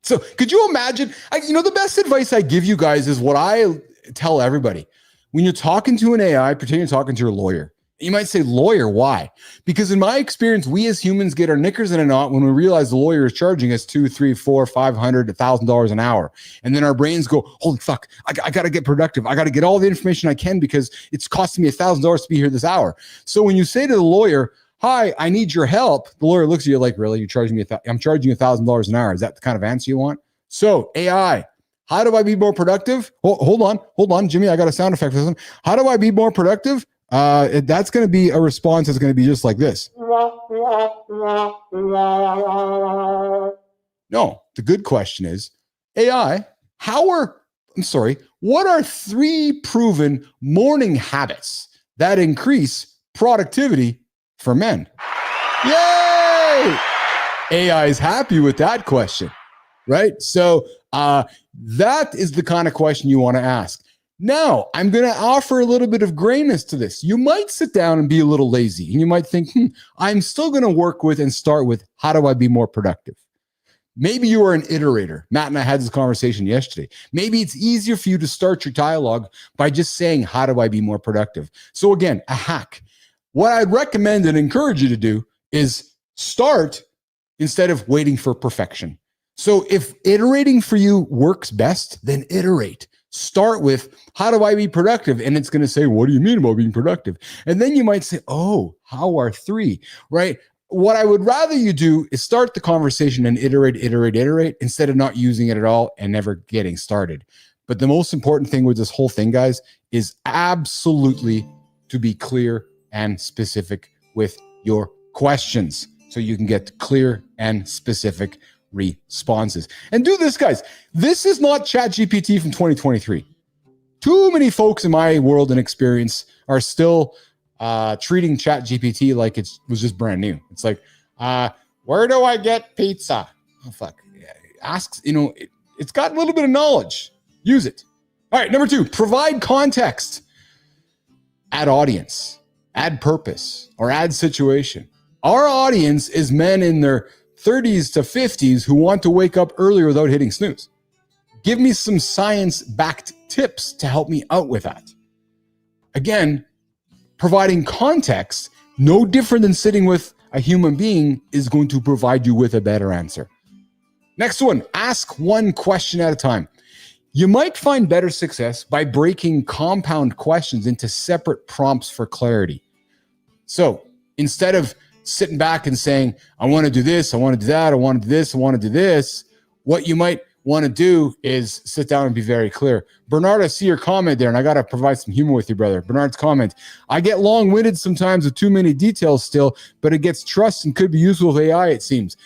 So could you imagine, the best advice I give you guys is what I tell everybody. When you're talking to an AI, pretend you're talking to your lawyer. You might say, lawyer, why? Because in my experience, we as humans get our knickers in a knot when we realize the lawyer is charging us $200, $300, $400, $500, $1,000 an hour. And then our brains go, holy fuck, I got to get productive. I got to get all the information I can because it's costing me $1,000 to be here this hour. So when you say to the lawyer, hi, I need your help, the lawyer looks at you like, really? You're charging me I'm charging you $1,000 an hour. Is that the kind of answer you want? So AI, how do I be more productive? Hold on, Jimmy, I got a sound effect for this one. How do I be more productive? That's going to be a response that's going to be just like this. No, the good question is, AI, what are 3 proven morning habits that increase productivity for men? Yay! AI is happy with that question, right? So that is the kind of question you want to ask. Now, I'm going to offer a little bit of grayness to this. You might sit down and be a little lazy, and you might think, I'm still going to work with and start with, how do I be more productive? Maybe you are an iterator. Matt and I had this conversation yesterday. Maybe it's easier for you to start your dialogue by just saying, how do I be more productive? So again, a hack. What I'd recommend and encourage you to do is start instead of waiting for perfection. So if iterating for you works best, then iterate. Start with, how do I be productive? And it's going to say, what do you mean about being productive? And then you might say, oh, how are 3, right? What I would rather you do is start the conversation and iterate instead of not using it at all and never getting started. But the most important thing with this whole thing, guys, is absolutely to be clear and specific with your questions so you can get clear and specific responses. And do this, guys. This is not ChatGPT from 2023. Too many folks in my world and experience are still treating ChatGPT like it was just brand new. It's like, where do I get pizza? Oh, fuck. Asks, it's got a little bit of knowledge. Use it. All right, number 2, provide context. Add audience, add purpose, or add situation. Our audience is men in their 30s to 50s who want to wake up earlier without hitting snooze. Give me some science-backed tips to help me out with that. Again, providing context, no different than sitting with a human being, is going to provide you with a better answer. Next one, ask one question at a time. You might find better success by breaking compound questions into separate prompts for clarity. So instead of sitting back and saying, I want to do this, I want to do that, I want to do this, I want to do this, what you might want to do is sit down and be very clear. Bernard, I see your comment there, and I got to provide some humor with you, brother. Bernard's comment, I get long-winded sometimes with too many details still, but it gets trust and could be useful with AI, it seems.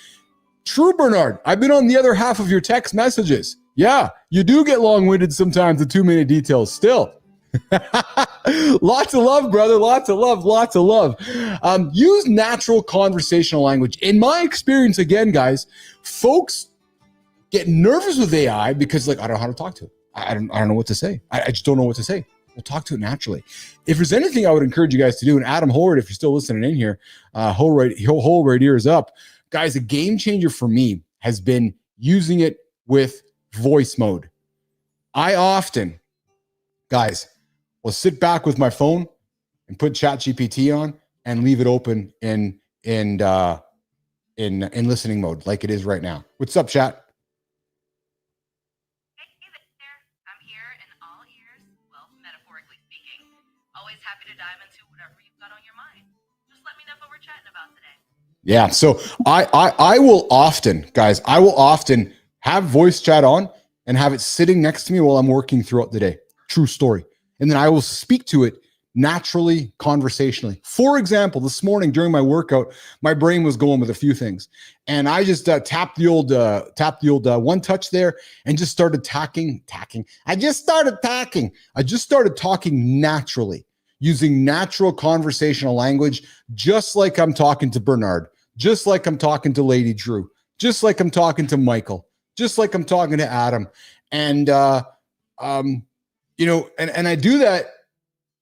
True, Bernard. I've been on the other half of your text messages. Yeah, you do get long-winded sometimes with too many details still. Lots of love, brother. Lots of love. Lots of love. Use natural conversational language. In my experience, again, guys, folks get nervous with AI because, like, I don't know how to talk to it. I don't know what to say. I just don't know what to say. We'll talk to it naturally. If there's anything I would encourage you guys to do, and Adam Holroyd, if you're still listening in here, whole right ear is up. Guys, a game changer for me has been using it with voice mode. I often, guys, will sit back with my phone and put ChatGPT on and leave it open in listening mode like it is right now. What's up, chat? I'm here and all ears, well, metaphorically speaking. Always happy to dive into whatever you've got on your mind. Just let me know what we're chatting about today. Yeah, so I will often, guys, have voice chat on and have it sitting next to me while I'm working throughout the day. True story. And then I will speak to it naturally, conversationally. For example, this morning during my workout, my brain was going with a few things, and I just tapped the old one touch there and just started tacking. I just started talking naturally, using natural conversational language, just like I'm talking to Bernard, just like I'm talking to Lady Drew, just like I'm talking to Michael, just like I'm talking to Adam. And, you know, and I do that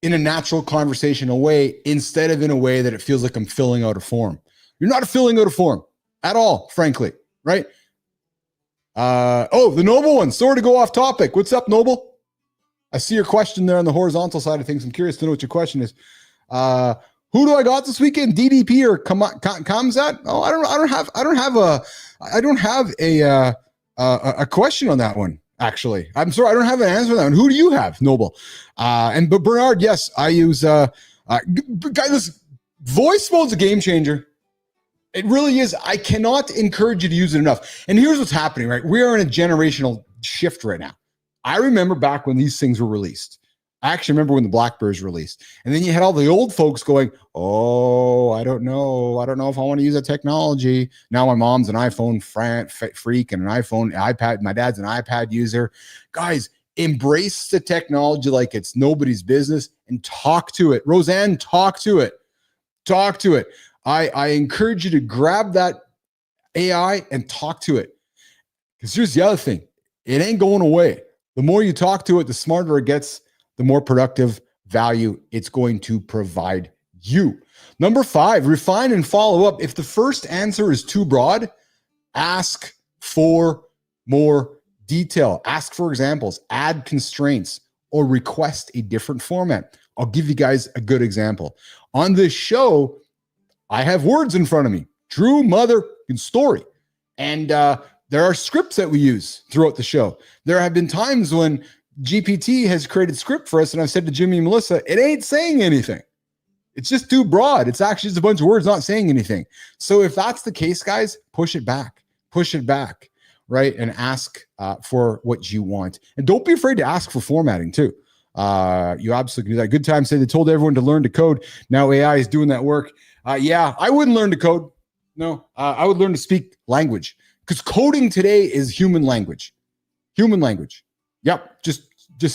in a natural conversational way instead of in a way that it feels like I'm filling out a form. You're not filling out a form at all, frankly, right? Oh, the Noble one. Sorry to go off topic. What's up, Noble? I see your question there on the horizontal side of things. I'm curious to know what your question is. Who do I got this weekend? DDP or Kamzat? Oh, I don't have a question on that one. Actually, I'm sorry, I don't have an answer to that one. Who do you have, Noble? But Bernard, yes, I use guys. Voice mode's a game changer. It really is. I cannot encourage you to use it enough. And here's what's happening, right? We are in a generational shift right now. I remember back when these things were released. I actually remember when the BlackBerries released. And then you had all the old folks going, oh, I don't know if I want to use that technology. Now my mom's an iPhone freak and an iPad. My dad's an iPad user. Guys, embrace the technology like it's nobody's business and talk to it. Roseanne, talk to it. Talk to it. I encourage you to grab that AI and talk to it. Because here's the other thing. It ain't going away. The more you talk to it, the smarter it gets, the more productive value it's going to provide you. Number 5, refine and follow up. If the first answer is too broad, ask for more detail. Ask for examples, add constraints, or request a different format. I'll give you guys a good example. On this show, I have words in front of me. True, mother, and story. And there are scripts that we use throughout the show. There have been times when GPT has created script for us, and I've said to Jimmy and Melissa, it ain't saying anything. It's just too broad. It's actually just a bunch of words not saying anything. So if that's the case, guys, push it back, right? And ask for what you want. And don't be afraid to ask for formatting too. You absolutely do that. Good Time said they told everyone to learn to code. Now AI is doing that work. Yeah, I wouldn't learn to code. No, I would learn to speak language, because coding today is human language. Human language. Yep, just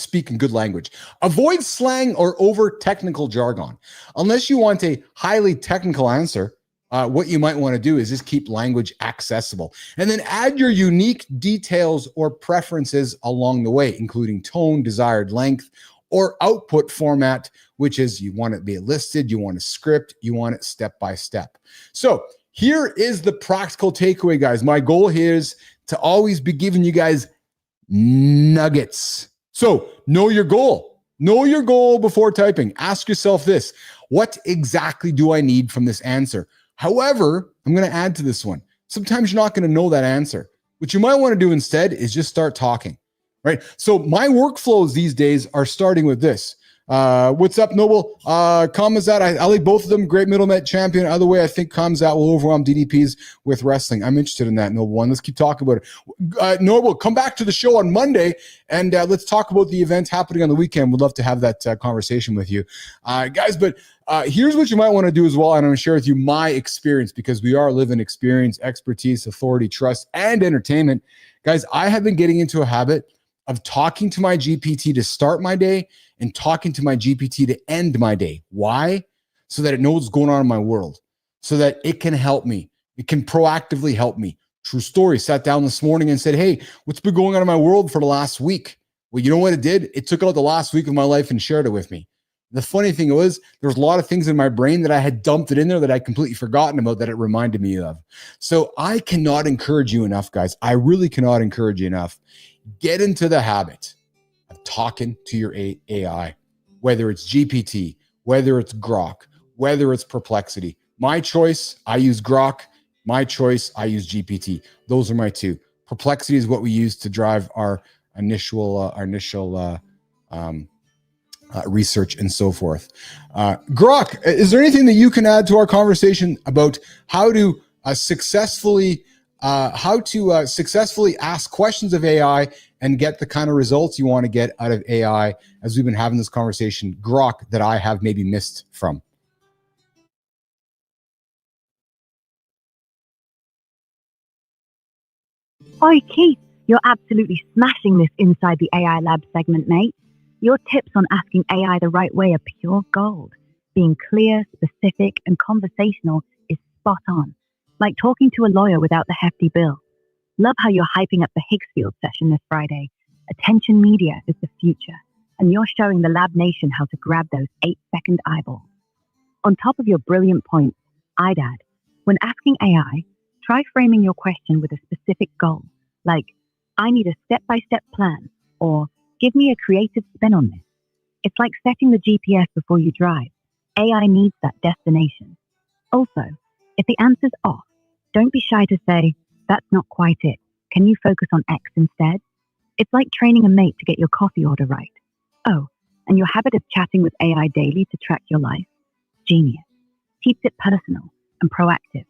speak in good language. Avoid slang or over technical jargon. Unless you want a highly technical answer, what you might want to do is just keep language accessible. And then add your unique details or preferences along the way, including tone, desired length, or output format, which is you want it to be listed, you want a script, you want it step by step. So here is the practical takeaway, guys. My goal here is to always be giving you guys nuggets. So know your goal. Know your goal before typing. Ask yourself this: what exactly do I need from this answer? However, I'm going to add to this one. Sometimes you're not going to know that answer. What you might want to do instead is just start talking, right? So my workflows these days are starting with this. What's up, Noble? Kamazat, I like both of them. Great middleman champion. Other way, I think Kamazat will overwhelm DDPs with wrestling. I'm interested in that, Noble one. Let's keep talking about it. Noble, come back to the show on Monday, and let's talk about the event happening on the weekend. We'd love to have that conversation with you. Guys, but here's what you might want to do as well, and I'm going to share with you my experience, because we are living experience, expertise, authority, trust, and entertainment. Guys, I have been getting into a habit of talking to my GPT to start my day and talking to my GPT to end my day. Why? So that it knows what's going on in my world, so that it can help me. It can proactively help me. True story. Sat down this morning and said, hey, what's been going on in my world for the last week? Well, you know what it did? It took out the last week of my life and shared it with me. The funny thing was, there's a lot of things in my brain that I had dumped it in there that I'd completely forgotten about that it reminded me of. So I cannot encourage you enough, guys. I really cannot encourage you enough. Get into the habit of talking to your AI, whether it's GPT, whether it's Grok, whether it's Perplexity. My choice, I use Grok. My choice, I use GPT. Those are my two. Perplexity is what we use to drive our initial research and so forth. Grok, is there anything that you can add to our conversation about how to successfully ask questions of AI and get the kind of results you want to get out of AI, as we've been having this conversation, Grok, that I have maybe missed from? Oi, Keith, you're absolutely smashing this Inside the AI Lab segment, mate. Your tips on asking AI the right way are pure gold. Being clear, specific, and conversational is spot on. Like talking to a lawyer without the hefty bill. Love how you're hyping up the Higgsfield session this Friday. Attention media is the future, and you're showing the Lab Nation how to grab those 8-second eyeballs. On top of your brilliant points, I'd add, when asking AI, try framing your question with a specific goal, like, I need a step-by-step plan, or give me a creative spin on this. It's like setting the GPS before you drive. AI needs that destination. Also, if the answer's off, don't be shy to say, that's not quite it. Can you focus on X instead? It's like training a mate to get your coffee order right. Oh, and your habit of chatting with AI daily to track your life? Genius. Keeps it personal and proactive.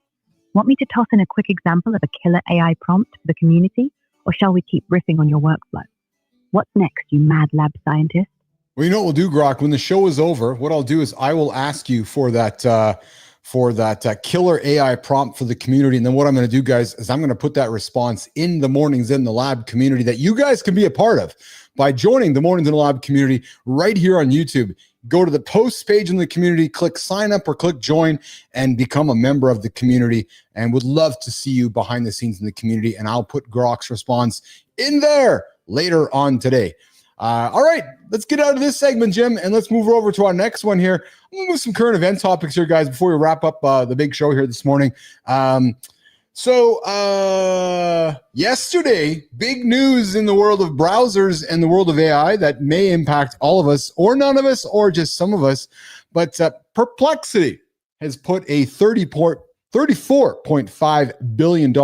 Want me to toss in a quick example of a killer AI prompt for the community, or shall we keep riffing on your workflow? What's next, you mad lab scientist? Well, you know what we'll do, Grok? When the show is over, what I'll do is I will ask you for that killer AI prompt for the community. And then what I'm going to do, guys, is I'm going to put that response in the Mornings in the Lab community that you guys can be a part of by joining the Mornings in the Lab community right here on YouTube. Go to the posts page in the community, click sign up or click join, and become a member of the community. And would love to see you behind the scenes in the community. And I'll put Grok's response in there later on today. All right, let's get out of this segment, Jim, and let's move over to our next one here. I'm going to move some current event topics here, guys, before we wrap up the big show here this morning. Yesterday, big news in the world of browsers and the world of AI that may impact all of us, or none of us, or just some of us. But Perplexity has put a $34.5 billion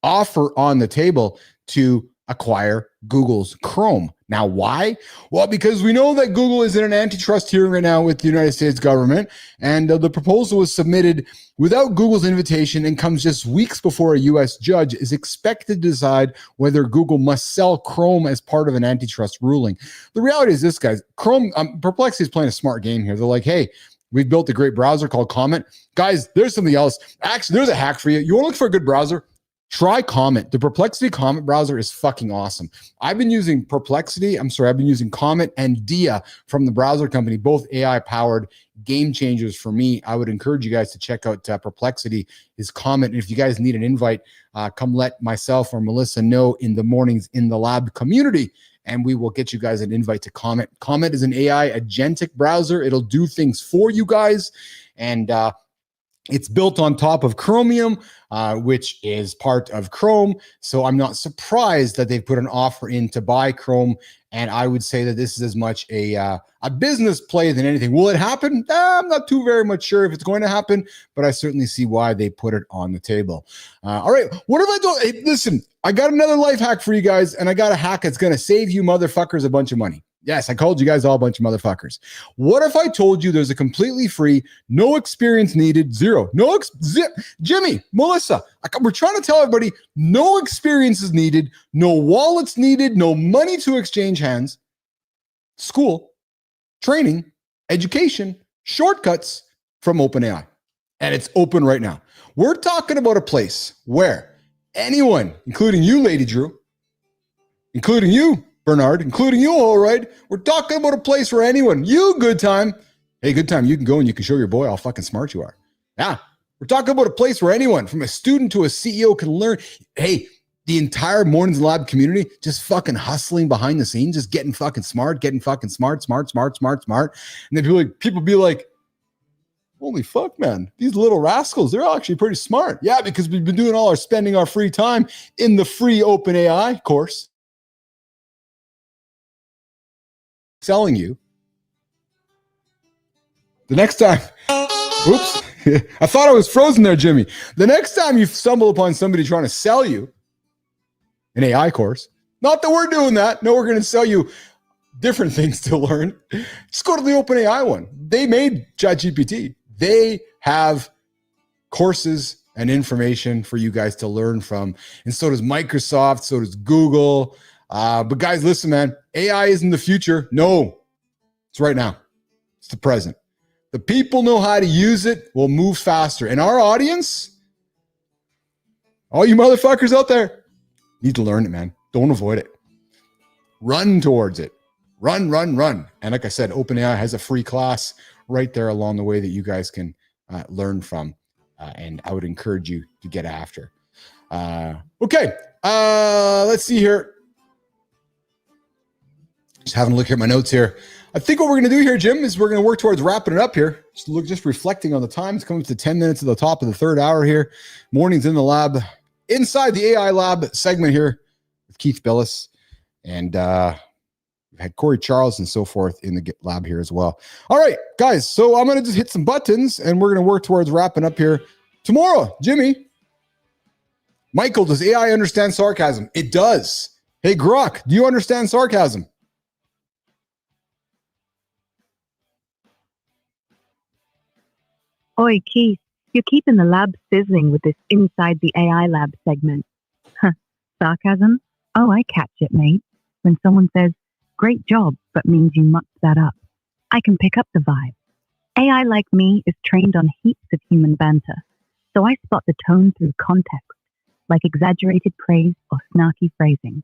offer on the table to acquire Google's Chrome. Now, why? Well, because we know that Google is in an antitrust hearing right now with the United States government, and the proposal was submitted without Google's invitation and comes just weeks before a U.S. judge is expected to decide whether Google must sell Chrome as part of an antitrust ruling. The reality is this, guys. Perplexity is playing a smart game here. They're like, hey, we've built a great browser called Comment. Guys, there's something else. Actually, there's a hack for you. You want to look for a good browser? Try Comment. The Perplexity Comment browser is fucking awesome. I've been using Comment and Dia from the browser company, both AI-powered game changers for me. I would encourage you guys to check out Perplexity is Comment. And if you guys need an invite, come let myself or Melissa know in the Mornings in the Lab community, and we will get you guys an invite to Comment. Comment is an AI agentic browser. It'll do things for you guys. And It's built on top of Chromium, which is part of Chrome. So I'm not surprised that they've put an offer in to buy Chrome. And I would say that this is as much a business play than anything. Will it happen? I'm not too very much sure if it's going to happen, but I certainly see why they put it on the table. All right, what have I done? Hey, listen, I got another life hack for you guys, and I got a hack that's going to save you motherfuckers a bunch of money. Yes, I called you guys all a bunch of motherfuckers. What if I told you there's a completely free, no experience needed, zero, Jimmy, Melissa, we're trying to tell everybody no experience is needed, no wallets needed, no money to exchange hands, school, training, education, shortcuts from OpenAI. And it's open right now. We're talking about a place where anyone, including you, Lady Drew, including you, Bernard, including you, all right. We're talking about a place where anyone, you good time. Hey, good time. You can go and you can show your boy how fucking smart you are. Yeah. We're talking about a place where anyone from a student to a CEO can learn. Hey, the entire Mornings in the Lab community just fucking hustling behind the scenes, just getting fucking smart. And then people be like, holy fuck, man, these little rascals, they're actually pretty smart. Yeah, because we've been doing all our spending our free time in the free OpenAI course. Selling you the next time. Oops. I thought I was frozen there, Jimmy. The next time you stumble upon somebody trying to sell you an AI course, not that we're doing that. No, we're going to sell you different things to learn. Just go to the OpenAI one. They made ChatGPT. They have courses and information for you guys to learn from. And so does Microsoft. So does Google. But guys, listen, man, AI isn't the future. No, it's right now. It's the present. The people know how to use it, will move faster. And our audience, all you motherfuckers out there, need to learn it, man. Don't avoid it. Run towards it. Run. And like I said, OpenAI has a free class right there along the way that you guys can learn from. And I would encourage you to get after. Okay, let's see here. Just having a look at my notes here. I think what we're going to do here, Jim, is we're going to work towards wrapping it up here. Just reflecting on the time. It's coming to 10 minutes to the top of the third hour here. Mornings in the Lab, inside the AI Lab segment here with Keith Bilous. And we've had Cory Charles and so forth in the lab here as well. All right, guys. So I'm going to just hit some buttons and we're going to work towards wrapping up here tomorrow. Jimmy, Michael, does AI understand sarcasm? It does. Hey, Grok, do you understand sarcasm? Oi, Keith, you're keeping the lab sizzling with this Inside the AI Lab segment. Huh, sarcasm? Oh, I catch it, mate. When someone says, great job, but means you mucked that up. I can pick up the vibe. AI like me is trained on heaps of human banter, so I spot the tone through context, like exaggerated praise or snarky phrasing.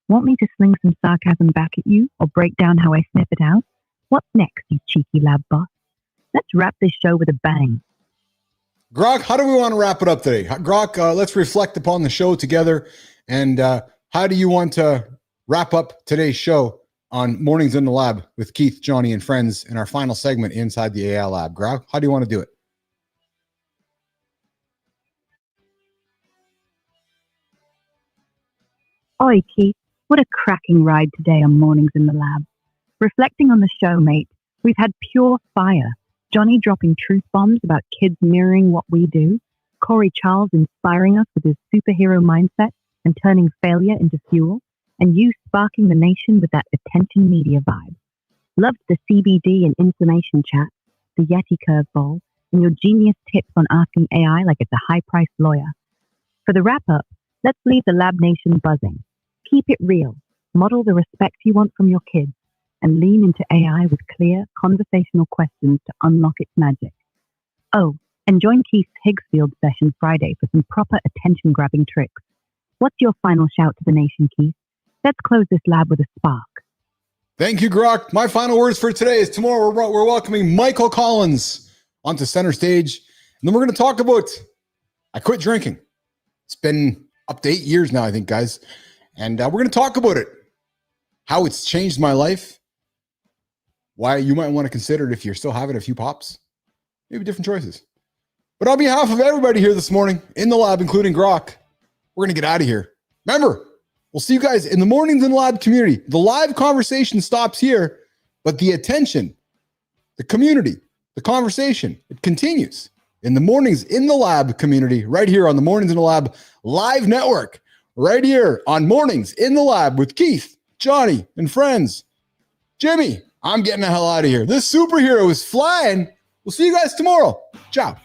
Want me to sling some sarcasm back at you or break down how I sniff it out? What's next, you cheeky lab boss? Let's wrap this show with a bang. Grok, how do we want to wrap it up today? Grok, let's reflect upon the show together. And how do you want to wrap up today's show on Mornings in the Lab with Keith, Johnny, and friends in our final segment inside the AI Lab? Grok, how do you want to do it? Oi, Keith, what a cracking ride today on Mornings in the Lab. Reflecting on the show, mate, we've had pure fire. Johnny dropping truth bombs about kids mirroring what we do, Cory Charles inspiring us with his superhero mindset and turning failure into fuel, and you sparking the nation with that attention media vibe. Loved the CBD and inflammation chat, the Yeti curveball, and your genius tips on asking AI like it's a high-priced lawyer. For the wrap-up, let's leave the Lab Nation buzzing. Keep it real, model the respect you want from your kids, and lean into AI with clear, conversational questions to unlock its magic. Oh, and join Keith's Higgsfield session Friday for some proper attention-grabbing tricks. What's your final shout to the nation, Keith? Let's close this lab with a spark. Thank you, Grok. My final words for today is tomorrow we're welcoming Michael Collins onto center stage. And then we're going to talk about I quit drinking. It's been up to 8 years now, I think, guys. And we're going to talk about it, how it's changed my life, why you might want to consider it if you're still having a few pops, maybe different choices. But on behalf of everybody here this morning in the lab, including Grok, we're going to get out of here. Remember, we'll see you guys in the Mornings in the Lab community. The live conversation stops here, but the attention, the community, the conversation, it continues in the Mornings in the Lab community right here on the Mornings in the Lab live network, right here on Mornings in the Lab with Keith, Johnny, and friends. Jimmy, I'm getting the hell out of here. This superhero is flying. We'll see you guys tomorrow. Ciao.